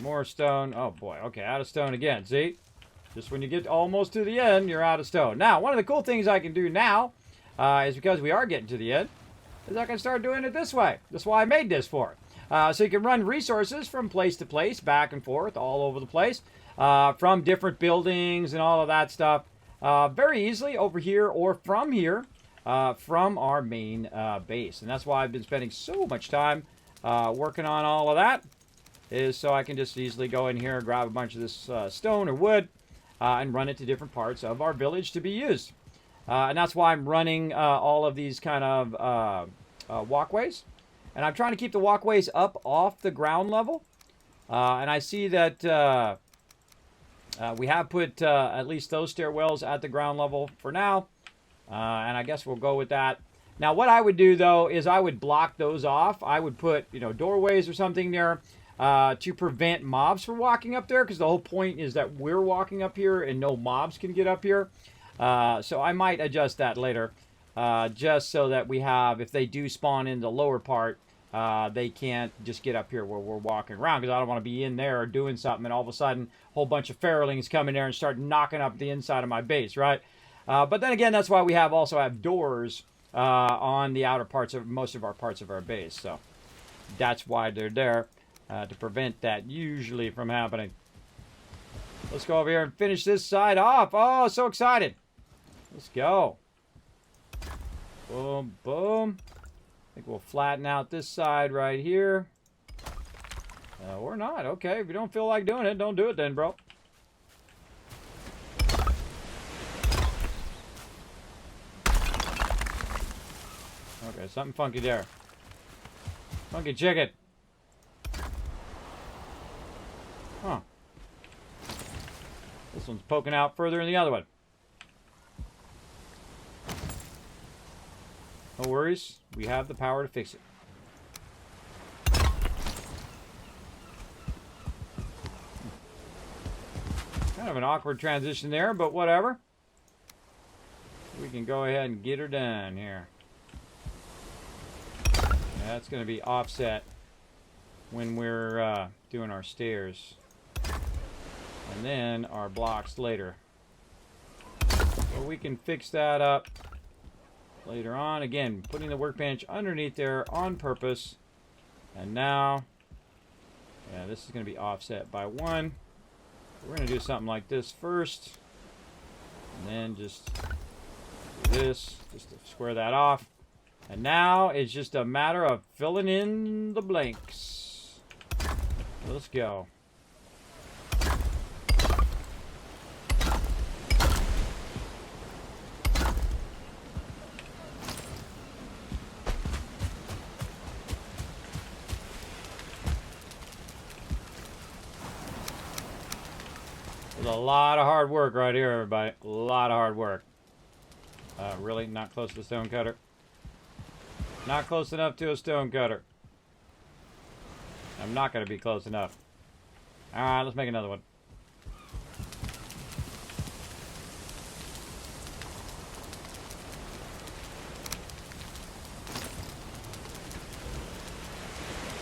More stone. Oh boy, okay, out of stone again. See? Just when you get almost to the end, you're out of stone. Now, one of the cool things I can do now, is because we are getting to the end, is I can start doing it this way. That's why I made this for. So you can run resources from place to place, back and forth, all over the place, from different buildings and all of that stuff, very easily over here or from here, from our main base. And that's why I've been spending so much time working on all of that, is so I can just easily go in here, grab a bunch of this stone or wood, and run it to different parts of our village to be used. And that's why I'm running all of these kind of walkways. And I'm trying to keep the walkways up off the ground level. And I see that we have put at least those stairwells at the ground level for now. And I guess we'll go with that. Now, what I would do, though, is I would block those off. I would put, doorways or something there to prevent mobs from walking up there. Because the whole point is that we're walking up here and no mobs can get up here. So I might adjust that later. Just so that we have, if they do spawn in the lower part, they can't just get up here where we're walking around, because I don't want to be in there doing something and all of a sudden a whole bunch of feralings come in there and start knocking up the inside of my base, right? But then again, that's why we also have doors on the outer parts of most of our parts of our base. So that's why they're there, to prevent that usually from happening. Let's go over here and finish this side off. Oh, so excited. Let's go. Boom, boom. I think we'll flatten out this side right here. Or not. Okay, if you don't feel like doing it, don't do it then, bro. Okay, something funky there. Funky chicken. Huh. This one's poking out further than the other one. No worries. We have the power to fix it. Kind of an awkward transition there, but whatever. We can go ahead and get her done here. Yeah, that's going to be offset when we're doing our stairs. And then our blocks later. So we can fix that up later on. Again, putting the workbench underneath there on purpose. And now, yeah, this is going to be offset by 1. We're going to do something like this first. And then just do this, just to square that off. And now it's just a matter of filling in the blanks. Let's go. A lot of hard work right here, everybody. A lot of hard work. Really? Not close to the stone cutter? Not close enough to a stone cutter. I'm not going to be close enough. Alright, let's make another one.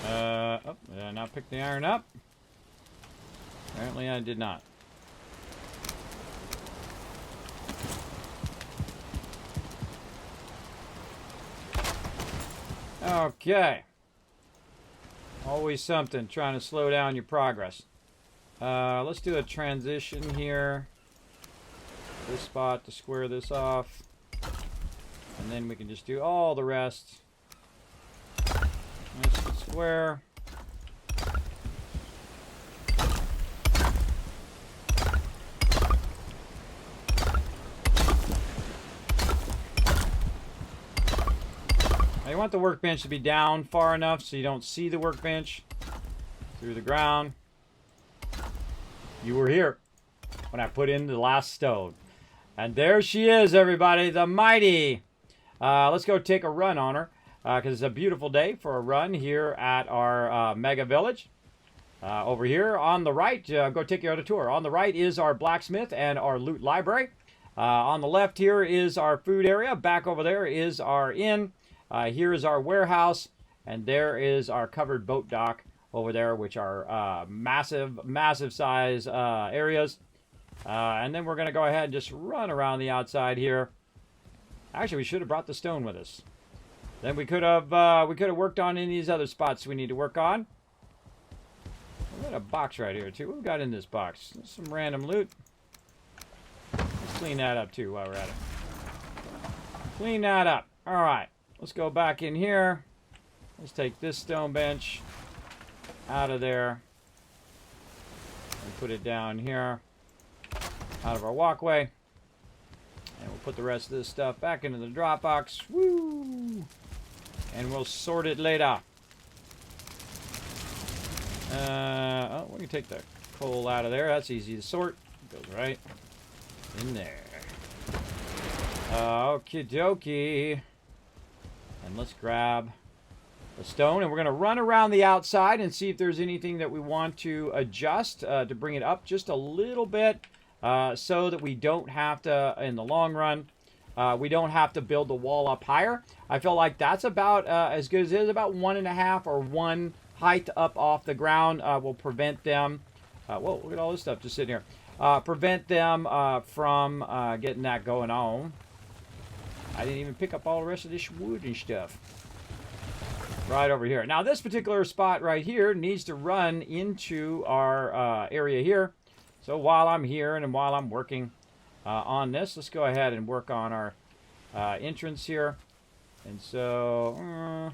Oh, did I not pick the iron up? Apparently I did not. Okay. Always something, trying to slow down your progress. Let's do a transition here. This spot to square this off. And then we can just do all the rest Nice and square. Now you want the workbench to be down far enough so you don't see the workbench through the ground. You were here when I put in the last stone. And there she is, everybody, the mighty. Let's go take a run on her because it's a beautiful day for a run here at our mega village. Over here on the right, go take your other tour. On the right is our blacksmith and our loot library. On the left here is our food area. Back over there is our inn. Here is our warehouse. And there is our covered boat dock over there, which are massive, massive size areas. And then we're going to go ahead and just run around the outside here. Actually, we should have brought the stone with us. Then we could have worked on any of these other spots we need to work on. We got a box right here too. What we got in this box? There's some random loot. Let's clean that up too while we're at it. Clean that up. All right. Let's go back in here. Let's take this stone bench out of there and put it down here out of our walkway. And we'll put the rest of this stuff back into the drop box. Woo! And we'll sort it later. Oh, we can take the coal out of there. That's easy to sort. It goes right in there. Okie dokie. And let's grab the stone. And we're going to run around the outside and see if there's anything that we want to adjust to bring it up just a little bit so that we don't have to, in the long run, we don't have to build the wall up higher. I feel like that's about as good as it is. About 1.5 or 1 height up off the ground will prevent them. Whoa, look at all this stuff just sitting here. Prevent them from getting that going on. I didn't even pick up all the rest of this wood and stuff. Right over here. Now this particular spot right here needs to run into our area here. So while I'm here and while I'm working on this, let's go ahead and work on our entrance here. And so,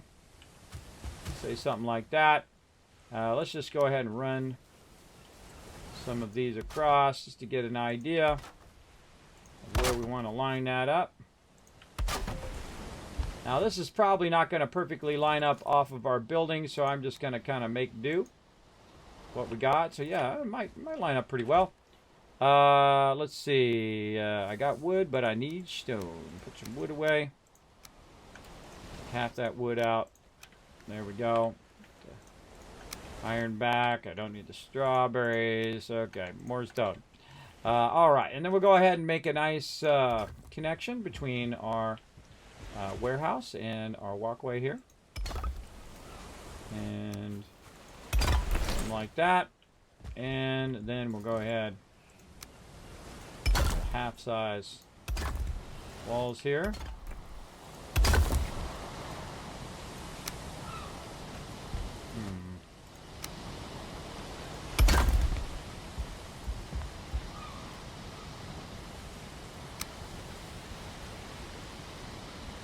say something like that. Let's just go ahead and run some of these across just to get an idea of where we want to line that up. Now this is probably not going to perfectly line up off of our building, so I'm just going to kind of make do what we got. So yeah, it might line up pretty well. Let's see. I got wood, but I need stone. Put some wood away. Half that wood out. There we go. Iron back. I don't need the strawberries. Okay, more stone. All right, and then we'll go ahead and make a nice connection between our warehouse and our walkway here. And something like that. And then we'll go ahead. Half size walls here.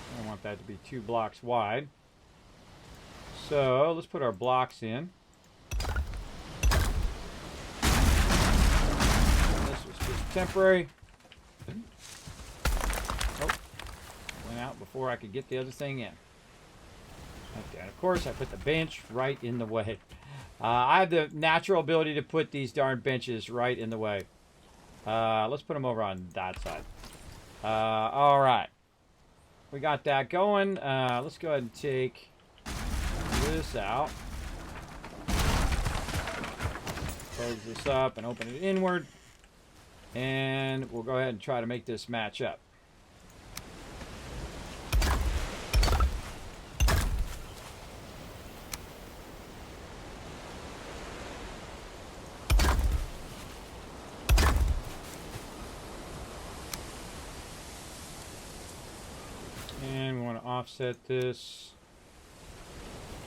I don't want that to be 2 blocks wide. So let's put our blocks in. This was just temporary. Oh, went out before I could get the other thing in. Okay, and of course I put the bench right in the way. I have the natural ability to put these darn benches right in the way. Let's put them over on that side. All right. We got that going. Let's go ahead and take this out. Close this up and open it inward. And we'll go ahead and try to make this match up. And we want to offset this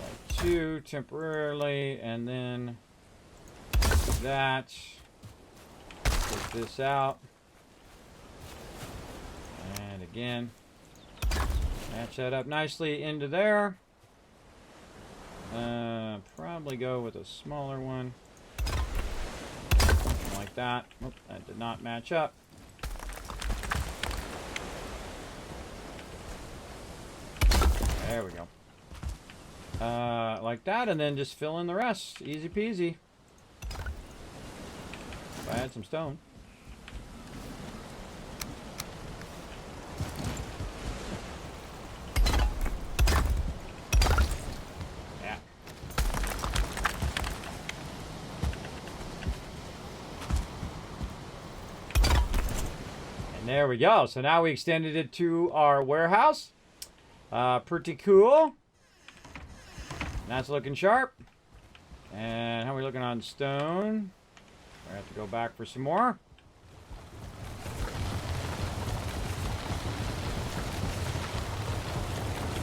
by 2 temporarily, and then that. Take this out. And again, match that up nicely into there. Probably go with a smaller one. Something like that. Oop, that did not match up. There we go. Like that, and then just fill in the rest. Easy peasy. If I had some stone. Yeah. And there we go. So now we extended it to our warehouse. Pretty cool. That's looking sharp. And how are we looking on stone? I have to go back for some more.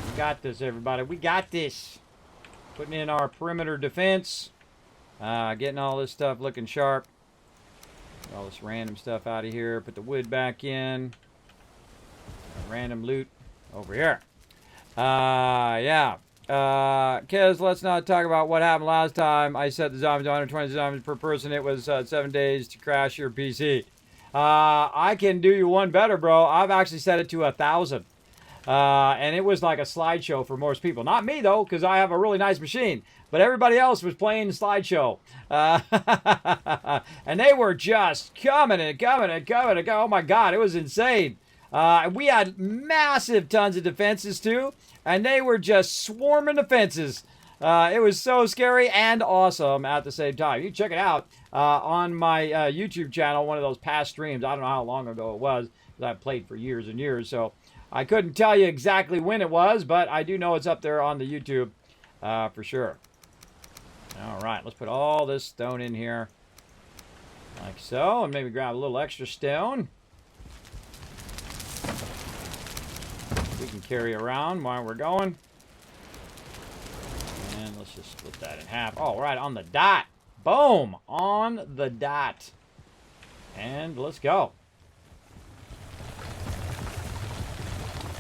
We got this, everybody. We got this. Putting in our perimeter defense. Getting all this stuff looking sharp. Get all this random stuff out of here. Put the wood back in. Random loot over here. Yeah. Kez, let's not talk about what happened last time. I set the zombies to 120 zombies per person. It was 7 days to crash your PC. I can do you one better, bro. I've actually set it to 1,000. And it was like a slideshow for most people. Not me, though, because I have a really nice machine. But everybody else was playing the slideshow. And they were just coming and coming and coming and coming. Oh, my God. It was insane. We had massive tons of defenses, too. And they were just swarming the fences. It was so scary and awesome at the same time. You can check it out on my YouTube channel, one of those past streams. I don't know how long ago it was, because I've played for years and years. So I couldn't tell you exactly when it was, but I do know it's up there on the YouTube for sure. All right, let's put all this stone in here. Like so, and maybe grab a little extra stone. We can carry around while we're going. And let's just split that in half. All right, on the dot. Boom! On the dot. And let's go.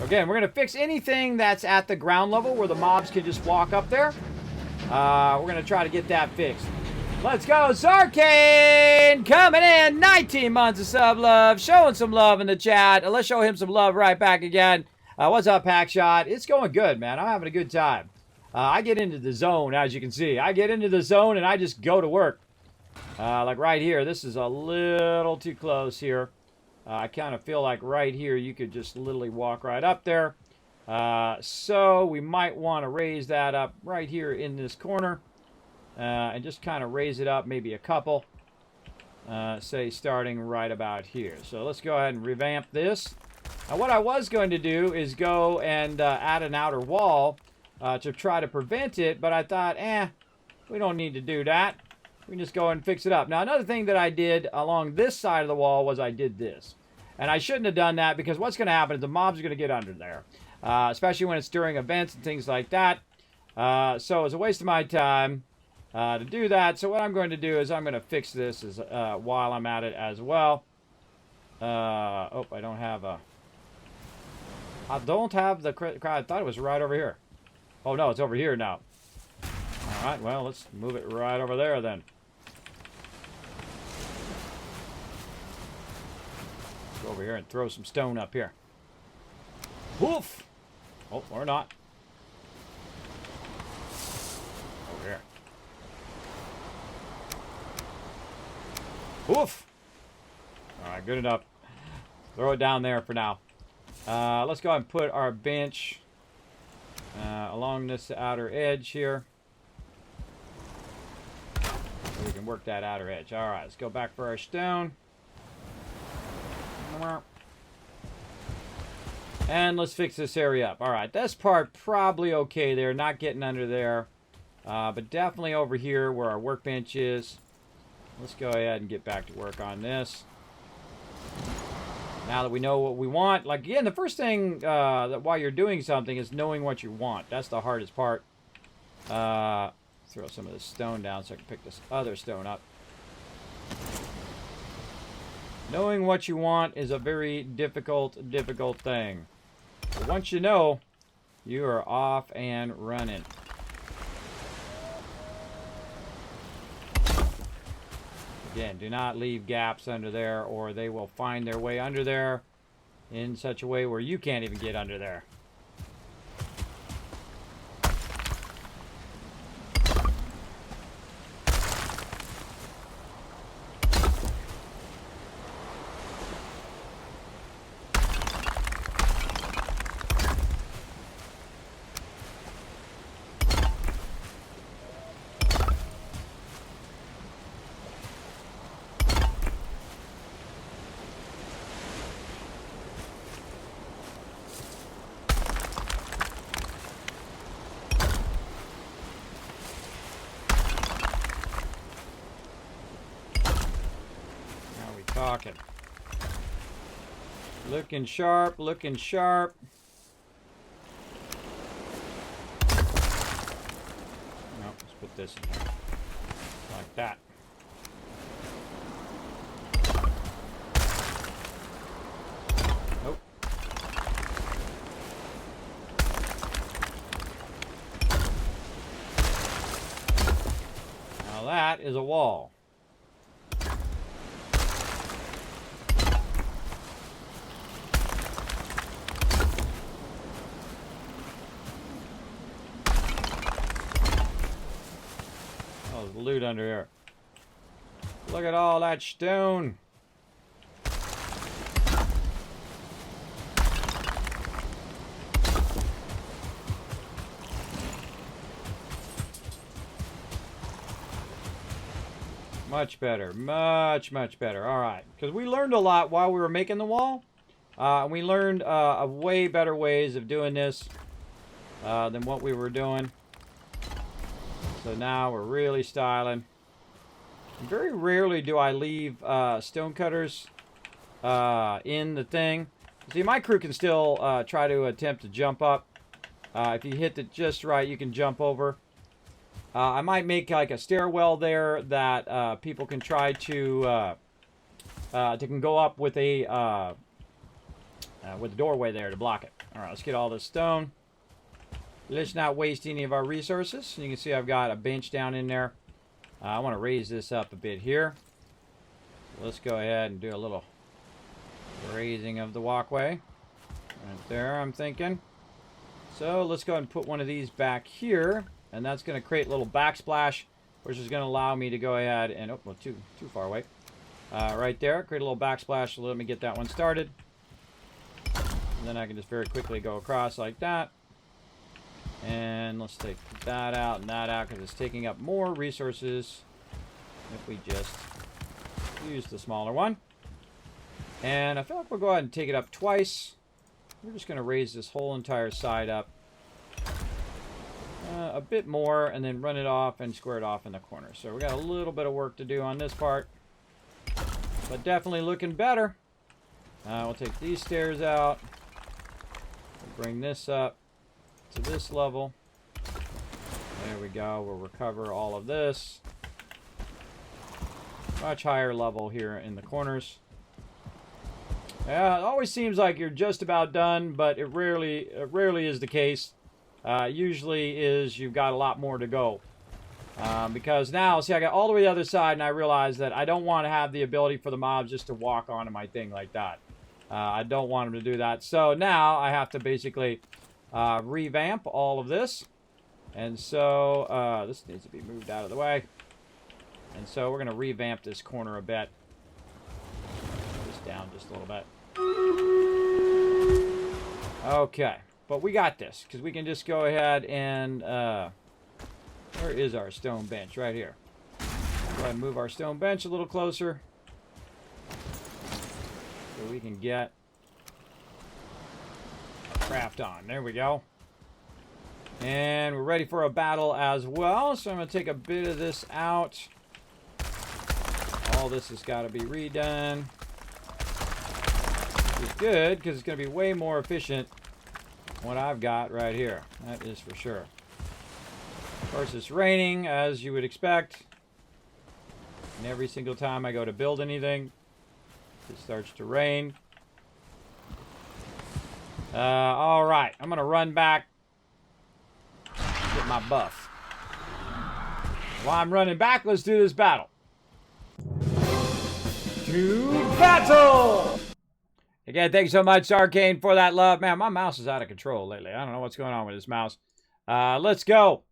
Again, we're going to fix anything that's at the ground level where the mobs can just walk up there. We're going to try to get that fixed. Let's go, Zarkane! Coming in, 19 months of sub love, showing some love in the chat. Let's show him some love right back again. What's up, Packshot? It's going good, man. I'm having a good time. I get into the zone, as you can see. I get into the zone and I just go to work. Like right here, this is a little too close here. I kind of feel like right here you could just literally walk right up there. So we might want to raise that up right here in this corner. And just kind of raise it up maybe a couple. Say starting right about here. So let's go ahead and revamp this. Now what I was going to do is go and add an outer wall to try to prevent it. But I thought, we don't need to do that. We can just go and fix it up. Now another thing that I did along this side of the wall was I did this. And I shouldn't have done that because what's going to happen is the mobs are going to get under there. Especially when it's during events and things like that. So it's a waste of my time to do that. So what I'm going to do is I'm going to fix this while I'm at it as well. Oh, I don't have a... I don't have the... I thought it was right over here. Oh, no, it's over here now. All right, well, let's move it right over there then. Go over here and throw some stone up here. Woof! Oh, or not. Over here. Woof! Alright, good enough. Throw it down there for now. Let's go ahead and put our bench along this outer edge here. So we can work that outer edge. Alright, let's go back for our stone. And let's fix this area up. Alright, this part probably okay there. Not getting under there. But definitely over here where our workbench is. Let's go ahead and get back to work on this. Now that we know what we want. Like, again, the first thing that while you're doing something is knowing what you want. That's the hardest part. Throw some of this stone down so I can pick this other stone up. Knowing what you want is a very difficult thing. But once you know, you are off and running. Again, do not leave gaps under there, or they will find their way under there in such a way where you can't even get under there. Talking. Looking sharp, looking sharp. No, let's put this in here. Like that. Nope. Now that is a wall. Loot under here. Look at all that stone. Much better. Much better. All right. Because we learned a lot while we were making the wall. We learned of way better ways of doing this than what we were doing. So now we're really styling. Very rarely do I leave stone cutters in the thing. See, my crew can still try to attempt to jump up. If you hit it just right, you can jump over. I might make like a stairwell there that people can try to can go up with a doorway there to block it. All right, let's get all this stone. Let's not waste any of our resources. You can see I've got a bench down in there. I want to raise this up a bit here. So let's go ahead and do a little raising of the walkway. Right there, I'm thinking. So let's go ahead and put one of these back here. And that's going to create a little backsplash, which is going to allow me to go ahead and... Oh, well, too far away. Right there, create a little backsplash. So let me get that one started. And then I can just very quickly go across like that. And let's take that out and that out because it's taking up more resources if we just use the smaller one. And I feel like we'll go ahead and take it up twice. We're just going to raise this whole entire side up a bit more and then run it off and square it off in the corner. So we got a little bit of work to do on this part, but definitely looking better. We'll take these stairs out. We'll bring this up to this level. There we go. We'll recover all of this. Much higher level here in the corners. Yeah, it always seems like you're just about done, but it rarely is the case. Usually is you've got a lot more to go. Because now, see, I got all the way to the other side, and I realize that I don't want to have the ability for the mobs just to walk onto my thing like that. I don't want them to do that. So now I have to basically revamp all of this. And so this needs to be moved out of the way. And so we're going to revamp this corner a bit. This down just a little bit. Okay. But we got this, because we can just go ahead and, where is our stone bench? Right here. Go ahead and move our stone bench a little closer, so we can get our craft on. There we go. And we're ready for a battle as well, so I'm going to take a bit of this out. All this has got to be redone. Which is good, because it's going to be way more efficient what I've got right here. That is for sure. Of course, it's raining, as you would expect. And every single time I go to build anything, it starts to rain. Alright, I'm going to run back. Get my buff. While I'm running back, let's do this battle. to battle! Again, thank you so much, Arcane, for that love. Man, my mouse is out of control lately. I don't know what's going on with this mouse. Let's go.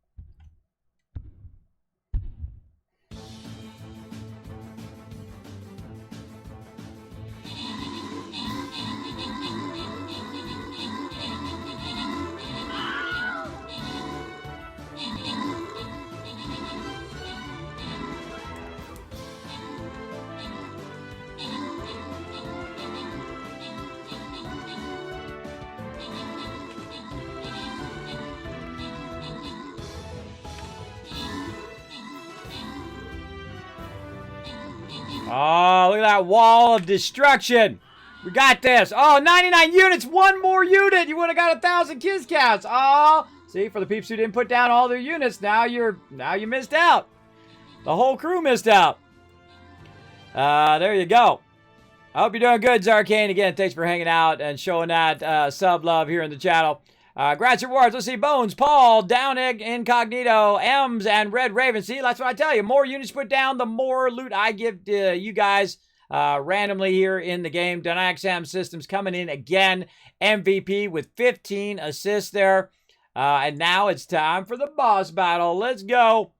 Oh, look at that wall of destruction. We got this. Oh, 99 units. One more unit. You would have got 1,000 kiss counts. Oh, see, for the peeps who didn't put down all their units, now you missed out. The whole crew missed out. There you go. I hope you're doing good, Zarkane. Again, thanks for hanging out and showing that sub love here in the channel. Grats rewards. Let's see. Bones, Paul, Downig, Incognito, Ems, and Red Raven. See, that's what I tell you. More units put down, the more loot I give to you guys randomly here in the game. Dynaxam Systems coming in again. MVP with 15 assists there. And now it's time for the boss battle. Let's go.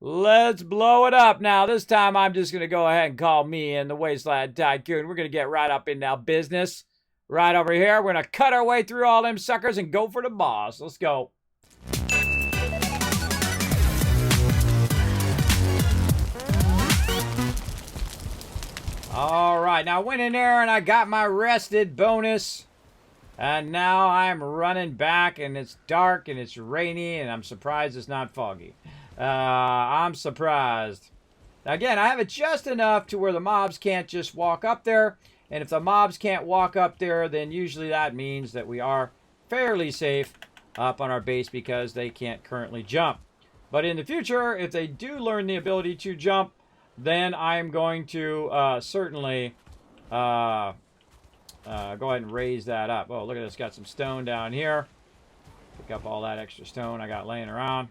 Let's blow it up. Now, this time I'm just going to go ahead and call me in the Wasteland Tycoon. We're going to get right up in now business. Right over here, we're going to cut our way through all them suckers and go for the boss. Let's go. All right, now I went in there and I got my rested bonus. And now I'm running back and it's dark and it's rainy and I'm surprised it's not foggy. I'm surprised. Again, I have it just enough to where the mobs can't just walk up there. And if the mobs can't walk up there, then usually that means that we are fairly safe up on our base because they can't currently jump. But in the future, if they do learn the ability to jump, then I'm going to certainly go ahead and raise that up. Oh, look at this. Got some stone down here. Pick up all that extra stone I got laying around.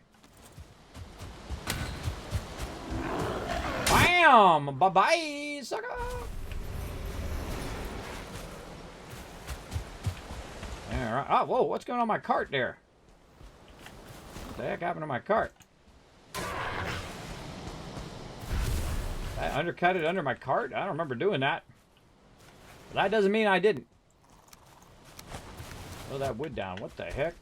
Bam! Bye-bye, sucker! All right. Oh, whoa, what's going on my cart there? What the heck happened to my cart? I undercut it under my cart? I don't remember doing that. But that doesn't mean I didn't. Throw that wood down. What the heck?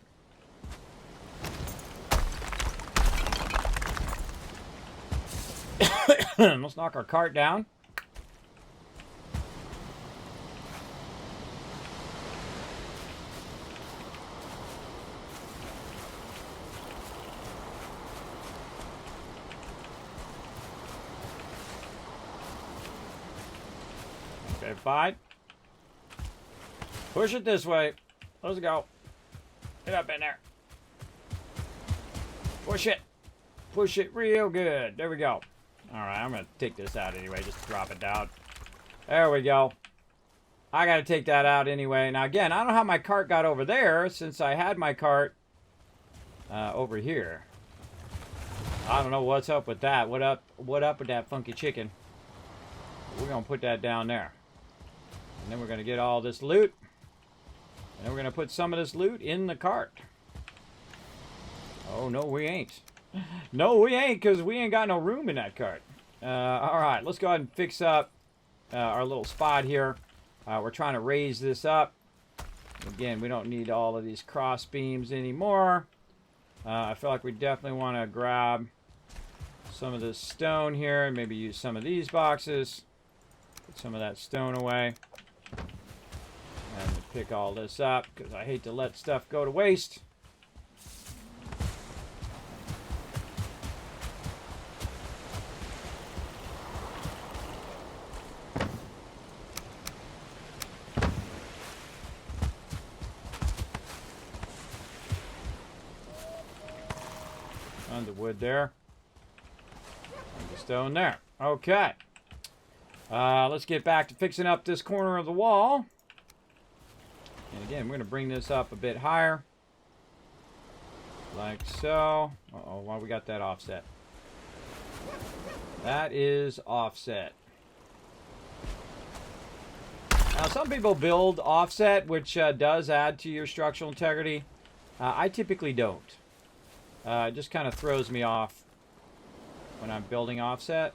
Let's knock our cart down. Okay, fine. Push it this way. Let's go. Get up in there. Push it. Push it real good. There we go. Alright, I'm going to take this out anyway. Just drop it down. There we go. I got to take that out anyway. Now, again, I don't know how my cart got over there since I had my cart over here. I don't know what's up with that. What up with that funky chicken? We're going to put that down there. And then we're going to get all this loot. And then we're going to put some of this loot in the cart. Oh, no, we ain't. No, we ain't, because we ain't got no room in that cart. Alright, let's go ahead and fix up our little spot here. We're trying to raise this up. Again, we don't need all of these cross beams anymore. I feel like we definitely want to grab some of this stone here and maybe use some of these boxes. Put some of that stone away. And pick all this up because I hate to let stuff go to waste. On the wood there. And the stone there. Okay. Let's get back to fixing up this corner of the wall. And again, we're going to bring this up a bit higher. Like so. Uh-oh, why we got that offset? That is offset. Now, some people build offset, which does add to your structural integrity. I typically don't. It just kind of throws me off when I'm building offset.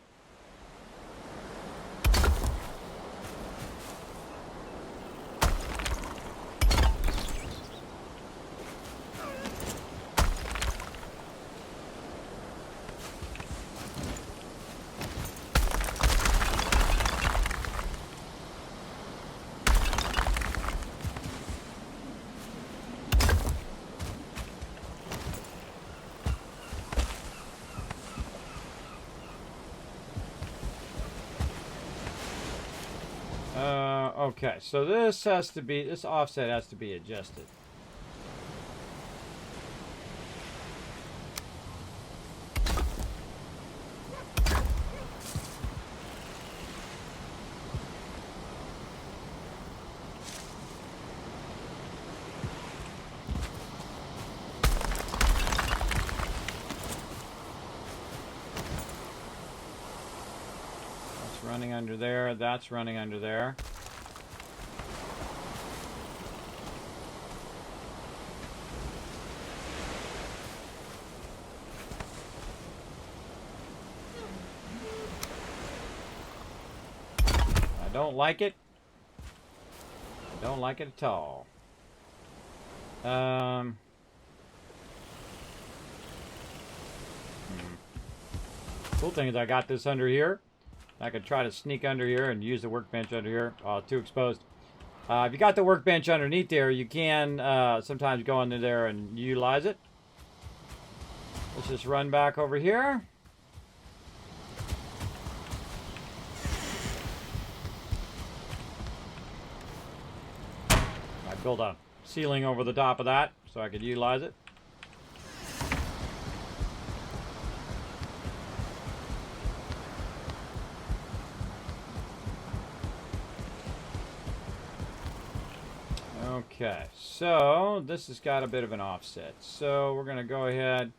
Okay, so this offset has to be adjusted. That's running under there, that's running under there. Don't like it. I don't like it at all. Cool thing is I got this under here. I could try to sneak under here and use the workbench under here. Oh, too exposed. If you got the workbench underneath there, you can sometimes go under there and utilize it. Let's just run back over here. Build a ceiling over the top of that so I could utilize it. Okay, so this has got a bit of an offset. So we're going to go ahead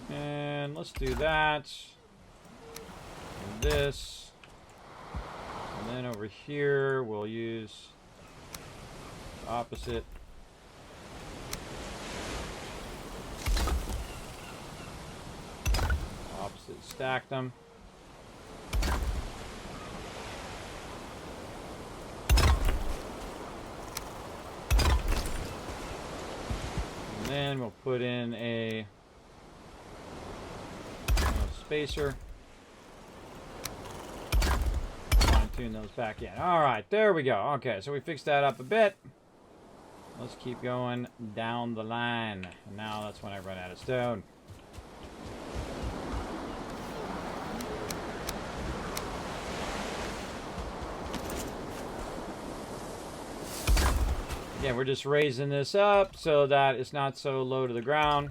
and let's do that. And this. And then over here we'll use opposite. Opposite, stack them. And then we'll put in a spacer. Tune those back in. All right, there we go. Okay, so we fixed that up a bit. Let's keep going down the line. And now that's when I run out of stone. Again, we're just raising this up so that it's not so low to the ground.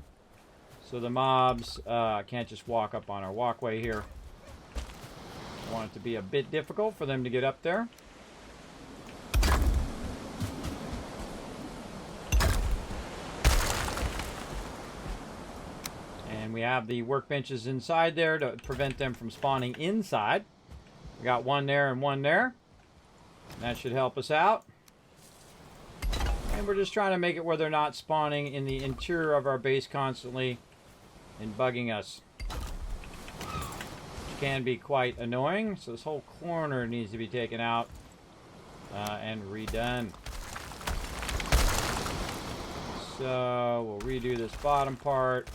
So the mobs can't just walk up on our walkway here. I want it to be a bit difficult for them to get up there. And we have the workbenches inside there to prevent them from spawning inside. We got one there and one there. That should help us out. And we're just trying to make it where they're not spawning in the interior of our base constantly and bugging us. Which can be quite annoying. So this whole corner needs to be taken out and redone. So we'll redo this bottom part.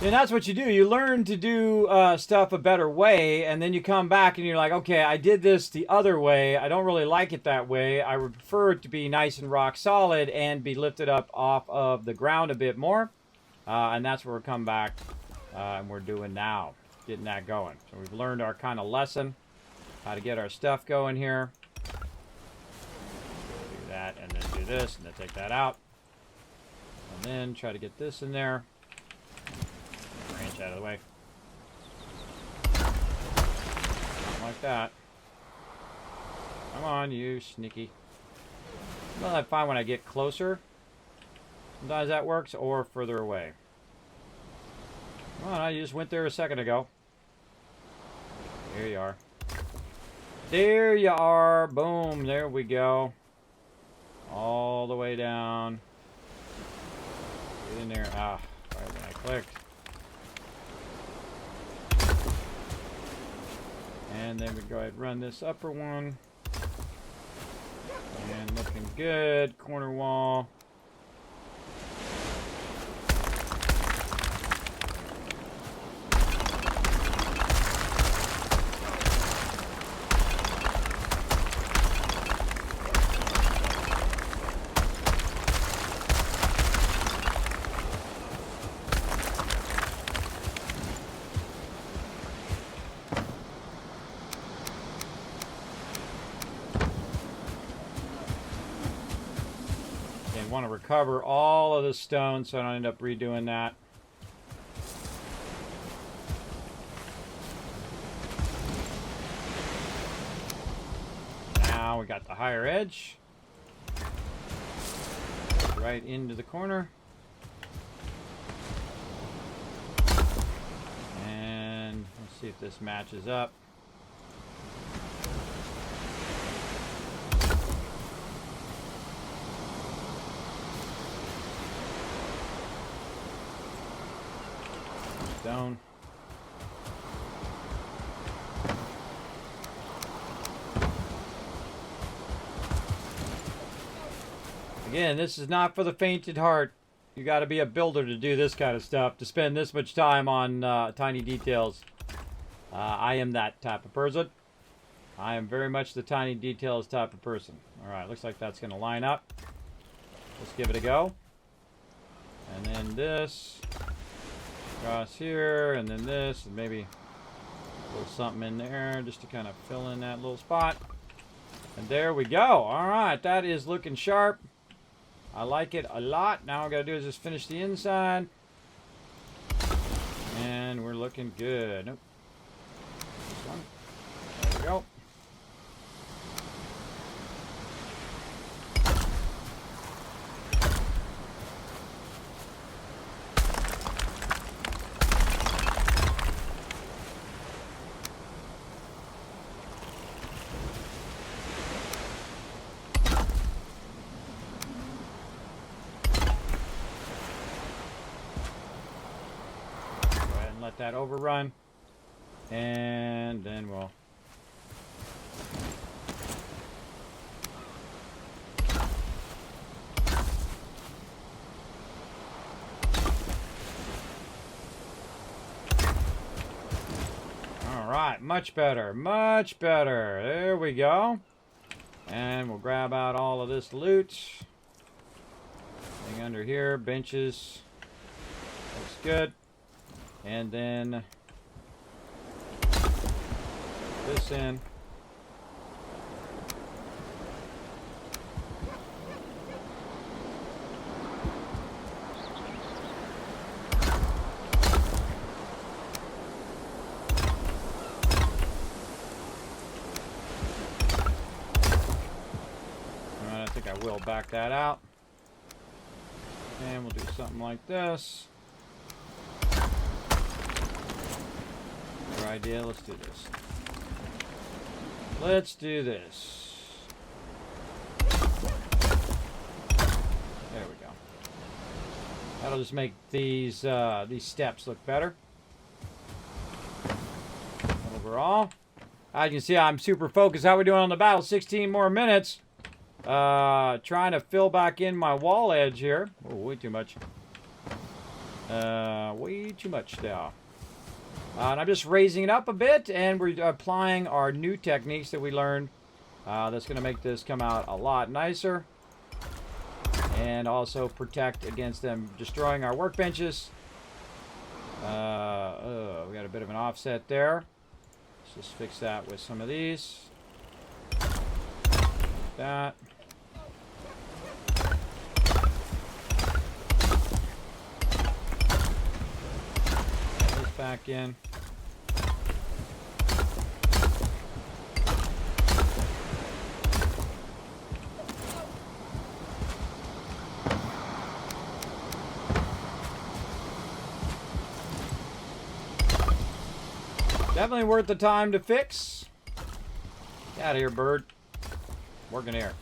And that's what you do. You learn to do stuff a better way, and then you come back and you're like, okay, I did this the other way. I don't really like it that way. I would prefer it to be nice and rock solid and be lifted up off of the ground a bit more. And that's where we're coming back and we're doing now, getting that going. So we've learned our kind of lesson, how to get our stuff going here. Do that, and then do this, and then take that out. And then try to get this in there. Branch out of the way. Something like that. Come on, you sneaky. Well, I find when I get closer, sometimes that works, or further away. Come on, I just went there a second ago. There you are. There you are. Boom. There we go. All the way down. Get in there. Ah, right when I clicked. And then we go ahead and run this upper one. And looking good. Corner wall. Want to recover all of the stone so I don't end up redoing that. Now we got the higher edge right into the corner, and let's see if this matches up. Down. Again, this is not for the faint at heart. You got to be a builder to do this kind of stuff, to spend this much time on tiny details. I am that type of person. I am very much the tiny details type of person. Alright, looks like that's going to line up. Let's give it a go. And then this. Across here, and then this, and maybe a little something in there just to kind of fill in that little spot. And there we go. All right, that is looking sharp. I like it a lot. Now all I got to do is just finish the inside. And we're looking good. Nope. This one. There we go. Let that overrun, and then we'll all right, much better, much better. There we go. And we'll grab out all of this loot. Thing under here, benches, looks good. And then this in. I think I will back that out. And we'll do something like this. Idea. Let's do this. Let's do this. There we go. That'll just make these steps look better. Overall, as you can see, I'm super focused. How are we doing on the battle? 16 more minutes. Trying to fill back in my wall edge here. Oh, way too much. Way too much now. And I'm just raising it up a bit, and we're applying our new techniques that we learned. That's going to make this come out a lot nicer. And also protect against them destroying our workbenches. We got a bit of an offset there. Let's just fix that with some of these. Like that. Put this back in. Definitely worth the time to fix. Get out of here, bird. Working here.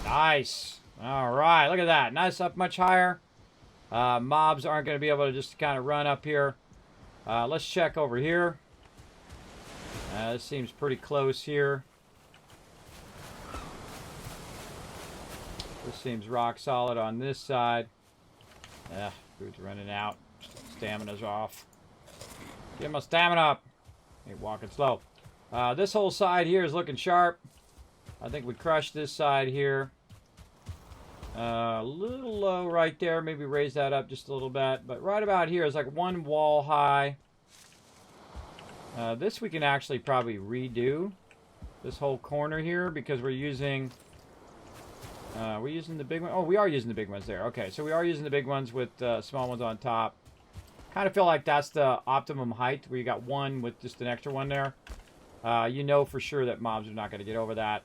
Nice. All right, look at that. Nice, up much higher. Mobs aren't going to be able to just kind of run up here. Let's check over here. This seems pretty close here. This seems rock solid on this side. Food's running out. Stamina's off. Get my stamina up. Ain't walking slow. This whole side here is looking sharp. I think we crushed this side here. A little low right there. Maybe raise that up just a little bit. But right about here is like one wall high. This we can actually probably redo. This whole corner here because we're using the big one. Oh, we are using the big ones there. Okay, so we are using the big ones with small ones on top. Kind of feel like that's the optimum height where you got one with just an extra one there. You know for sure that mobs are not going to get over that.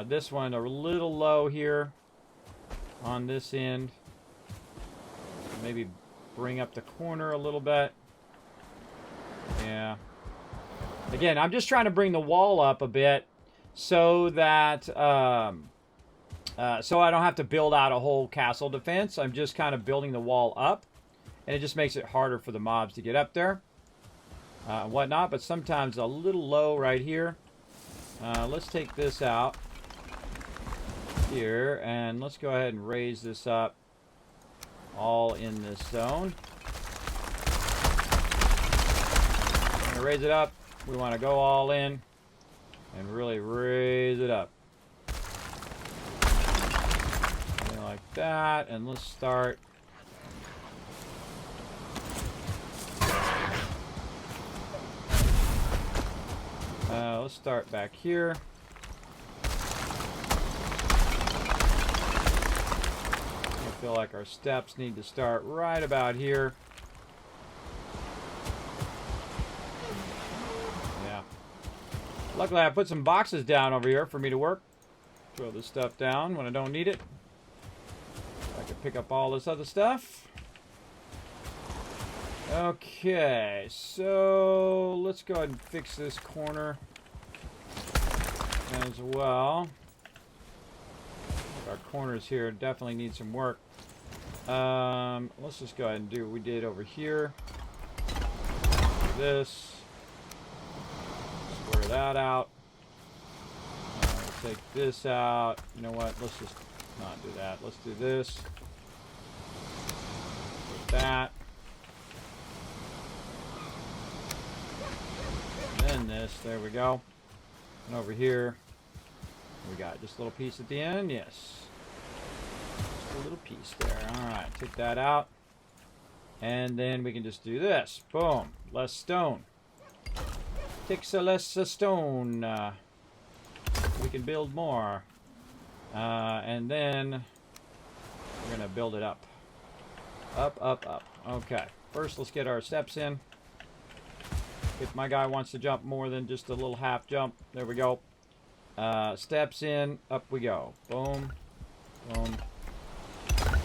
This one a little low here on this end. Maybe bring up the corner a little bit. Yeah. Again, I'm just trying to bring the wall up a bit so that so I don't have to build out a whole castle defense. I'm just kind of building the wall up, and it just makes it harder for the mobs to get up there and whatnot. But sometimes a little low right here. Let's take this out here, and let's go ahead and raise this up all in this zone. I'm gonna raise it up. We want to go all in and really raise it up. Something like that, and let's start. Let's start back here. I feel like our steps need to start right about here. Yeah. Luckily, I put some boxes down over here for me to work. Throw this stuff down when I don't need it. I can pick up all this other stuff. Okay, so let's go ahead and fix this corner as well. Our corners here definitely need some work. Let's just go ahead and do what we did over here. Do this. Square that out. Take this out. You know what? Let's just not do that. Let's do this. Do that. And this. There we go. And over here, we got just a little piece at the end. Yes. Just a little piece there. Alright, take that out. And then we can just do this. Boom. Less stone. Takes a less stone. We can build more. And then we're going to build it up. Up, up, up. Okay. First, let's get our steps in. If my guy wants to jump more than just a little half jump. There we go. Steps in. Up we go. Boom. Boom. Boom.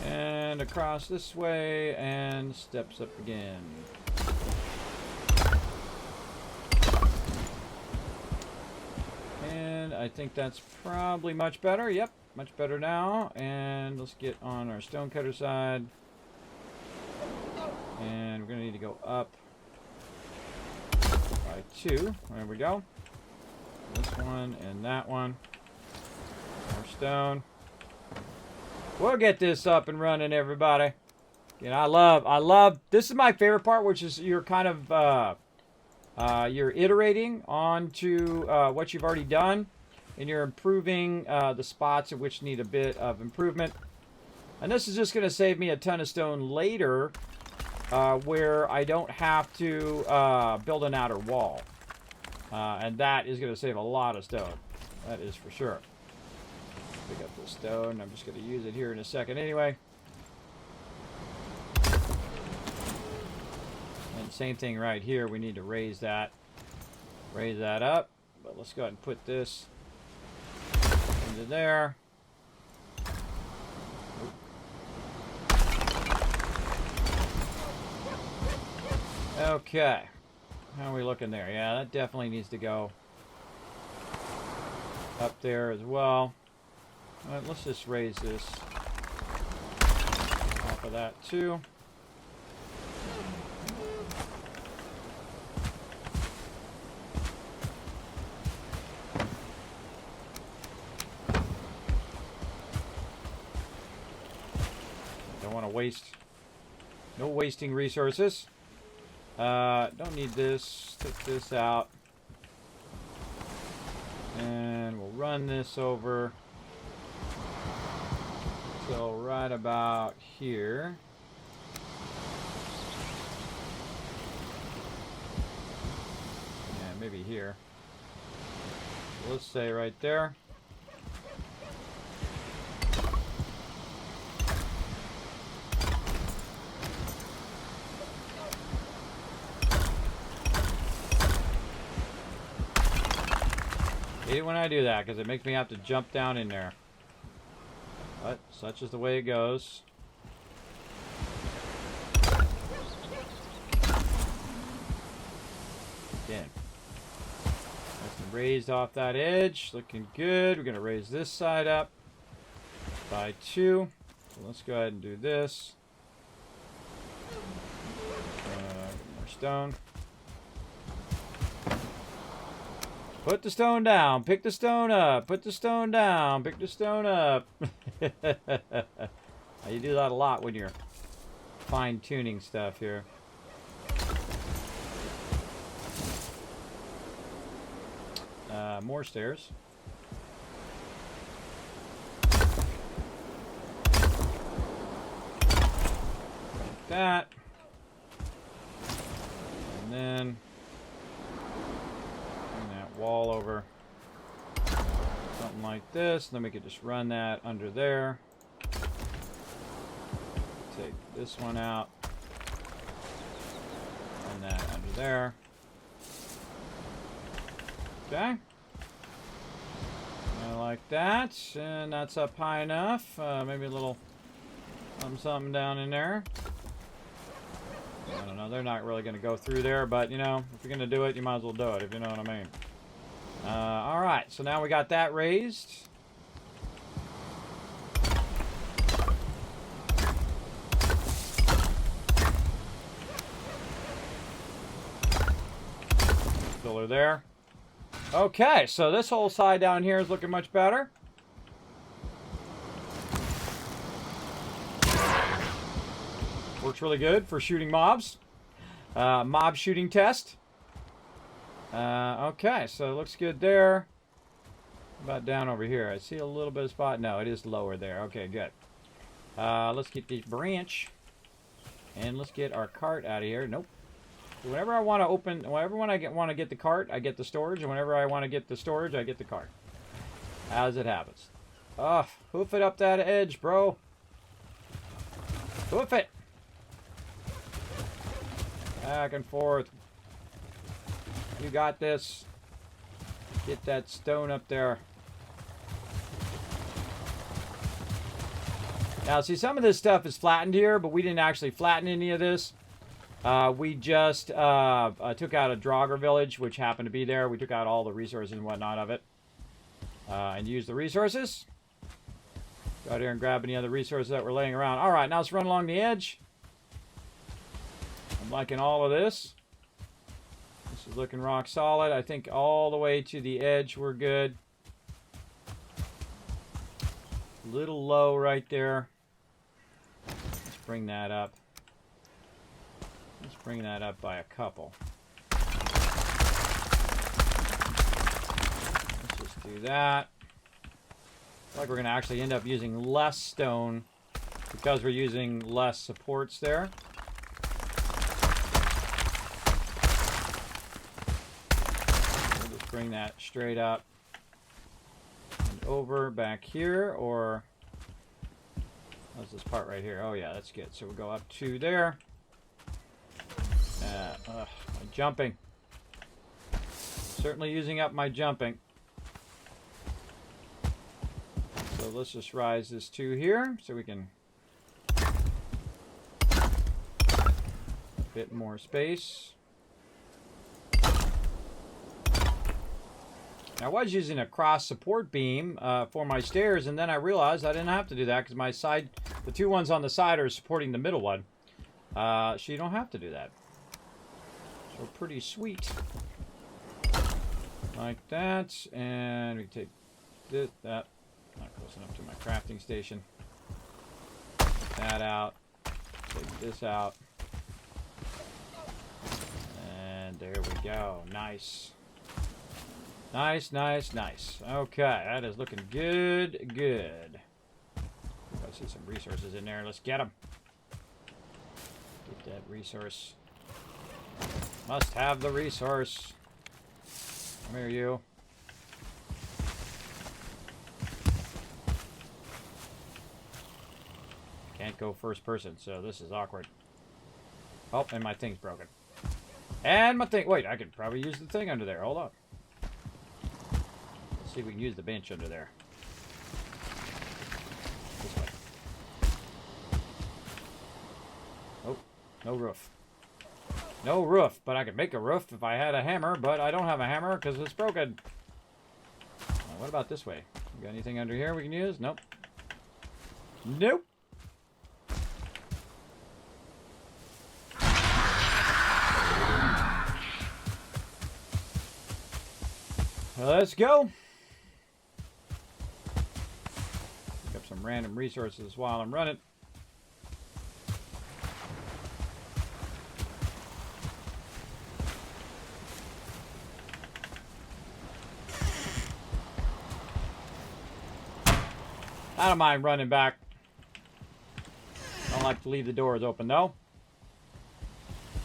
And across this way. And steps up again. And I think that's probably much better. Yep. Much better now. And let's get on our stonecutter side. And we're going to need to go up by by 2. There we go. This one and that one. More stone. We'll get this up and running, everybody. You know, I love, this is my favorite part, which is you're kind of, you're iterating onto what you've already done, and you're improving the spots at which need a bit of improvement. And this is just going to save me a ton of stone later, where I don't have to build an outer wall. And that is going to save a lot of stone. That is for sure. Pick up the stone. I'm just going to use it here in a second anyway. And same thing right here. We need to raise that up. But let's go ahead and put this into there. Okay. How are we looking there? Yeah, that definitely needs to go up there as well. All right, let's just raise this off of that too. Don't want to waste. No wasting resources. Don't need this. Take this out. And we'll run this over. So right about here. Yeah, maybe here. Let's say right there. Hate it when I do that because it makes me have to jump down in there. But such is the way it goes. Again. That's raised off that edge. Looking good. We're going to raise this side up by 2. So let's go ahead and do this. More stone. Put the stone down. Pick the stone up. Put the stone down. Pick the stone up. You do that a lot when you're fine-tuning stuff here. More stairs. Like that. And then wall over something like this, and then we could just run that under there. Take this one out, and that under there. Okay, I like that, and that's up high enough. Maybe a little something down in there. I don't know, they're not really going to go through there, but you know, if you're going to do it, you might as well do it, if you know what I mean. Alright, so now we got that raised. Filler there. Okay, so this whole side down here is looking much better. Works really good for shooting mobs. Mob shooting test. Okay, so it looks good there. About down over here. I see a little bit of spot. No, it is lower there. Okay, good. Let's get this branch. And let's get our cart out of here. Nope. Whenever I want to open, whenever I want to get the cart, I get the storage. And whenever I want to get the storage, I get the cart. As it happens. Oh, hoof it up that edge, bro. Hoof it. Back and forth. You got this. Get that stone up there. Now, see, some of this stuff is flattened here, but we didn't actually flatten any of this. We just took out a Draugr village, which happened to be there. We took out all the resources and whatnot of it. And used the resources. Go out here and grab any other resources that were laying around. All right, now let's run along the edge. I'm liking all of this. This This is looking rock solid. I think all the way to the edge we're good. A little low right there. Let's bring that up. Let's bring that up by a couple. Let's just do that. I feel like we're going to actually end up using less stone because we're using less supports there. We'll just bring that straight up and over back here, or what's this part right here? Oh yeah, that's good. So we'll go up to there. My jumping. Certainly using up my jumping. So let's just rise this to here so we can a bit more space. I was using a cross support beam for my stairs, and then I realized I didn't have to do that because my side, the two ones on the side are supporting the middle one. So you don't have to do that. So pretty sweet. Like that, and we take this, that, not close enough to my crafting station. Take that out. Take this out. And there we go. Nice. Nice, nice, nice. Okay, that is looking good, good. I see some resources in there. Let's get them. Get that resource. Must have the resource. Come here, you. Can't go first person, so this is awkward. Oh, and my thing's broken. And my thing... Wait, I could probably use the thing under there. Hold on. Let's see if we can use the bench under there. This way. Oh, no roof. No roof, but I could make a roof if I had a hammer, but I don't have a hammer because it's broken. What about this way? We got anything under here we can use? Nope. Nope. Let's go. Pick up some random resources while I'm running. I don't mind running back. Don't like to leave the doors open though.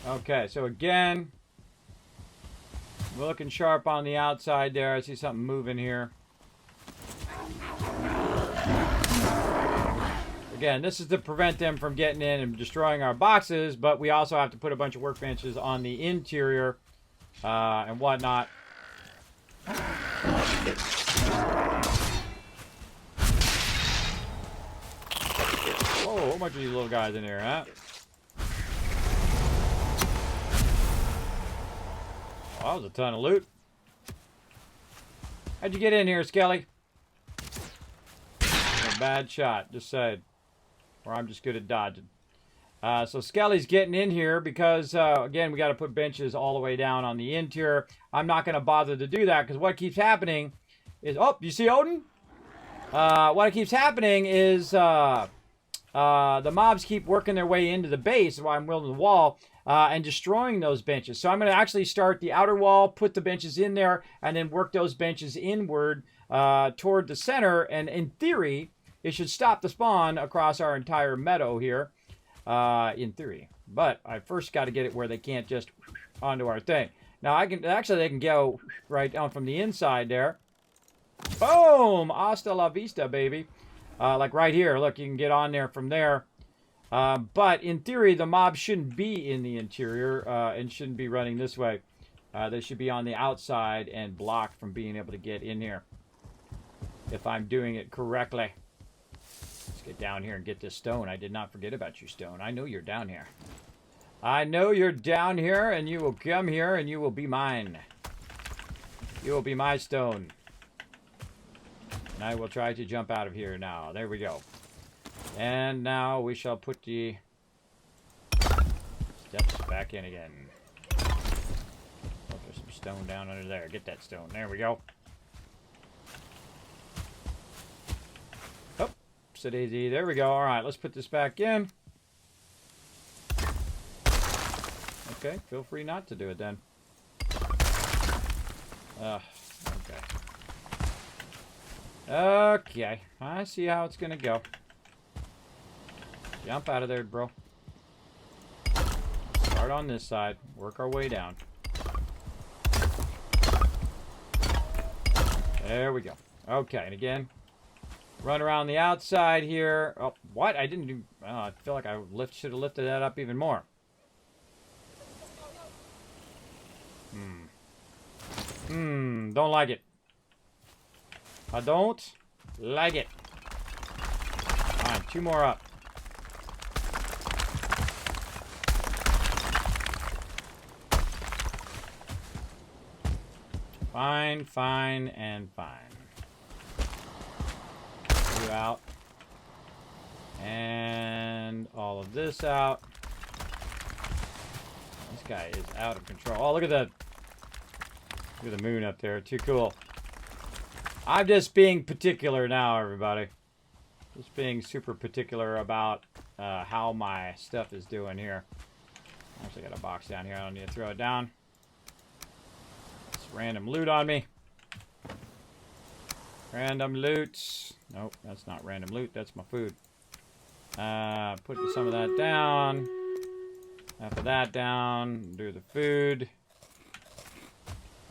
Okay, so again, we're looking sharp on the outside there. I see something moving here. Again, this is to prevent them from getting in and destroying our boxes, but we also have to put a bunch of workbenches on the interior and whatnot. Oh, how much of these little guys in here, huh? Oh, that was a ton of loot. How'd you get in here, Skelly? A bad shot, just saying. Or I'm just good at dodging. So Skelly's getting in here because, again, we got to put benches all the way down on the interior. I'm not going to bother to do that because what keeps happening is... Oh, you see Odin? What keeps happening is... the mobs keep working their way into the base while I'm building the wall and destroying those benches. So I'm going to actually start the outer wall, put the benches in there, and then work those benches inward toward the center. And in theory, it should stop the spawn across our entire meadow here, in theory. But I first got to get it where they can't just onto our thing. Now, they can go right down from the inside there. Boom! Hasta la vista, baby. Like right here, look, you can get on there from there. But in theory, the mob shouldn't be in the interior and shouldn't be running this way. They should be on the outside and blocked from being able to get in here. If I'm doing it correctly. Let's get down here and get this stone. I did not forget about you, stone. I know you're down here. I know you're down here, and you will come here, and you will be mine. You will be my stone. And I will try to jump out of here now. There we go. And now we shall put the steps back in again. Oh, there's stone down under there. Get that stone. There we go. Oh, daisy. There we go. All right, let's put this back in. Okay, feel free not to do it then. Okay. Okay, I see how it's gonna go. Jump out of there, bro. Start on this side. Work our way down. There we go. Okay, and again, run around the outside here. Oh, what? I didn't do... Oh, I feel like I should have lifted that up even more. Don't like it. I don't like it. Fine, 2 more up. Fine, fine, and fine. You out. And all of this out. This guy is out of control. Oh, look at the moon up there. Too cool. I'm just being particular now, everybody. Just being super particular about how my stuff is doing here. Actually got a box down here. I don't need to throw it down. It's random loot on me. Random loot. Nope, that's not random loot. That's my food. Put some of that down. Half of that down. Do the food.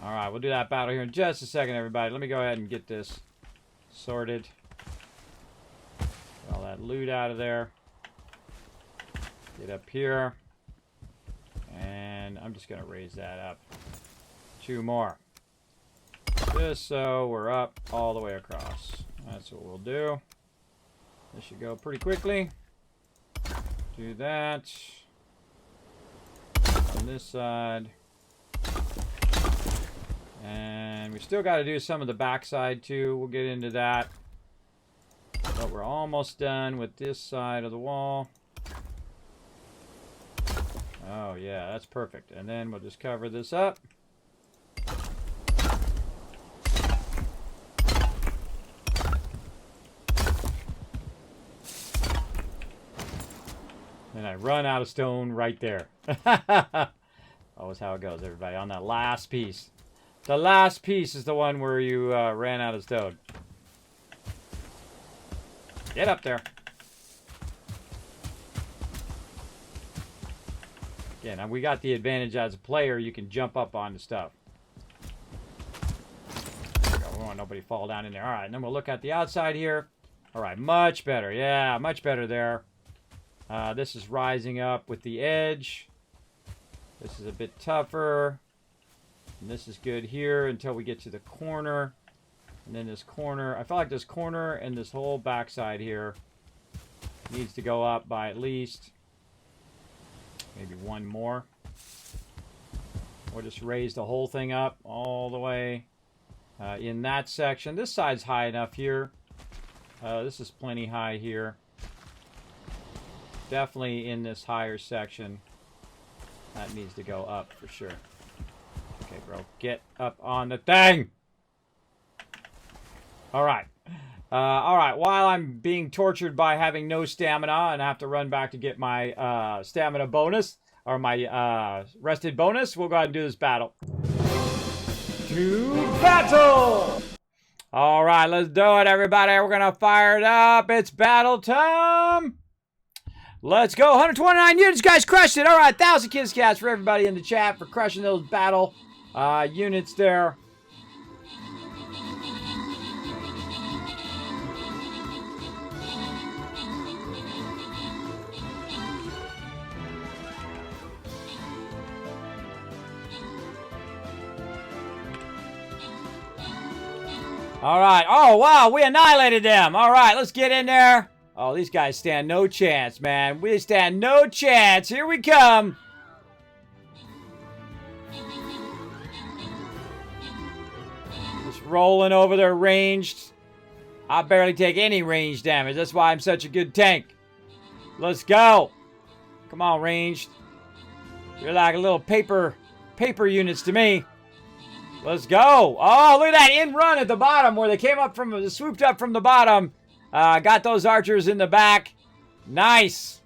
Alright, we'll do that battle here in just a second, everybody. Let me go ahead and get this sorted. Get all that loot out of there. Get up here. And I'm just going to raise that up. 2 more. Just so we're up all the way across. That's what we'll do. This should go pretty quickly. Do that. On this side. And we still got to do some of the backside too. We'll get into that. But we're almost done with this side of the wall. Oh yeah, that's perfect. And then we'll just cover this up. And I run out of stone right there. Always how it goes, everybody. On that last piece. The last piece is the one where you ran out of stone. Get up there. Again, we got the advantage as a player. You can jump up onto stuff. There we go. We don't want nobody to fall down in there. All right, and then we'll look at the outside here. All right, much better. Yeah, much better there. This is rising up with the edge. This is a bit tougher. And this is good here until we get to the corner. And then this corner. I feel like this corner and this whole backside here needs to go up by at least maybe 1 more. Or just raise the whole thing up all the way in that section. This side's high enough here. This is plenty high here. Definitely in this higher section. That needs to go up for sure. Okay, bro. Get up on the thing! Alright. Alright, while I'm being tortured by having no stamina and I have to run back to get my stamina bonus, or my rested bonus, we'll go ahead and do this battle. To battle! Alright, let's do it, everybody. We're going to fire it up. It's battle time! Let's go. 129 units, guys. Crushed it. All right. 1,000 kiss cats for everybody in the chat for crushing those battle units there. All right. Oh, wow. We annihilated them. All right. Let's get in there. Oh, these guys stand no chance, man. We stand no chance. Here we come. Just rolling over their ranged. I barely take any range damage. That's why I'm such a good tank. Let's go. Come on, ranged. You're like a little paper units to me. Let's go. Oh, look at that in run at the bottom where they came up from, swooped up from the bottom. Got those archers in the back. Nice.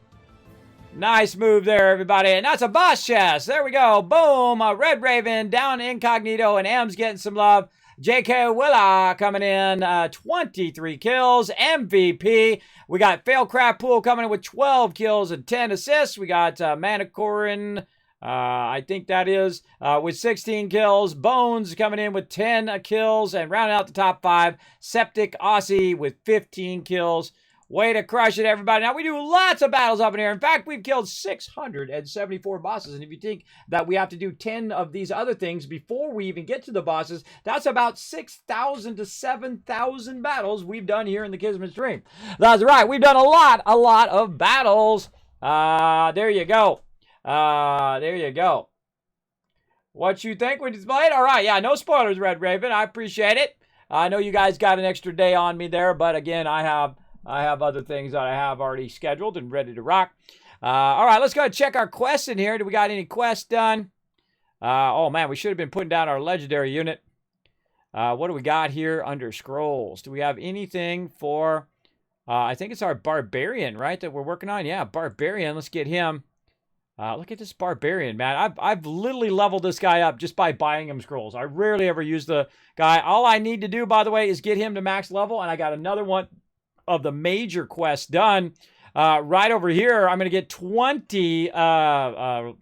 Nice move there, everybody. And that's a boss chest. There we go. Boom. Red Raven down incognito, and M's getting some love. J.K. Willa coming in, 23 kills. MVP. We got Fail Craft Pool coming in with 12 kills and 10 assists. We got Manicorin, I think that is, with 16 kills. Bones coming in with 10 kills. And rounding out the top 5, Septic Aussie with 15 kills. Way to crush it, everybody. Now, we do lots of battles up in here. In fact, we've killed 674 bosses. And if you think that we have to do 10 of these other things before we even get to the bosses, that's about 6,000 to 7,000 battles we've done here in the Kismet stream. That's right. We've done a lot of battles. There you go. There you go. What you think we displayed? All right. Yeah, no spoilers, Red Raven. I appreciate it. I know you guys got an extra day on me there, but again, I have other things that I have already scheduled and ready to rock. All right, let's go ahead and check our quests in here. Do we got any quests done? Oh, man, we should have been putting down our legendary unit. What do we got here under scrolls? Do we have anything for, I think it's our barbarian, right, that we're working on? Yeah, barbarian. Let's get him. Look at this barbarian, man. I've literally leveled this guy up just by buying him scrolls. I rarely ever use the guy. All I need to do, by the way, is get him to max level, and I got another one of the major quests done. Right over here, I'm going to get 20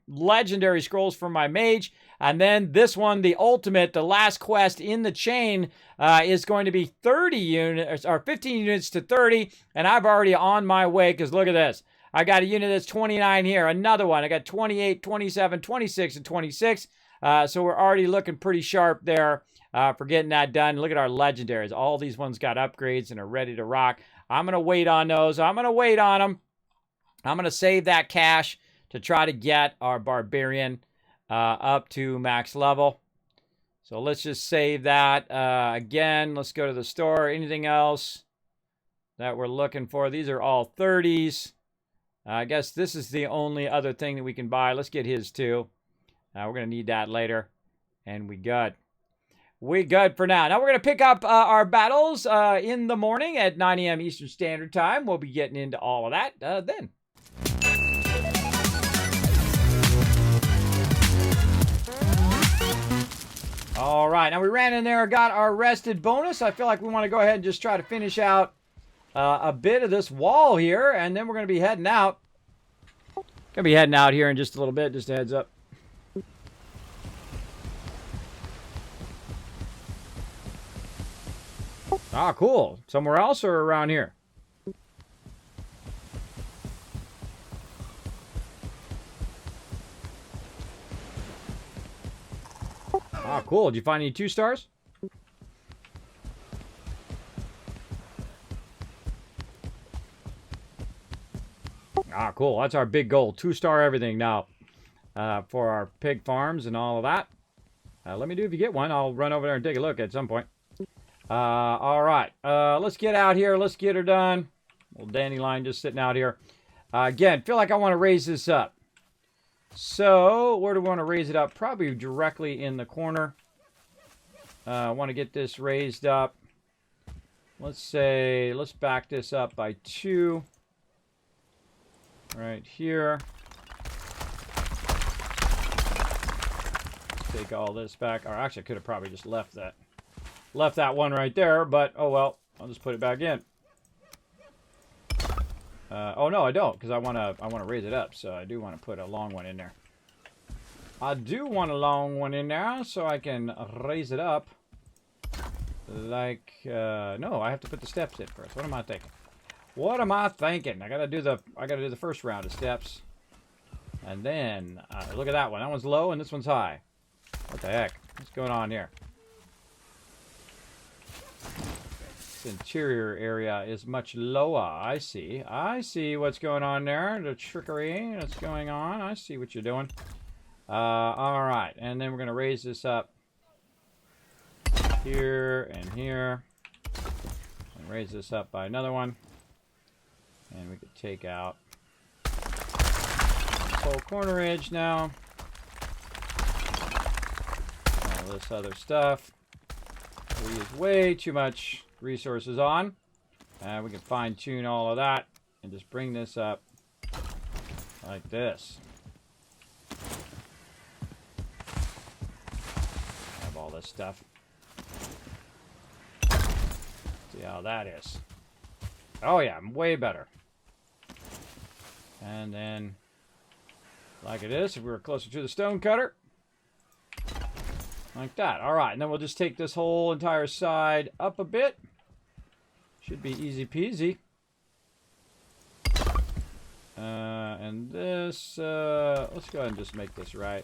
legendary scrolls from my mage. And then this one, the ultimate, the last quest in the chain, is going to be 30 units, or 15 units to 30. And I've already on my way, because look at this. I got a unit that's 29 here. Another one. I got 28, 27, 26, and 26. So we're already looking pretty sharp there for getting that done. Look at our legendaries. All these ones got upgrades and are ready to rock. I'm going to wait on those. I'm going to wait on them. I'm going to save that cash to try to get our barbarian up to max level. So let's just save that. Again, let's go to the store. Anything else that we're looking for? These are all 30s. I guess this is the only other thing that we can buy. Let's get his too. We're going to need that later. And we good. We good for now. Now we're going to pick up our battles in the morning at 9 a.m. Eastern Standard Time. We'll be getting into all of that then. All right. Now we ran in there, got our rested bonus. I feel like we want to go ahead and just try to finish out a bit of this wall here. And then we're going to be heading out. Going to be heading out here in just a little bit. Just a heads up. Ah, cool. Somewhere else or around here? Ah, cool. Did you find any 2 stars? Ah, cool. That's our big goal. 2-star everything now for our pig farms and all of that. Let me do if you get one. I'll run over there and take a look at some point. All right. Let's get out here. Let's get her done. Little dandelion just sitting out here. Again, feel like I want to raise this up. So, where do we want to raise it up? Probably directly in the corner. I want to get this raised up. Let's say, let's back this up by 2. Right here. Take all this back. Or actually, I could have probably just left that one right there, but oh well, I'll just put it back in. Oh no, I don't, because I want to raise it up, so I do want to put a long one in there. I do want a long one in there, so I can raise it up. Like no, I have to put the steps in first. What am I thinking? What am I thinking? I gotta do the first round of steps, and then look at that one. That one's low, and this one's high. What the heck? What's going on here? Interior area is much lower. I see what's going on there. The trickery that's going on. I see what you're doing. All right, and then we're gonna raise this up here and here, and raise this up by another one, and we could take out this whole corner edge now. this other stuff we use way too much resources on. We can fine-tune all of that and just bring this up like this. Have all this stuff. See how that is. Oh yeah, way better. And then, like it is, if we were closer to the stone cutter. Like that. Alright, and then we'll just take this whole entire side up a bit. Should be easy peasy. And this, let's go ahead and just make this right.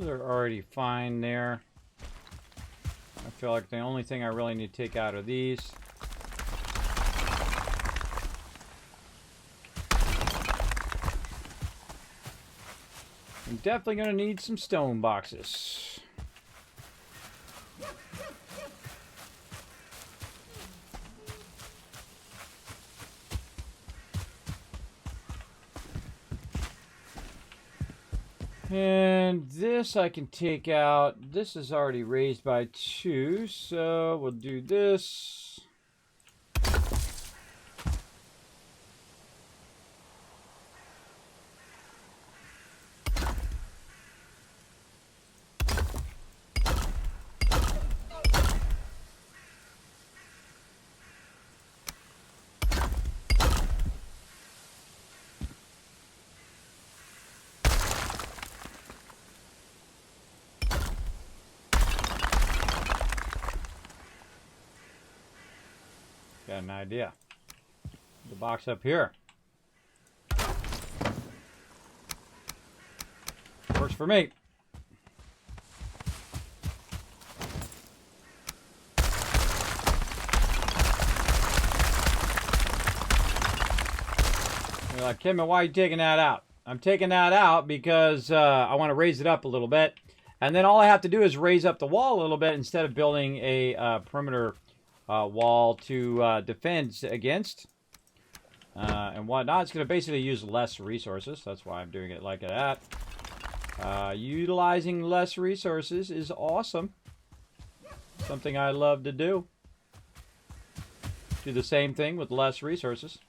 Already fine there. I feel like the only thing I really need to take out are these. I'm definitely going to need some stone boxes. And this I can take out. This is already raised by 2, so we'll do this. Got an idea. The box up here. Works for me. You're like, Kismet, why are you taking that out? I'm taking that out because I want to raise it up a little bit. And then all I have to do is raise up the wall a little bit instead of building a perimeter wall to defend against and whatnot. It's going to basically use less resources. That's why I'm doing it like that. Utilizing less resources is awesome. Something I love to do. Do the same thing with less resources.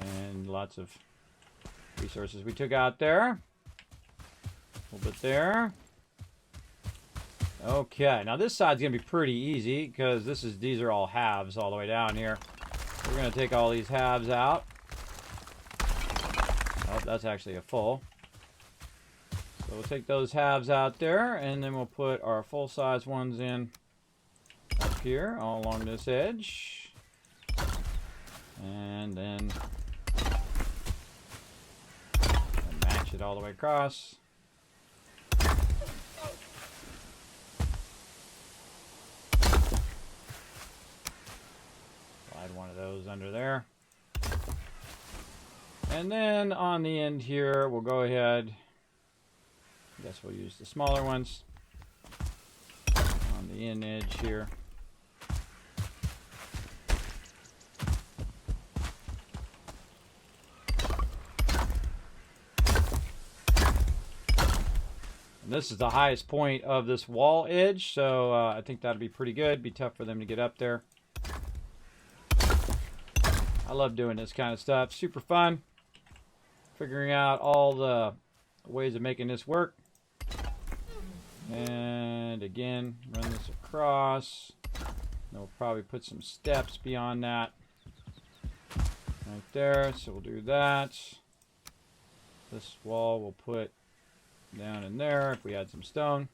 And lots of resources we took out there. A little bit there. Okay, now this side's gonna be pretty easy because these are all halves all the way down here. We're gonna take all these halves out. Oh, that's actually a full. So we'll take those halves out there, and then we'll put our full-size ones in up here, all along this edge. And then match it all the way across. Slide one of those under there. And then on the end here, we'll go ahead. I guess we'll use the smaller ones on the end edge here. And this is the highest point of this wall edge, so I think that'd be pretty good. Be tough for them to get up there. I love doing this kind of stuff. Super fun. Figuring out all the ways of making this work. And again, run this across. Then we'll probably put some steps beyond that. Right there. So we'll do that. This wall we'll put down in there if we had some stone.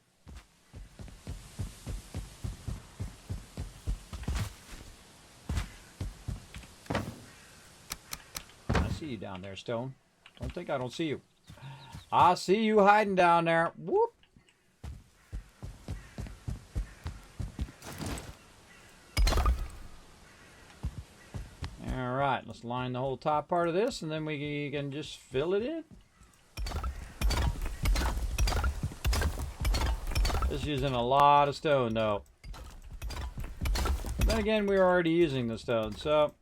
I see you down there, stone. Don't think I don't see you. I see you hiding down there. Whoop. let's line the whole top part of this, and then we can just fill it in. Just using a lot of stone, though. Then again, we were already using the stone, so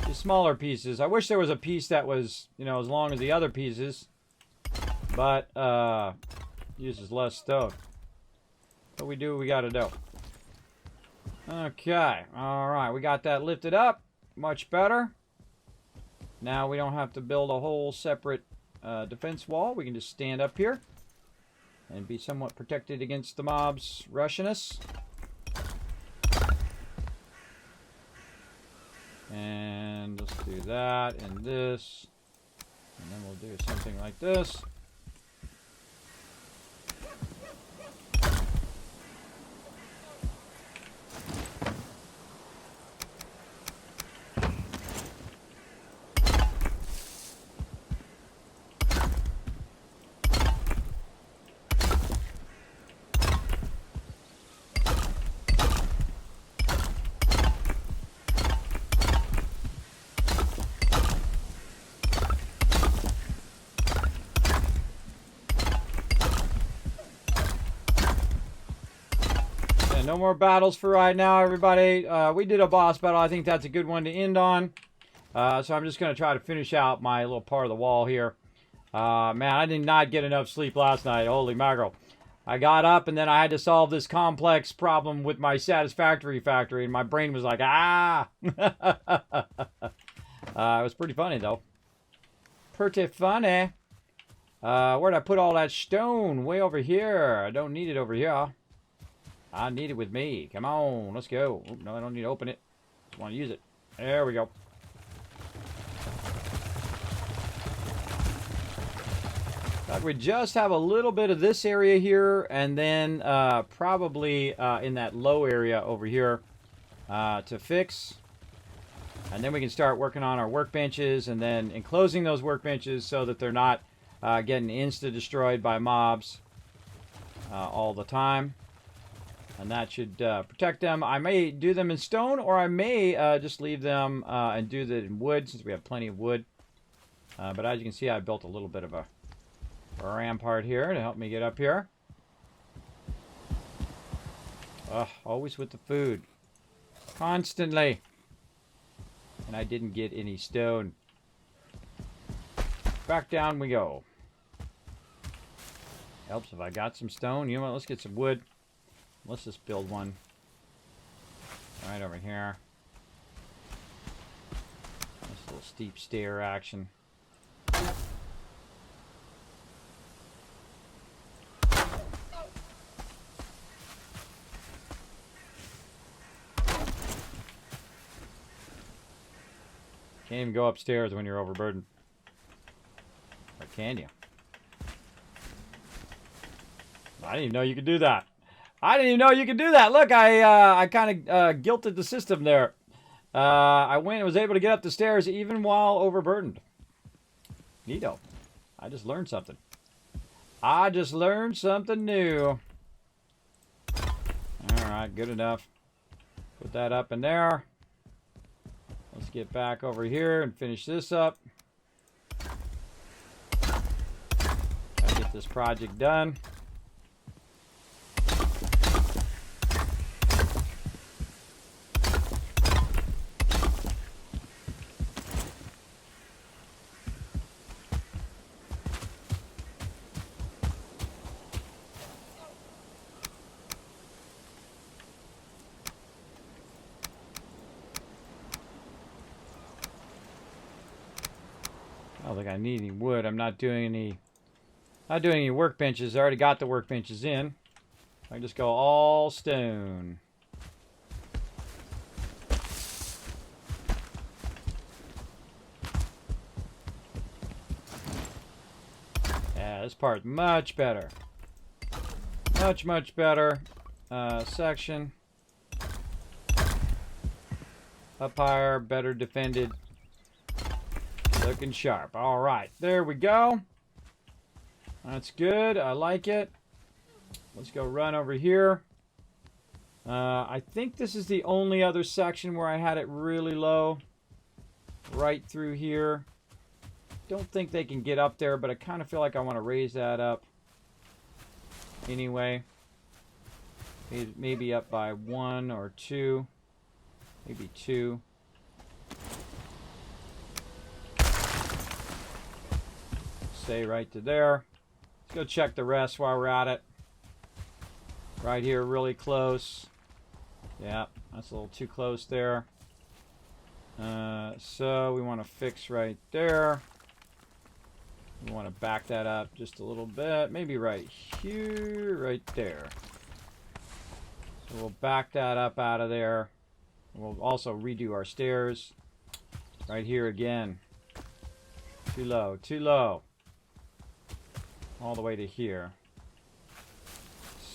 these smaller pieces. I wish there was a piece that was, you know, as long as the other pieces, but uses less stone. But we do what we got to do. Okay, all right, we got that lifted up, much better. Now we don't have to build a whole separate defense wall. We can just stand up here and be somewhat protected against the mobs rushing us. And let's do that and this. And then we'll do something like this. No more battles for right now, everybody. We did a boss battle. I think that's a good one to end on. So I'm just going to try to finish out my little part of the wall here. Man, I did not get enough sleep last night. Holy mackerel. I got up and then I had to solve this complex problem with my Satisfactory factory. And my brain was like, ah! It was pretty funny, though. Pretty funny. Where'd I put all that stone? Way over here. I don't need it over here. I need it with me. Come on, let's go. Oh, no, I don't need to open it. Just want to use it. There we go. We just have a little bit of this area here, and then probably in that low area over here to fix. And then we can start working on our workbenches, and then enclosing those workbenches so that they're not getting insta-destroyed by mobs all the time. And that should protect them. I may do them in stone, or I may just leave them and do that in wood, since we have plenty of wood. But as you can see, I built a little bit of a rampart here to help me get up here. Always with the food. Constantly. And I didn't get any stone. Back down we go. Helps if I got some stone. You know what? Let's get some wood. Let's just build one right over here. Nice little steep stair action. Can't even go upstairs when you're overburdened. Or can you? I didn't even know you could do that. I didn't even know you could do that. Look, I kind of guilted the system there. I went and was able to get up the stairs even while overburdened. Neato. I just learned something. I just learned something new. Alright, good enough. Put that up in there. Let's get back over here and finish this up. Try to get this project done. I don't think I need any wood. I'm not doing any workbenches. I already got the workbenches in. I can just go all stone. Yeah, this part's much better. Much better. Section. Up higher, better defended. Looking sharp. All right, there we go. That's good. I like it. Let's go run over here. I think this is the only other section where I had it really low. right through here. Don't think they can get up there, but I kind of feel like I want to raise that up anyway. Maybe up by 1 or 2. Maybe 2. Stay right to there. Let's go check the rest while we're at it. Right here, really close. Yeah, that's a little too close there. So we want to fix right there. We want to back that up just a little bit. Maybe right here, right there. So we'll back that up out of there. We'll also redo our stairs. Right here again. Too low, too low. All the way to here.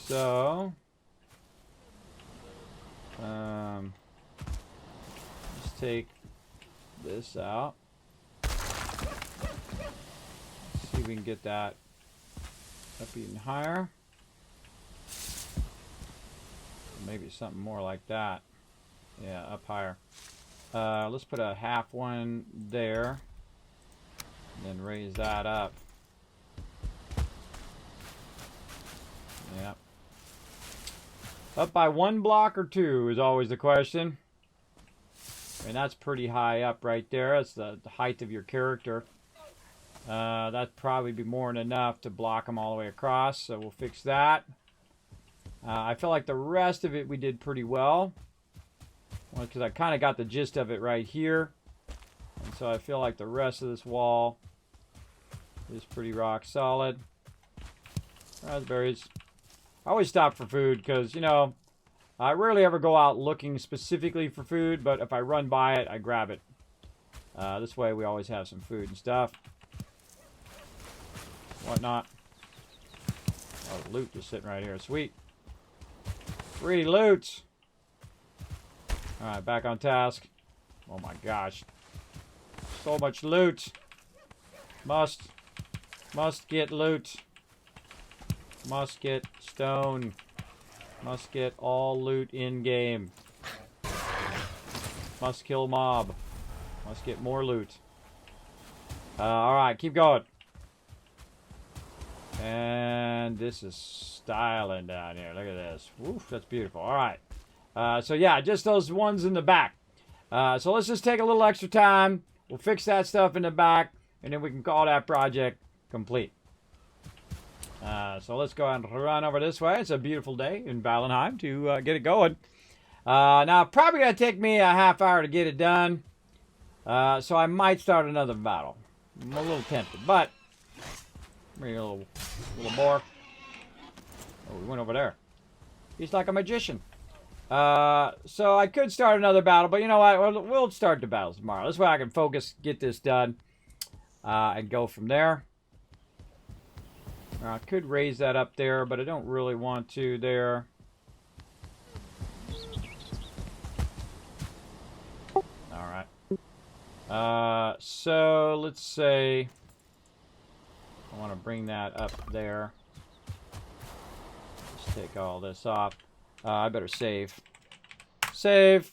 So, let's take this out. See if we can get that up even higher. Maybe something more like that. Yeah, up higher. Let's put a half one there. And then raise that up. Yeah. Up by 1 block or 2 is always the question. I mean, that's pretty high up right there. That's the height of your character. That'd probably be more than enough to block them all the way across, so we'll fix that. I feel like the rest of it we did pretty well. Because I kind of got the gist of it right here. And so I feel like the rest of this wall is pretty rock solid. Raspberries. I always stop for food because, you know, I rarely ever go out looking specifically for food, but if I run by it, I grab it. This way we always have some food and stuff. Whatnot. Oh, loot just sitting right here. Sweet. Free loot. Alright, back on task. Oh my gosh. So much loot. Must get loot. Must get stone. Must get all loot in game. Must kill mob. Must get more loot. Alright, keep going. And this is styling down here. Look at this. Woof, that's beautiful. Alright. So yeah, just those ones in the back. So let's just take a little extra time. We'll fix that stuff in the back. And then we can call that project complete. So let's go and run over this way. It's a beautiful day in Valheim to get it going. Now, probably going to take me a half hour to get it done. So I might start another battle. I'm a little tempted, but bring a little more. Oh, we went over there. He's like a magician. So I could start another battle, but you know what? We'll start the battles tomorrow. This way I can focus, get this done, and go from there. I could raise that up there, but I don't really want to there. Alright. So let's say I want to bring that up there. Let's take all this off. I better save. Save!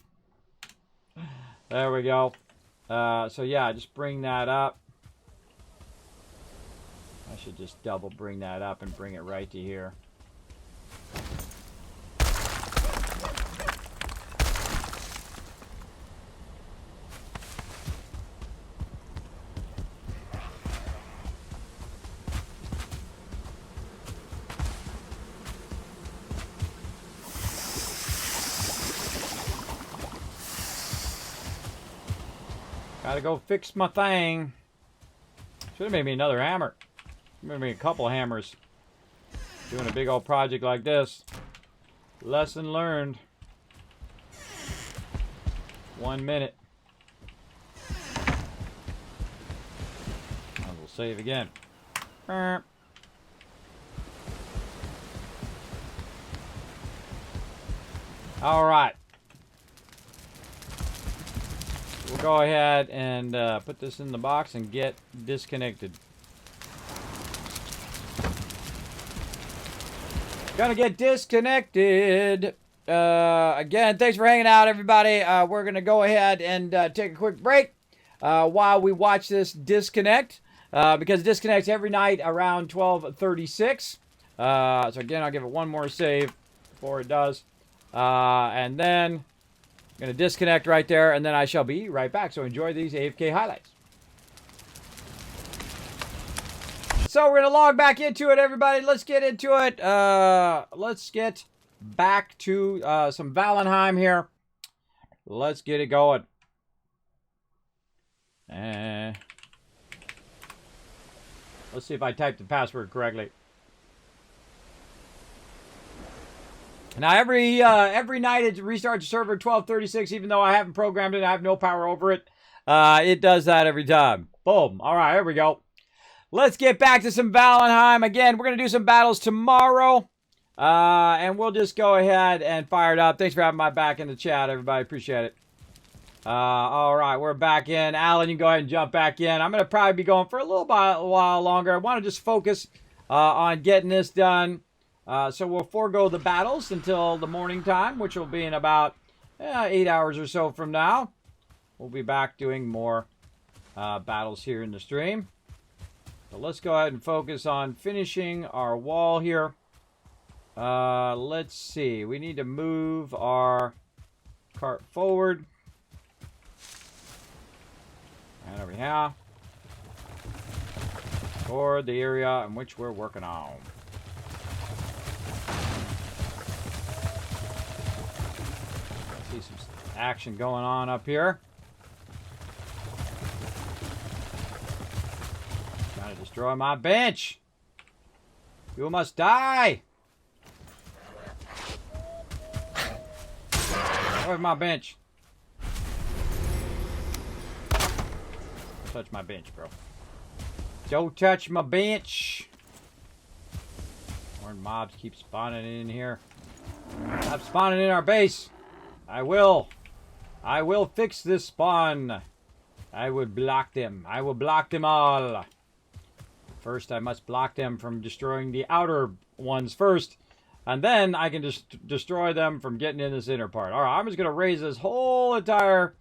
There we go. So yeah, just bring that up. I should just double bring that up and bring it right to here. Gotta go fix my thing. Should have made me another hammer. Maybe a couple of hammers. Doing a big old project like this. Lesson learned. 1 minute. I will save again. Alright. We'll go ahead and put this in the box and get disconnected. Gonna get disconnected. Again, thanks for hanging out, everybody. We're gonna go ahead and take a quick break. while we watch this disconnect. Because it disconnects every night around 12:36. So again, I'll give it one more save before it does. And then I'm going to disconnect right there, and then I shall be right back. So enjoy these AFK highlights. So we're going to log back into it, everybody. Let's get into it. Let's get back to some Valheim here. Let's get it going. Let's see if I typed the password correctly. Now every night it restarts the server at 12:36, even though I haven't programmed it. I have no power over it. It does that every time. Boom. All right, here we go. Let's get back to some Valheim. Again, we're going to do some battles tomorrow. And we'll just go ahead and fire it up. Thanks for having my back in the chat, everybody. Appreciate it. All right, we're back in. Alan, you go ahead and jump back in. I'm going to probably be going for a while longer. I want to just focus on getting this done. So we'll forego the battles until the morning time, which will be in about 8 hours or so from now. We'll be back doing more battles here in the stream. So let's go ahead and focus on finishing our wall here. Let's see. We need to move our cart forward. And over here. Toward the area in which we're working on. I see some action going on up here. Trying to destroy my bench. You must die. Where's my bench? Don't touch my bench, bro. Don't touch my bench. More mobs keep spawning in here. Stop spawning in our base. I will fix this spawn. I will block them. I will block them all. First, I must block them from destroying the outer ones first. And then I can just destroy them from getting in this inner part. All right, I'm just going to raise this whole entire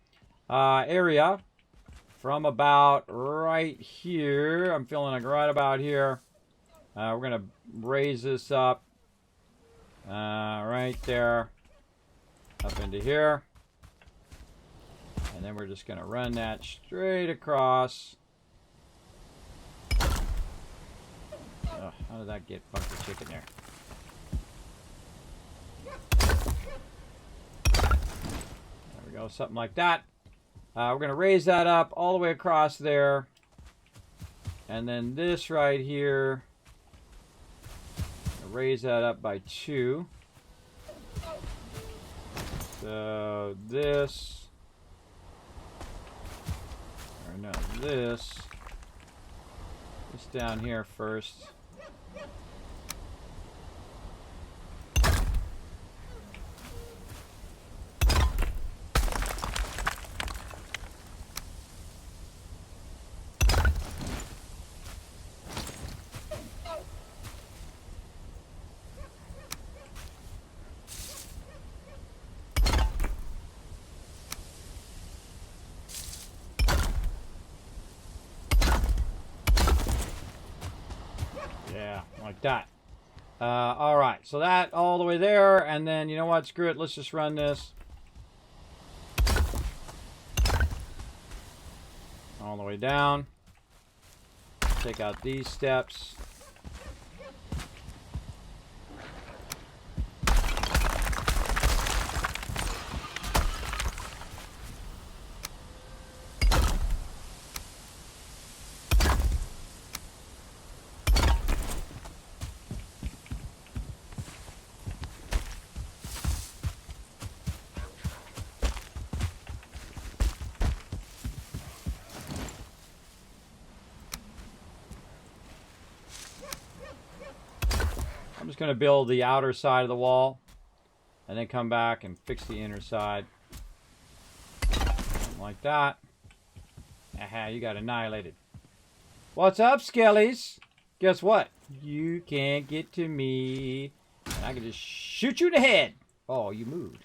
area from about right here. I'm feeling like right about here. We're going to raise this up right there, up into here. And then we're just going to run that straight across. Oh, how did that get bunker chicken there? There we go, something like that. We're going to raise that up all the way across there. And then this right here, raise that up by 2. So this, or no, this down here first. Yeah, like that. All right, so that all the way there, and then you know what? Screw it. Let's just run this all the way down. Take out these steps. I'm just going to build the outer side of the wall and then come back and fix the inner side. Something like that. Aha, you got annihilated. What's up, Skellies? Guess what? You can't get to me. And I can just shoot you in the head. Oh, you moved.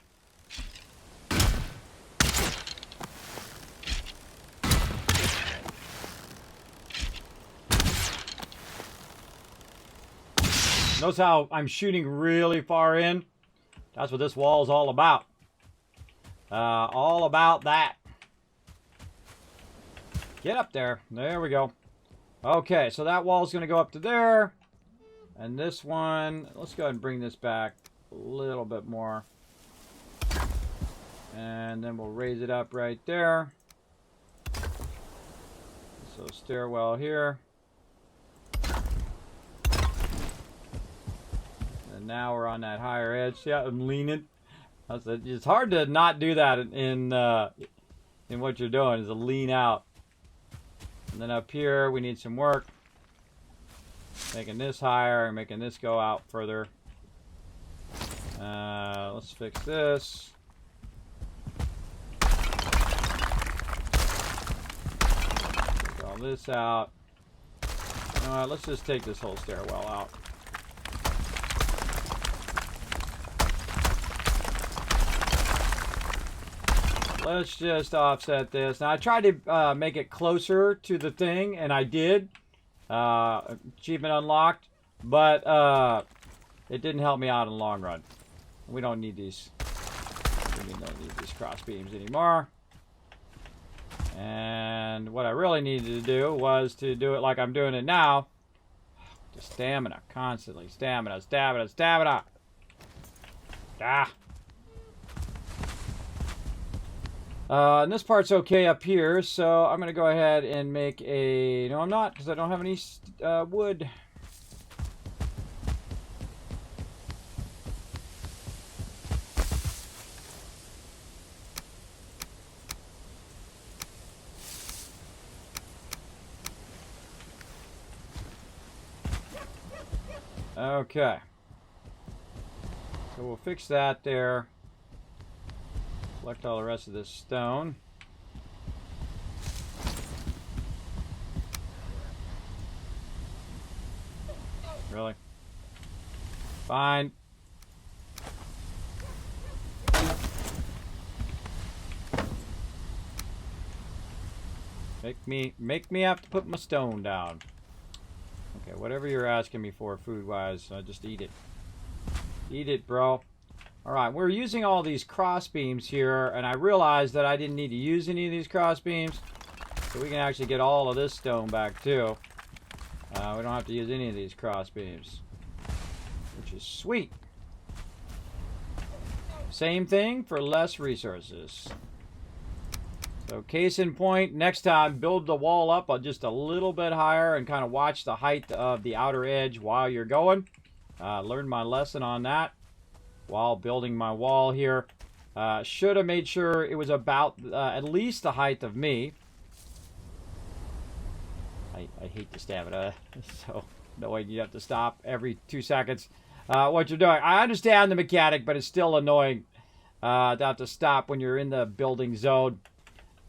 Notice how I'm shooting really far in? That's what this wall is all about. All about that. Get up there. There we go. Okay, so that wall is going to go up to there. And this one, let's go ahead and bring this back a little bit more. And then we'll raise it up right there. So stairwell here. And now we're on that higher edge. Yeah, I'm leaning. It's hard to not do that in what you're doing, is to lean out. And then up here, we need some work. Making this higher and making this go out further. Let's fix this. Take all this out. Let's just take this whole stairwell out. Let's just offset this. Now, I tried to make it closer to the thing, and I did. Achievement unlocked, but it didn't help me out in the long run. We don't need these. We don't need these cross beams anymore. And what I really needed to do was to do it like I'm doing it now. Just stamina, constantly. Stamina, stamina, stamina. Ah. And this part's okay up here, so I'm going to go ahead and make a... No, I'm not, because I don't have any wood. Okay. So we'll fix that there. Collect all the rest of this stone. Really? Fine. Make me have to put my stone down. Okay, whatever you're asking me for food-wise, just eat it. Eat it, bro. Alright, we're using all these cross beams here, and I realized that I didn't need to use any of these cross beams. So we can actually get all of this stone back, too. We don't have to use any of these cross beams. Which is sweet. Same thing for less resources. So case in point, next time, build the wall up just a little bit higher and kind of watch the height of the outer edge while you're going. Learned my lesson on that while building my wall here. Should have made sure it was about at least the height of me. I hate the stamina, so no way you have to stop every 2 seconds. What you're doing. I understand the mechanic, but it's still annoying to have to stop when you're in the building zone.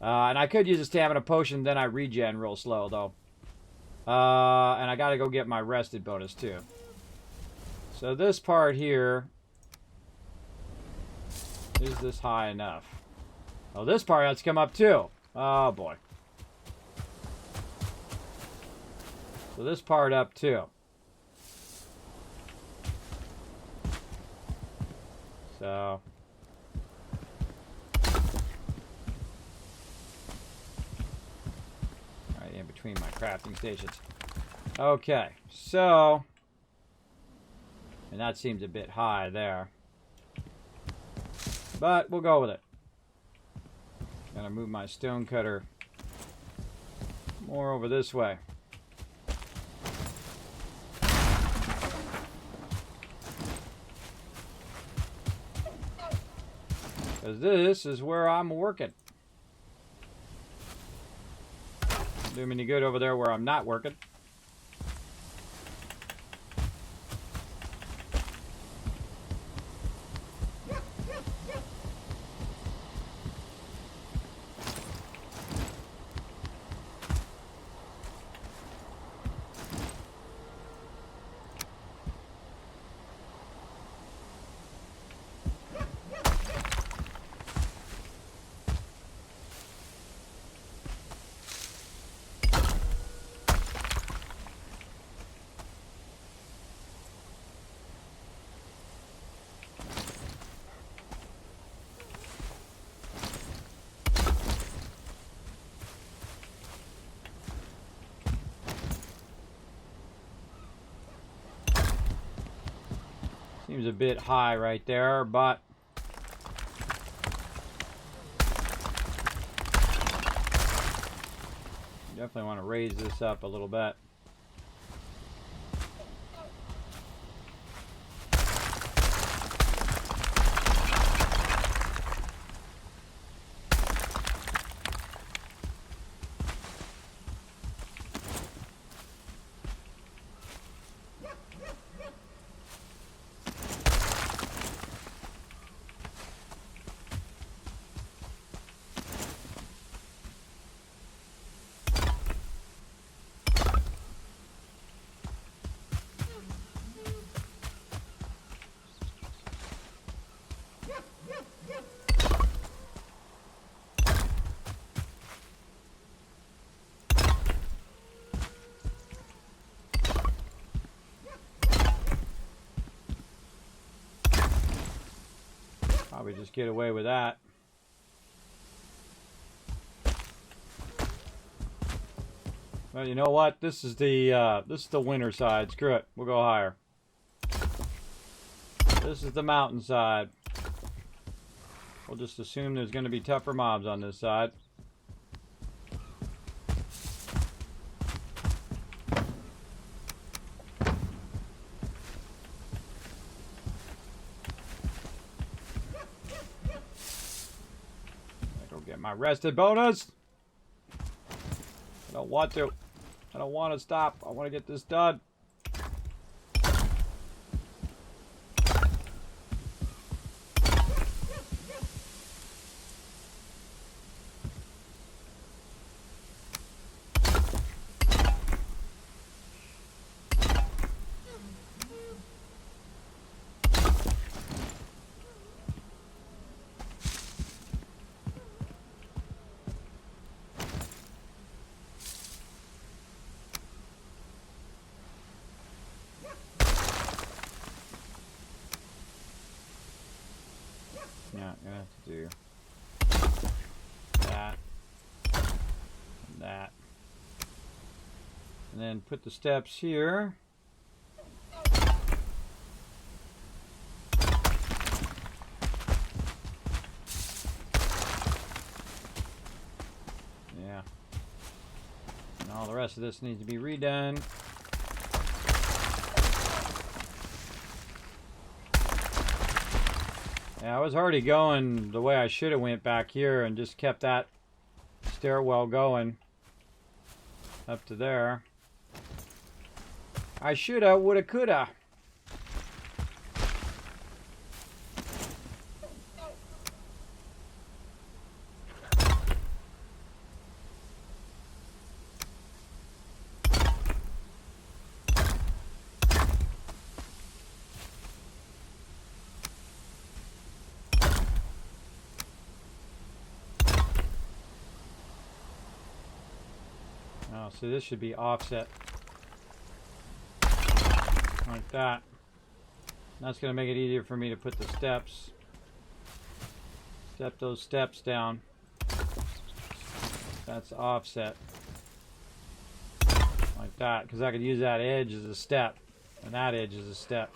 And I could use a stamina potion, then I regen real slow, though. And I gotta go get my rested bonus, too. So this part here... Is this high enough? Oh, this part has to come up, too. Oh, boy. So this part up, too. So... in between my crafting stations. Okay, so... And that seems a bit high there. But we'll go with it. Gotta move my stone cutter more over this way. Because this is where I'm working. Do me any good over there where I'm not working. Seems a bit high right there, but definitely want to raise this up a little bit. Probably just get away with that. Well, you know what? This is the winter side. Screw it. We'll go higher. This is the mountain side. We'll just assume there's going to be tougher mobs on this side. My rested bonus. I don't want to. I don't want to stop. I want to get this done. Yeah, I'm gonna have to do that and that. And then put the steps here. Yeah. And all the rest of this needs to be redone. Yeah, I was already going the way I should have went back here and just kept that stairwell going up to there. I shoulda, woulda, coulda. Oh, so this should be offset like that. That's going to make it easier for me to put the steps. Step those steps down. That's offset like that, because I could use that edge as a step and that edge as a step.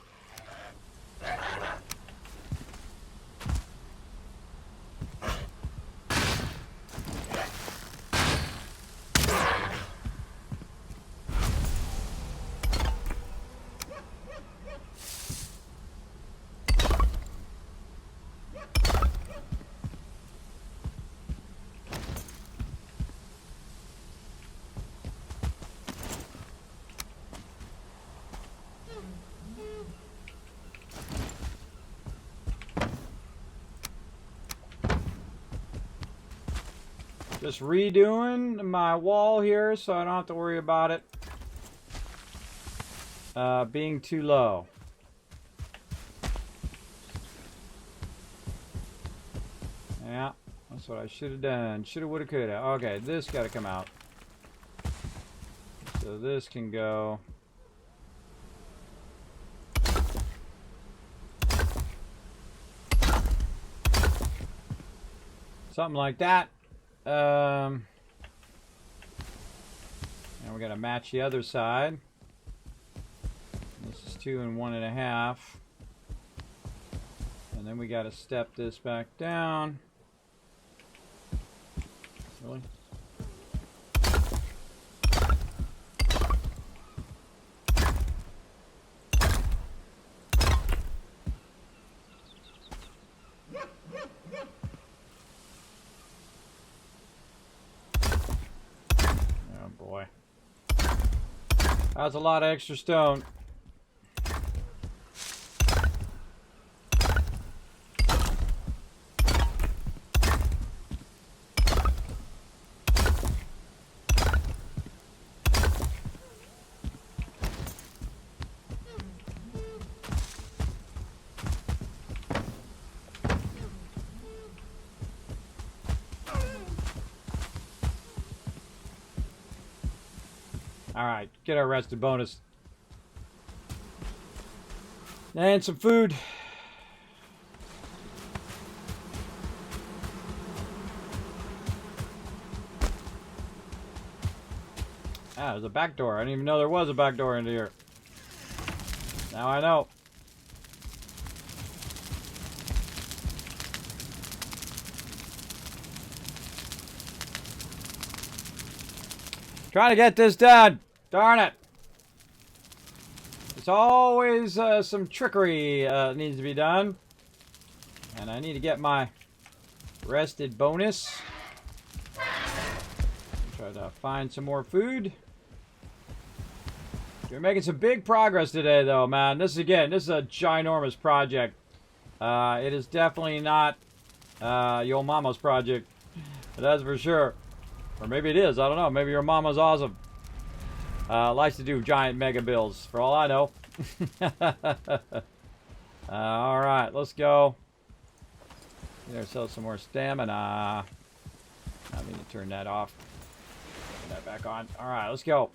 Just redoing my wall here so I don't have to worry about it being too low. Yeah, that's what I should have done. Shoulda, woulda, coulda. Okay, this got to come out. So this can go. Something like that. And we're going to match the other side. This is 2 and 1.5. And then we got to step this back down. Really? Oh boy. That's a lot of extra stone. Alright, get our rested bonus. And some food. Ah, there's a back door. I didn't even know there was a back door into here. Now I know. Trying to get this done. Darn it. There's always some trickery needs to be done. And I need to get my rested bonus. Try to find some more food. We're making some big progress today, though, man. This is a ginormous project. It is definitely not your mama's project. That's for sure. Or maybe it is. I don't know. Maybe your mama's awesome. Likes to do giant mega builds, for all I know. Alright, let's go. Get ourselves some more stamina. I need to turn that off. Turn that back on. Alright, let's go.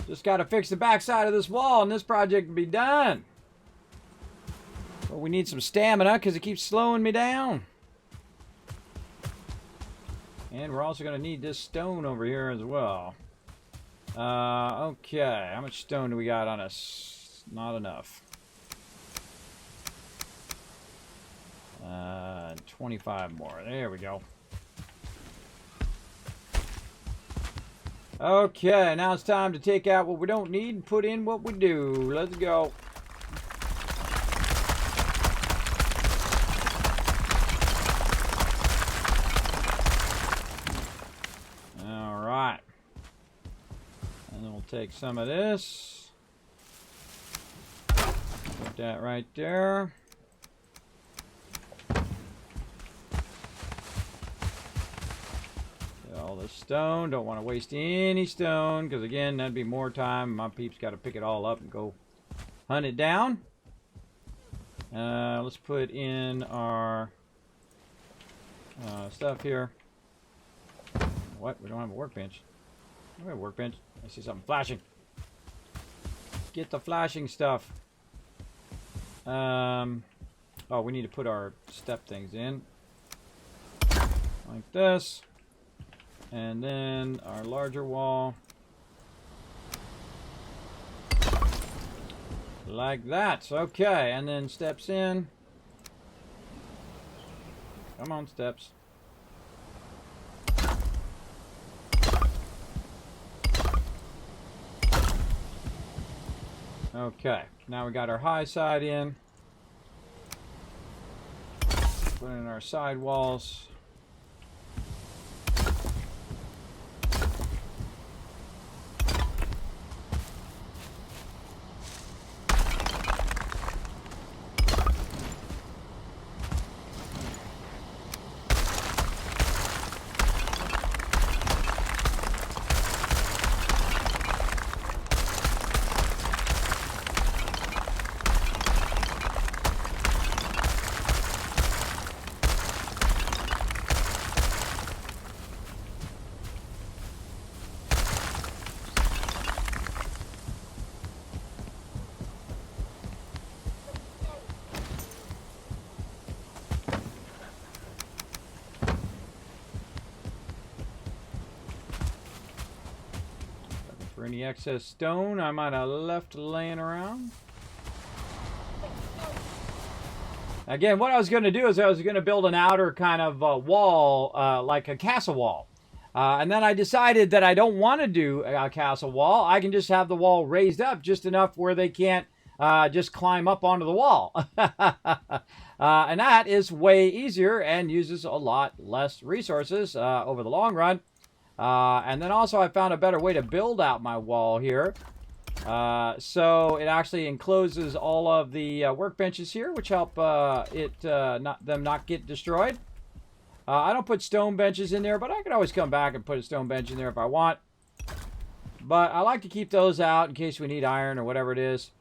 Just got to fix the backside of this wall and this project will be done. But we need some stamina because it keeps slowing me down. And we're also going to need this stone over here as well. Okay. How much stone do we got on us? Not enough. 25 more. There we go. Okay, now it's time to take out what we don't need and put in what we do. Let's go. Alright. And then we'll take some of this. Put that right there. All this stone. Don't want to waste any stone because, again, that'd be more time. My peeps got to pick it all up and go hunt it down. Let's put in our stuff here. What? We don't have a workbench. We have a workbench. I see something flashing. Get the flashing stuff. Oh, we need to put our step things in. Like this. And then our larger wall. Like that. Okay, and then steps in. Come on, steps. Okay, now we got our high side in. Put in our side walls. For any excess stone I might have left laying around. Again, what I was going to do is I was going to build an outer kind of wall, like a castle wall. And then I decided that I don't want to do a castle wall. I can just have the wall raised up just enough where they can't just climb up onto the wall. And that is way easier and uses a lot less resources over the long run. And then also I found a better way to build out my wall here. So it actually encloses all of the workbenches here, which help them not get destroyed. I don't put stone benches in there, but I can always come back and put a stone bench in there if I want. But I like to keep those out in case we need iron or whatever it is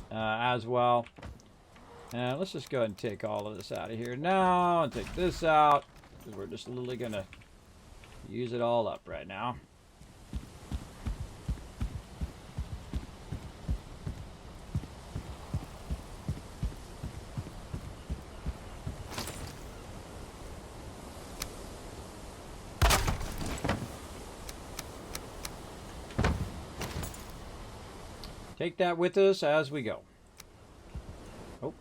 as well. And let's just go ahead and take all of this out of here now and take this out, because we're just literally going to use it all up right now. Take that with us as we go. Oh.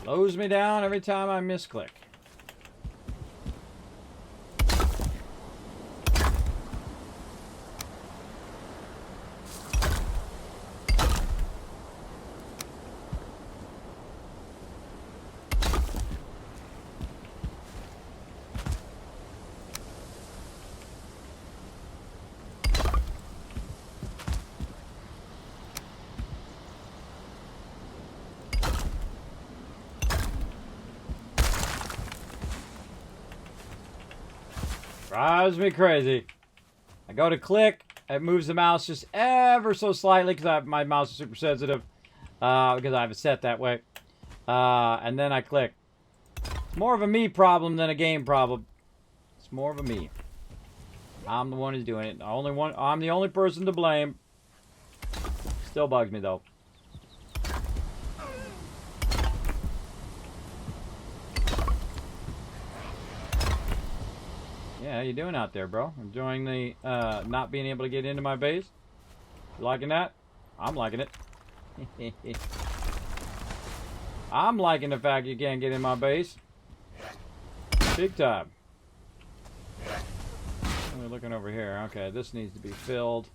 Slows me down every time I misclick. Drives me crazy. I go to click, it moves the mouse just ever so slightly because my mouse is super sensitive because I have it set that way. And then I click. It's more of a me problem than a game problem. It's more of a me. I'm the one who's doing it. I'm the only person to blame. Still bugs me though. Yeah, how you doing out there, bro? Enjoying the not being able to get into my base? You liking that? I'm liking it. I'm liking the fact you can't get in my base. Big time. We're looking over here. Okay, this needs to be filled.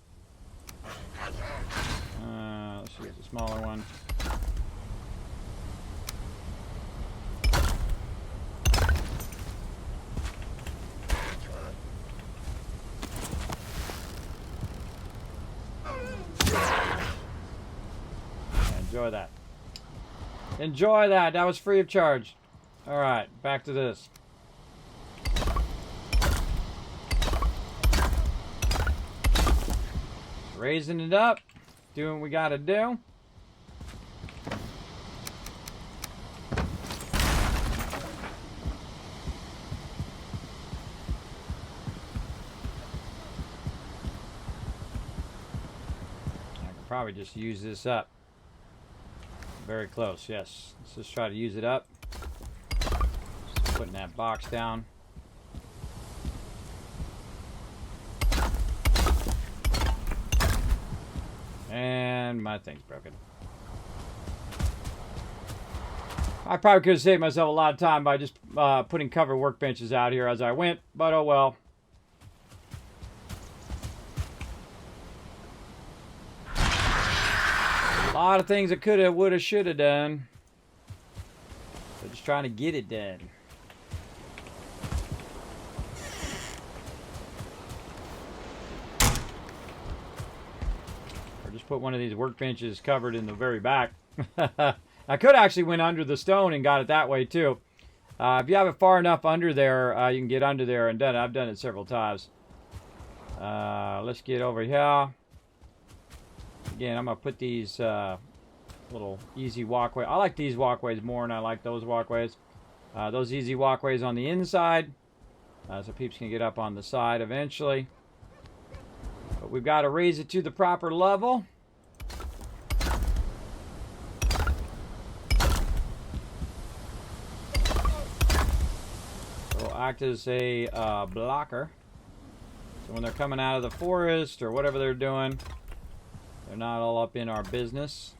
Let's get the smaller one. Enjoy that. Enjoy that. That was free of charge. Alright, back to this. Raising it up. Doing what we gotta do. I could probably just use this up. Very close, yes. Let's just try to use it up. Just putting that box down. And my thing's broken. I probably could have saved myself a lot of time by just putting cover workbenches out here as I went, but oh well. A lot of things I could have, would have, should have done. But just trying to get it done. Or just put one of these workbenches covered in the very back. I could actually went under the stone and got it that way too. If you have it far enough under there, you can get under there and done it. I've done it several times. Let's get over here. Again, I'm going to put these little easy walkways. I like these walkways more than I like those walkways. Those easy walkways on the inside. So peeps can get up on the side eventually. But we've got to raise it to the proper level. So act as a blocker. So when they're coming out of the forest or whatever they're doing, they're not all up in our business.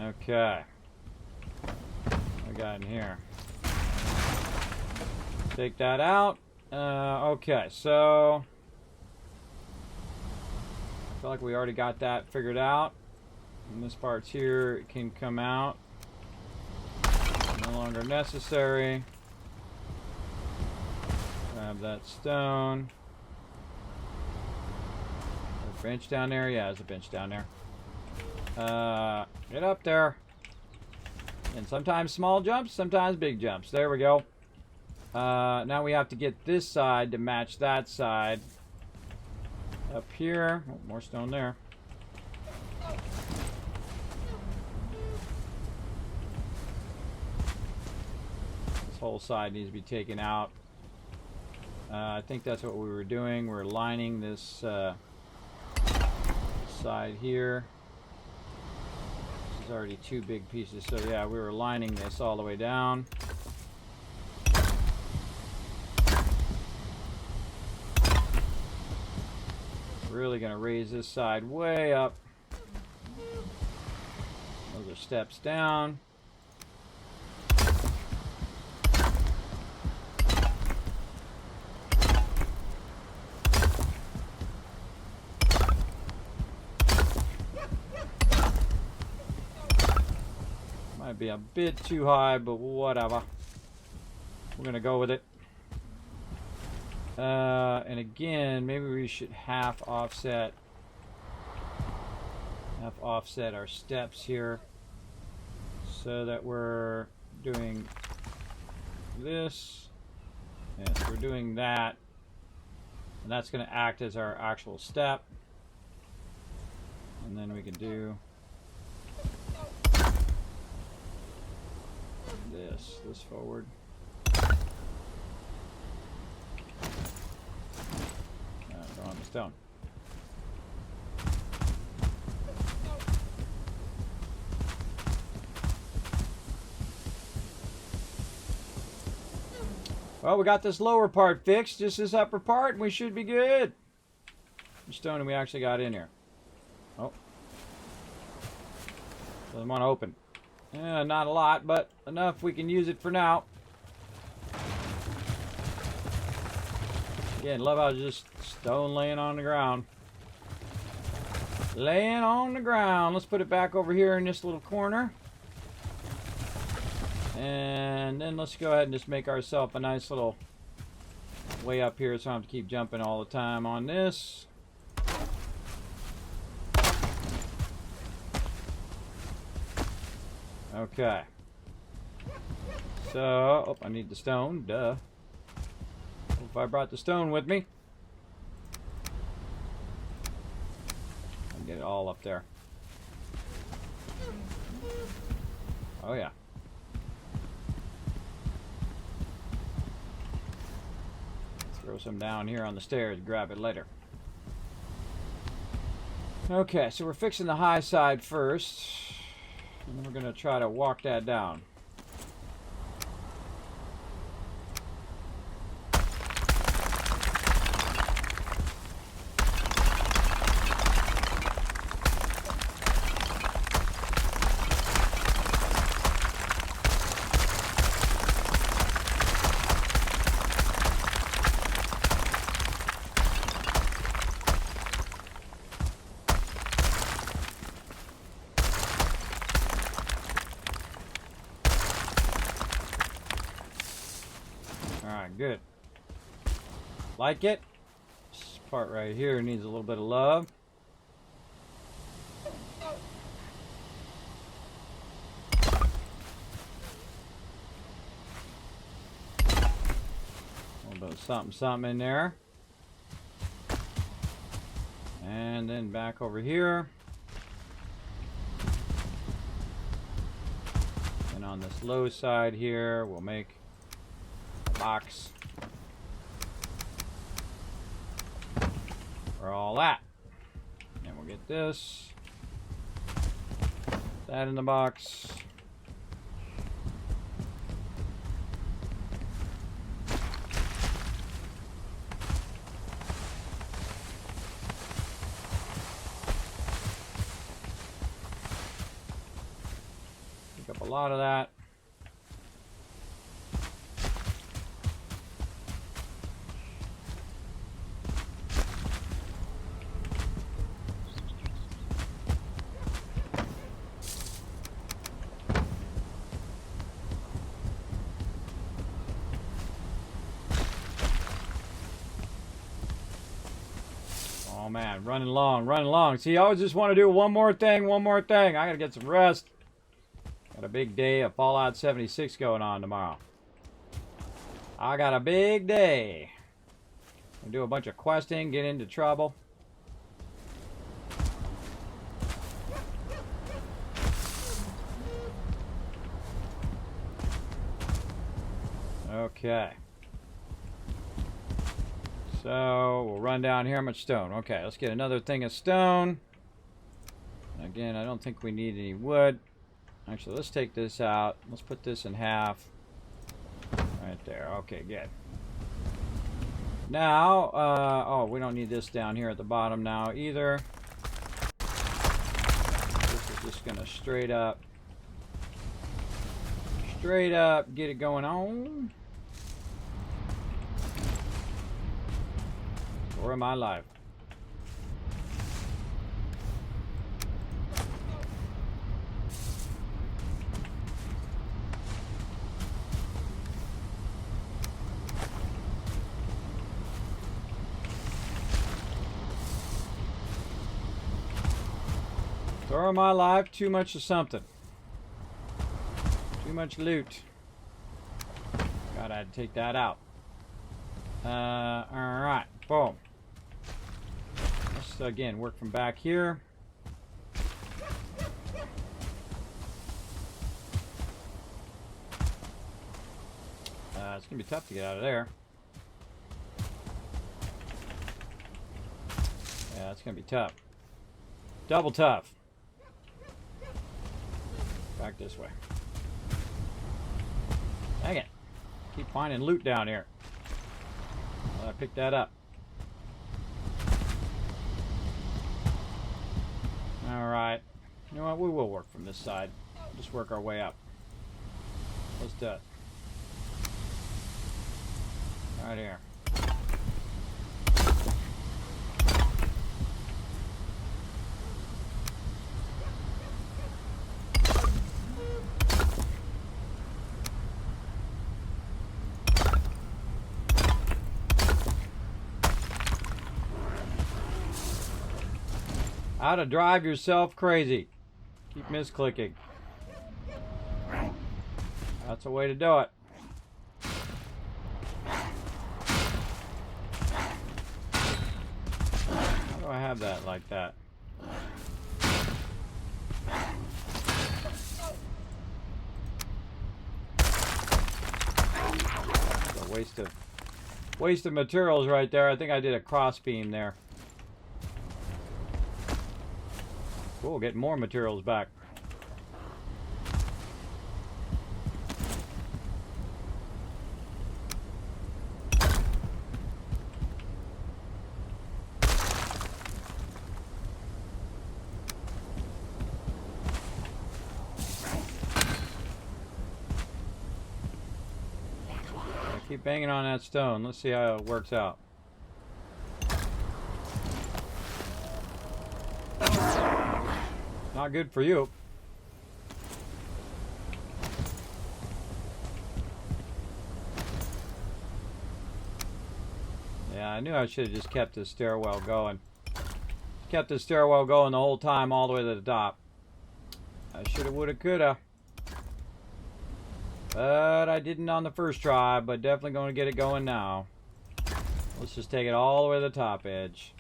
Okay. What we got in here? Take that out. Okay, so I feel like we already got that figured out. And this part's here, it can come out. No longer necessary. Grab that stone. There's a bench down there? Yeah, there's a bench down there. Get up there. And sometimes small jumps, sometimes big jumps. There we go. Now we have to get this side to match that side. Up here. Oh, more stone there. This whole side needs to be taken out. I think that's what we were doing. We're lining this side here. This is already two big pieces. So yeah, we were lining this all the way down. Really gonna raise this side way up. Those are steps down. Might be a bit too high, but whatever. We're gonna go with it. And again, maybe we should half offset our steps here so that we're doing this. Yes, we're doing that. And that's going to act as our actual step. And then we can do this forward. Go on the stone. Well, we got this lower part fixed, just this upper part, and we should be good. How much stone we actually got in here? Oh. Doesn't want to open. Yeah, not a lot, but enough we can use it for now. Again, love how it's just stone laying on the ground. Laying on the ground. Let's put it back over here in this little corner. And then let's go ahead and just make ourselves a nice little way up here so I don't have to keep jumping all the time on this. Okay. So, oh, I need the stone. Duh. Hope I brought the stone with me. I'll get it all up there. Oh yeah. Throw some down here on the stairs, grab it later. Okay, so we're fixing the high side first. And then we're going to try to walk that down. Good. Like it? This part right here needs a little bit of love. A little bit of something in there. And then back over here. And on this low side here, we'll make box for all that, and we'll get this That in the box. Pick up a lot of that. Oh man, running long, running long. See, I always just want to do one more thing, one more thing. I gotta get some rest. Got a big day of Fallout 76 going on tomorrow. I got a big day. I do a bunch of questing, get into trouble. Okay. So, we'll run down here. How much stone? Okay, let's get another thing of stone. Again, I don't think we need any wood. Actually, let's take this out. Let's put this in half. Right there. Okay, good. Now, oh, we don't need this down here at the bottom now either. This is just going to straight up get it going on. Or am I alive? Or am I alive? Too much of something. Too much loot. God, I'd take that out. Alright. Boom. Let's again work from back here. It's gonna be tough to get out of there. Yeah, it's gonna be tough. Double tough. Back this way. Dang it. Keep finding loot down here. I picked that up. Alright. You know what? We will work from this side. Just work our way up. Let's do it. Right here. How to drive yourself crazy. Keep misclicking. That's a way to do it. How do I have that like that? That's a waste of materials right there. I think I did a cross beam there. Cool, getting more materials back. Keep banging on that stone. Let's see how it works out. Not good for you. Yeah, I knew I should have just kept this stairwell going. Kept the stairwell going the whole time all the way to the top. I shoulda, woulda, coulda. But I didn't on the first try, but definitely going to get it going now. Let's just take it all the way to the top edge.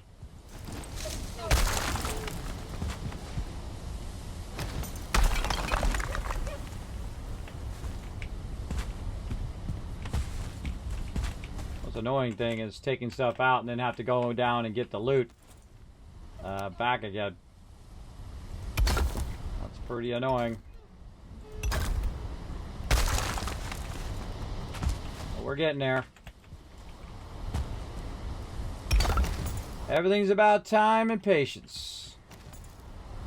What's annoying thing is taking stuff out and then have to go down and get the loot back again. That's pretty annoying. But we're getting there. Everything's about time and patience.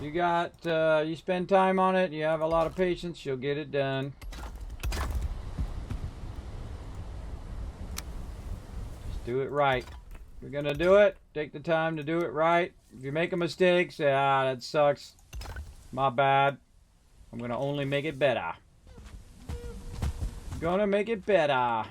You spend time on it, you have a lot of patience, you'll get it done. Just do it right. If you're gonna do it, take the time to do it right. If you make a mistake, say, ah, that sucks. My bad. I'm gonna only make it better. Gonna make it better.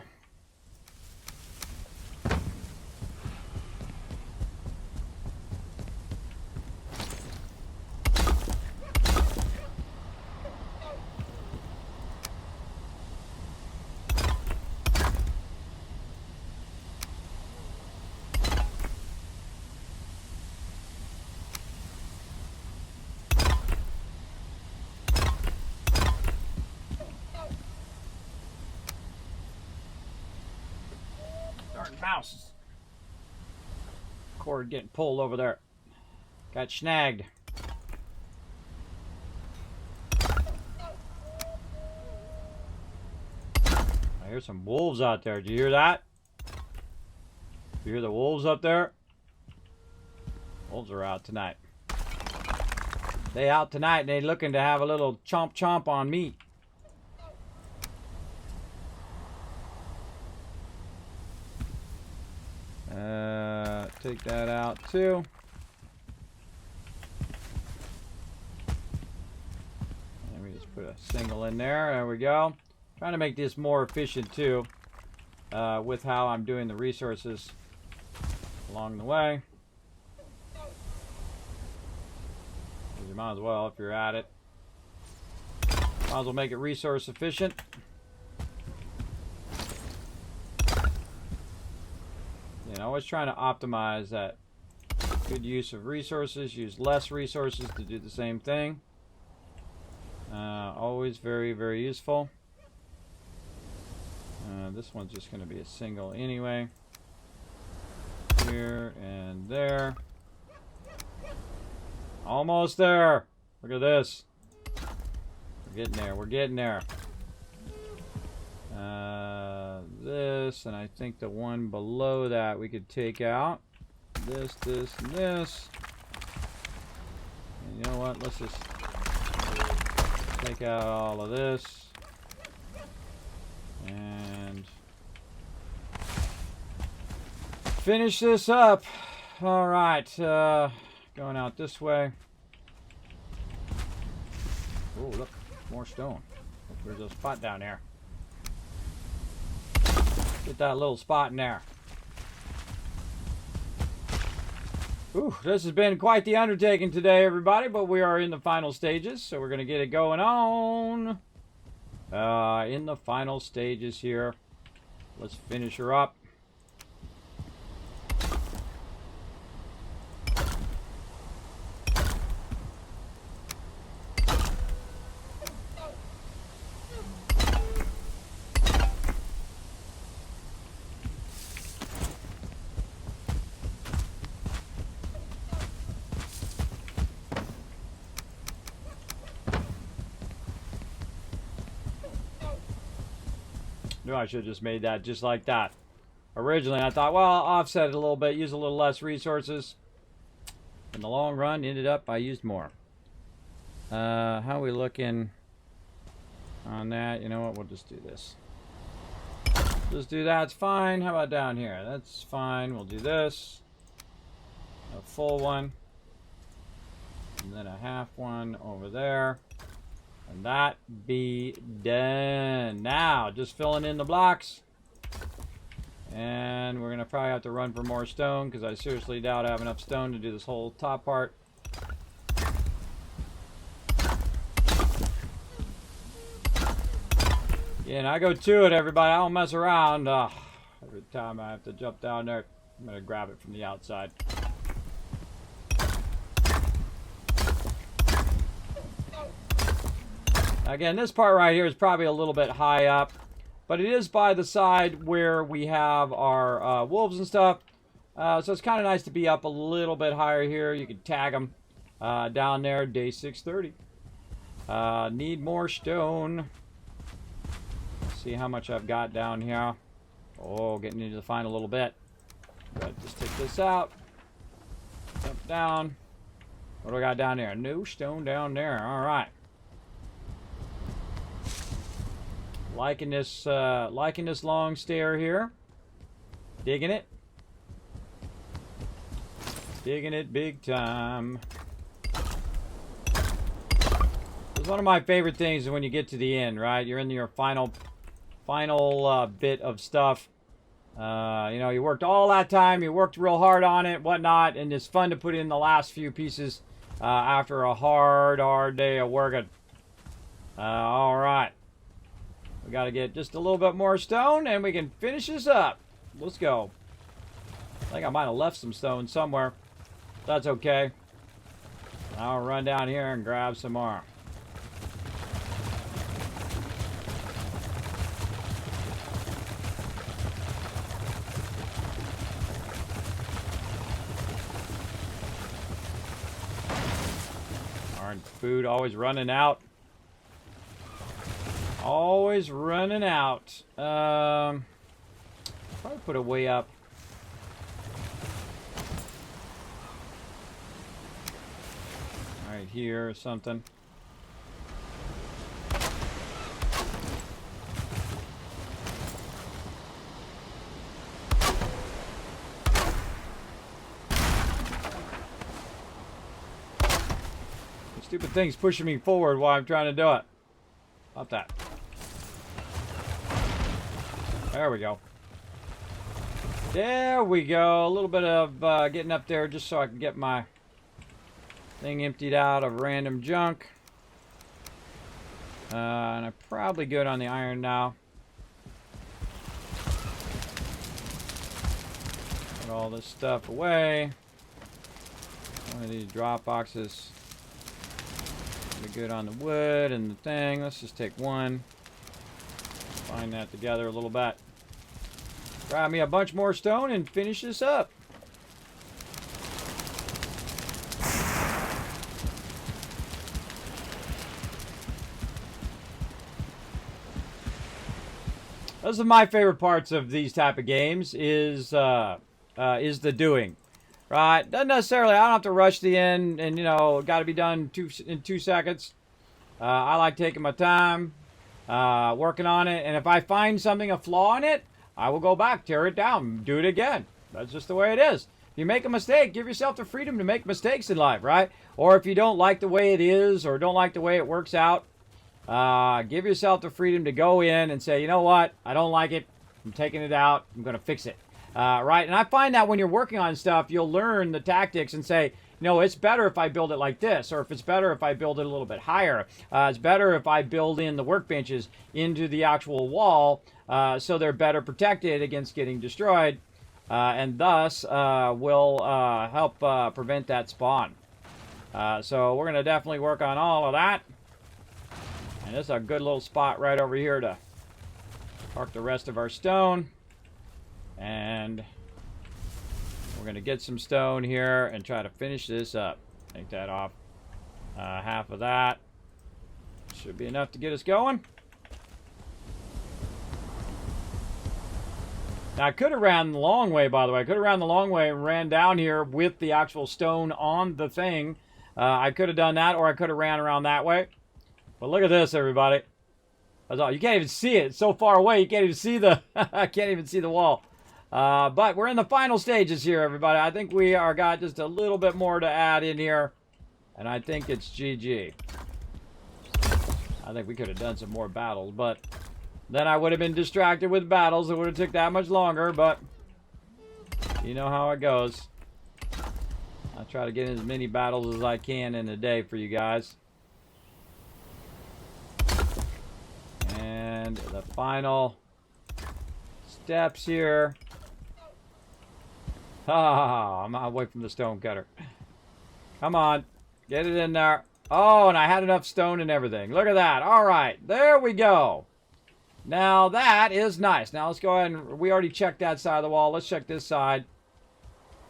Mouse. Cord getting pulled over there. Got snagged. I hear some wolves out there. Do you hear that? You hear the wolves up there? Wolves are out tonight. They out tonight and they looking to have a little chomp chomp on me. Take that out too. Let me just put a single in there. There we go. Trying to make this more efficient too, with how I'm doing the resources along the way. You might as well, if you're at it. Might as well make it resource efficient. Always trying to optimize that good use of resources, use less resources to do the same thing. Always very, very useful. This one's just going to be a single anyway. Here and there. Almost there. Look at this. We're getting there. We're getting there. This, and I think the one below that we could take out. This, this, and this. And you know what? Let's just take out all of this. And finish this up. Alright, going out this way. Oh, look, more stone. There's a spot down there. Get that little spot in there. Ooh, this has been quite the undertaking today, everybody, but we are in the final stages, so we're going to get it going on. In the final stages here. Let's finish her up. I should have just made that just like that. Originally, I thought, well, I'll offset it a little bit, use a little less resources. In the long run, ended up I used more. How are we looking on that? You know what? We'll just do this. Just do that. It's fine. How about down here? That's fine. We'll do this. A full one. And then a half one over there. And that be done. Now, just filling in the blocks. And we're going to probably have to run for more stone because I seriously doubt I have enough stone to do this whole top part. Yeah, and I go to it, everybody. I don't mess around. Every time I have to jump down there, I'm going to grab it from the outside. Again, this part right here is probably a little bit high up, but it is by the side where we have our wolves and stuff. So it's kind of nice to be up a little bit higher here. You can tag them down there, day 630. Need more stone. Let's see how much I've got down here. Oh, getting into the final little bit. But just take this out. Jump down. What do I got down there? No stone down there. All right. Liking this long stair here. Digging it. Digging it big time. It's one of my favorite things is when you get to the end, right? You're in your final bit of stuff. You know, you worked all that time. You worked real hard on it, whatnot, and it's fun to put in the last few pieces after a hard day of working. All right. We got to get just a little bit more stone, and we can finish this up. Let's go. I think I might have left some stone somewhere. That's okay. I'll run down here and grab some more. Darn food always running out. Always running out. Probably put it way up. Right here or something. The stupid thing's pushing me forward while I'm trying to do it. About that. There we go. There we go. A little bit of getting up there just so I can get my thing emptied out of random junk. And I'm probably good on the iron now. Put all this stuff away. One of these drop boxes. Be good on the wood and the thing. Let's just take one. Find that together a little bit. Grab me a bunch more stone and finish this up. Those are my favorite parts of these type of games is the doing. Right? Doesn't necessarily, I don't have to rush the end and, you know, got to be done in 2 seconds. I like taking my time, working on it. And if I find something, a flaw in it, I will go back, tear it down, do it again. That's just the way it is. If you make a mistake, give yourself the freedom to make mistakes in life, right? Or if you don't like the way it is or don't like the way it works out, give yourself the freedom to go in and say, you know what? I don't like it. I'm taking it out. I'm going to fix it. Right? And I find that when you're working on stuff, you'll learn the tactics and say, you know, it's better if I build it like this, or if it's better if I build it a little bit higher. It's better if I build in the workbenches into the actual wall so they're better protected against getting destroyed, and thus will help prevent that spawn. So we're going to definitely work on all of that. And this is a good little spot right over here to park the rest of our stone. And we're going to get some stone here and try to finish this up. Take that off. Half of that. Should be enough to get us going. Now, I could have ran the long way, by the way. I could have ran the long way and ran down here with the actual stone on the thing. I could have done that, or I could have ran around that way. But look at this, everybody. That's all. You can't even see it. It's so far away, you can't even see the I can't even see the wall. But we're in the final stages here, everybody. I think we are got just a little bit more to add in here. And I think it's GG. I think we could have done some more battles, but then I would have been distracted with battles. It would have took that much longer, but you know how it goes. I'll try to get in as many battles as I can in a day for you guys. And the final steps here. I'm away from the stone cutter. Come on. Get it in there. Oh, and I had enough stone and everything. Look at that. All right. There we go. Now, that is nice. Now, let's go ahead and... We already checked that side of the wall. Let's check this side.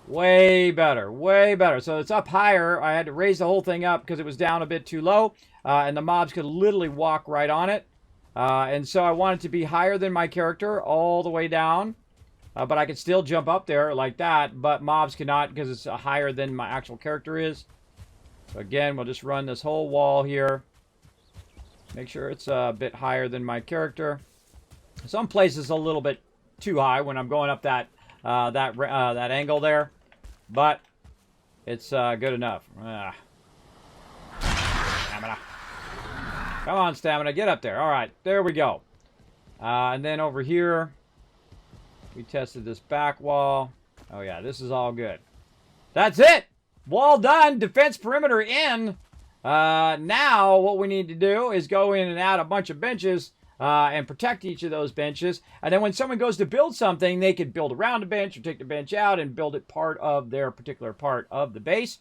Way better, way better. So it's up higher. I had to raise the whole thing up because it was down a bit too low, and the mobs could literally walk right on it. And so I want it to be higher than my character all the way down. But I could still jump up there like that, but mobs cannot because it's higher than my actual character is. So again, we'll just run this whole wall here. Make sure it's a bit higher than my character. Some places a little bit too high when I'm going up that angle there, but it's good enough. Stamina. Come on, stamina, get up there. All right, there we go. And then over here, we tested this back wall. Oh yeah, this is all good. That's it. Wall done. Defense perimeter in. Now what we need to do is go in and add a bunch of benches and protect each of those benches. And then when someone goes to build something, they could build around a bench or take the bench out and build it part of their particular part of the base.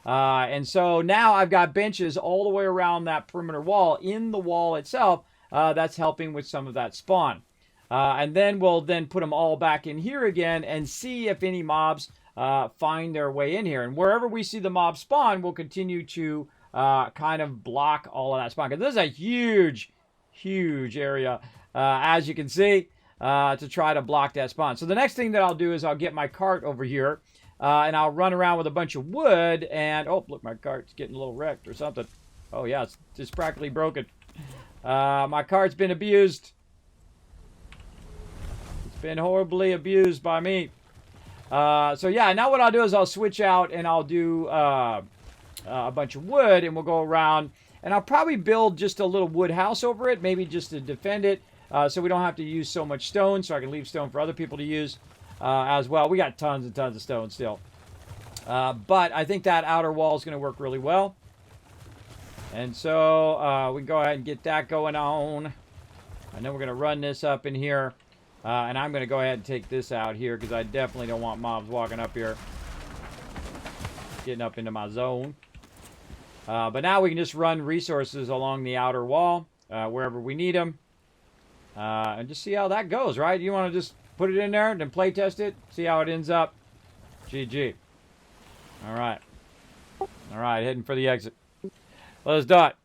And so now I've got benches all the way around that perimeter wall in the wall itself. That's helping with some of that spawn. And then we'll put them all back in here again and see if any mobs find their way in here. And wherever we see the mob spawn, we'll continue to kind of block all of that spawn. Because this is a huge, huge area, as you can see, to try to block that spawn. So the next thing that I'll do is I'll get my cart over here, and I'll run around with a bunch of wood. And, oh, look, my cart's getting a little wrecked or something. Oh, yeah, it's just practically broken. My cart's been abused. Been horribly abused by me. So yeah, now what I'll do is I'll switch out and I'll do a bunch of wood, and we'll go around, and I'll probably build just a little wood house over it, maybe just to defend it, so we don't have to use so much stone, so I can leave stone for other people to use as well. We got tons and tons of stone still. But I think that outer wall is going to work really well. And so we can go ahead and get that going on. And then we're going to run this up in here. And I'm going to go ahead and take this out here because I definitely don't want mobs walking up here. Getting up into my zone. But now we can just run resources along the outer wall wherever we need them. And just see how that goes, right? You want to just put it in there and then play test it. See how it ends up. GG. All right. All right, heading for the exit. Let's do it.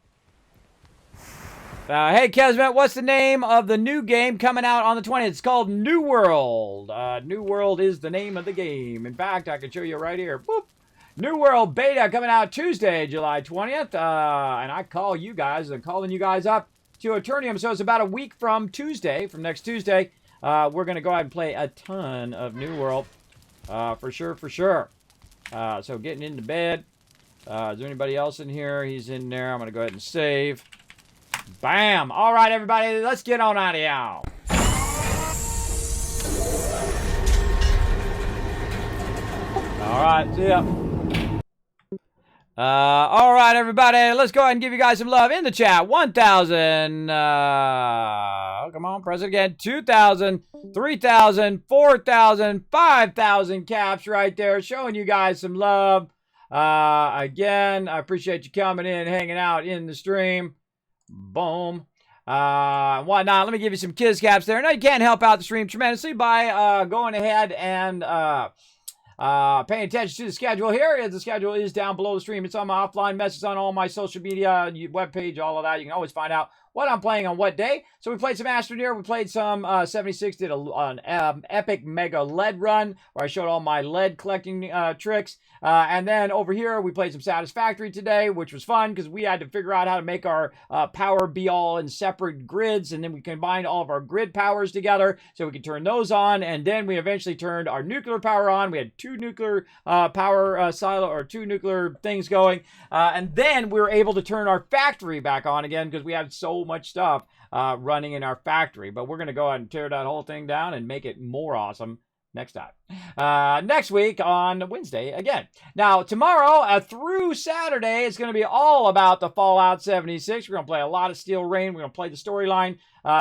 Hey, Kismet, what's the name of the new game coming out on the 20th? It's called New World. New World is the name of the game. In fact, I can show you right here. Boop. New World beta coming out Tuesday, July 20th. And I call you guys, I'm calling you guys up to Eternium. So it's about a week from Tuesday, from next Tuesday. We're going to go ahead and play a ton of New World. For sure, for sure. So getting into bed. Is there anybody else in here? He's in there. I'm going to go ahead and save. Bam! All right, everybody, let's get on out of here. All right, see ya. All right, everybody, let's go ahead and give you guys some love in the chat. 1,000. Come on, press it again. 2,000, 3,000, 4,000, 5,000 caps right there, showing you guys some love. Again, I appreciate you coming in, hanging out in the stream. Boom. Whatnot. Let me give you some kiss caps there. Now, you can help out the stream tremendously by going ahead and paying attention to the schedule here. The schedule is down below the stream. It's on my offline messages on all my social media, webpage, all of that. You can always find out what I'm playing on what day. So we played some Astroneer. We played some 76. Did an epic mega lead run where I showed all my lead collecting tricks. And then over here, we played some Satisfactory today, which was fun because we had to figure out how to make our power be all in separate grids. And then we combined all of our grid powers together so we could turn those on. And then we eventually turned our nuclear power on. We had two nuclear power silo or two nuclear things going. And then we were able to turn our factory back on again because we had so much stuff running in our factory. But we're going to go ahead and tear that whole thing down and make it more awesome next time. Next week on Wednesday again. Now, tomorrow through Saturday, it's going to be all about the Fallout 76. We're going to play a lot of Steel Rain. We're going to play the storyline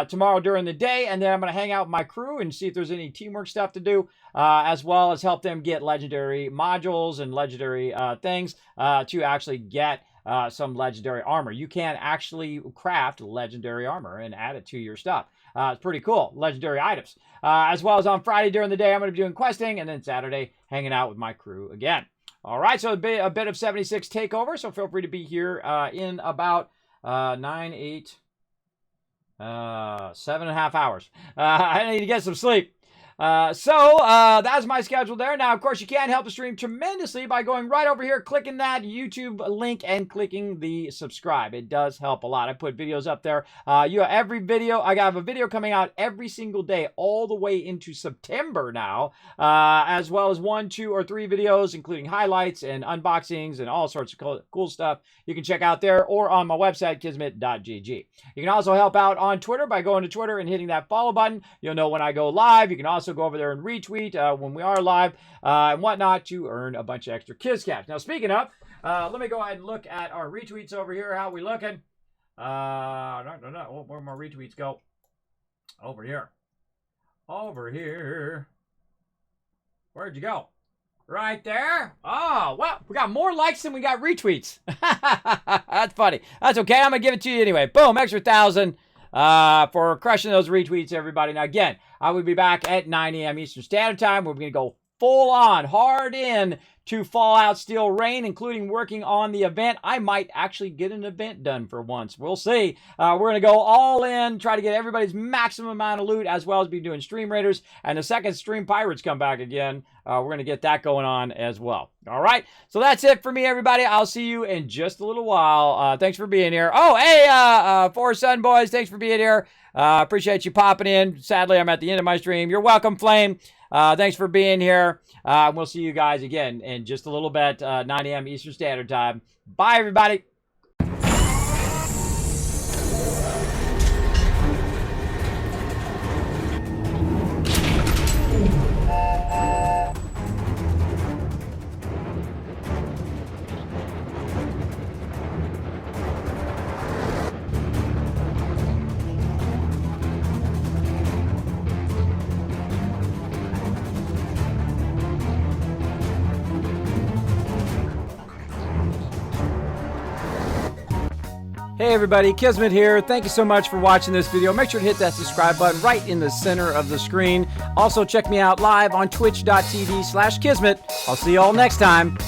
tomorrow during the day, and then I'm going to hang out with my crew and see if there's any teamwork stuff to do, as well as help them get legendary modules and legendary things to actually get some legendary armor. You can actually craft legendary armor and add it to your stuff. It's pretty cool. Legendary items. As well as on Friday during the day, I'm going to be doing questing, and then Saturday hanging out with my crew again. All right, so a bit of 76 takeover, so feel free to be here in about 7.5 hours. I need to get some sleep. So that's my schedule there. Now, of course, you can help the stream tremendously by going right over here, clicking that YouTube link and clicking the subscribe. It does help a lot. I put videos up there. Every video, I have a video coming out every single day, all the way into September now, as well as 1, 2, or 3 videos, including highlights and unboxings and all sorts of cool stuff you can check out there or on my website, kismet.gg. You can also help out on Twitter by going to Twitter and hitting that follow button. You'll know when I go live. You can also go over there and retweet when we are live and whatnot to earn a bunch of extra Kiscaps. Now, speaking of, let me go ahead and look at our retweets over here. How we looking? Where my retweets go? Over here. Over here. Where'd you go? Right there. Oh, well, we got more likes than we got retweets. That's funny. That's okay. I'm going to give it to you anyway. Boom, extra 1,000 for crushing those retweets, everybody. Now, again, I will be back at 9 a.m. Eastern Standard Time. We're going to go full on, hard in to Fallout Steel Rain, including working on the event. I might actually get an event done for once. We'll see. We're going to go all in, try to get everybody's maximum amount of loot, as well as be doing Stream Raiders. And the second Stream Pirates come back again, we're going to get that going on as well. All right. So that's it for me, everybody. I'll see you in just a little while. Thanks for being here. Oh, hey, Four Sun Boys, thanks for being here. Appreciate you popping in. Sadly, I'm at the end of my stream. You're welcome, Flame. Thanks for being here. We'll see you guys again in just a little bit, 9 a.m. Eastern Standard Time. Bye, everybody. Hey everybody, Kismet here. Thank you so much for watching this video. Make sure to hit that subscribe button right in the center of the screen. Also check me out live on twitch.tv/Kismet. I'll see you all next time.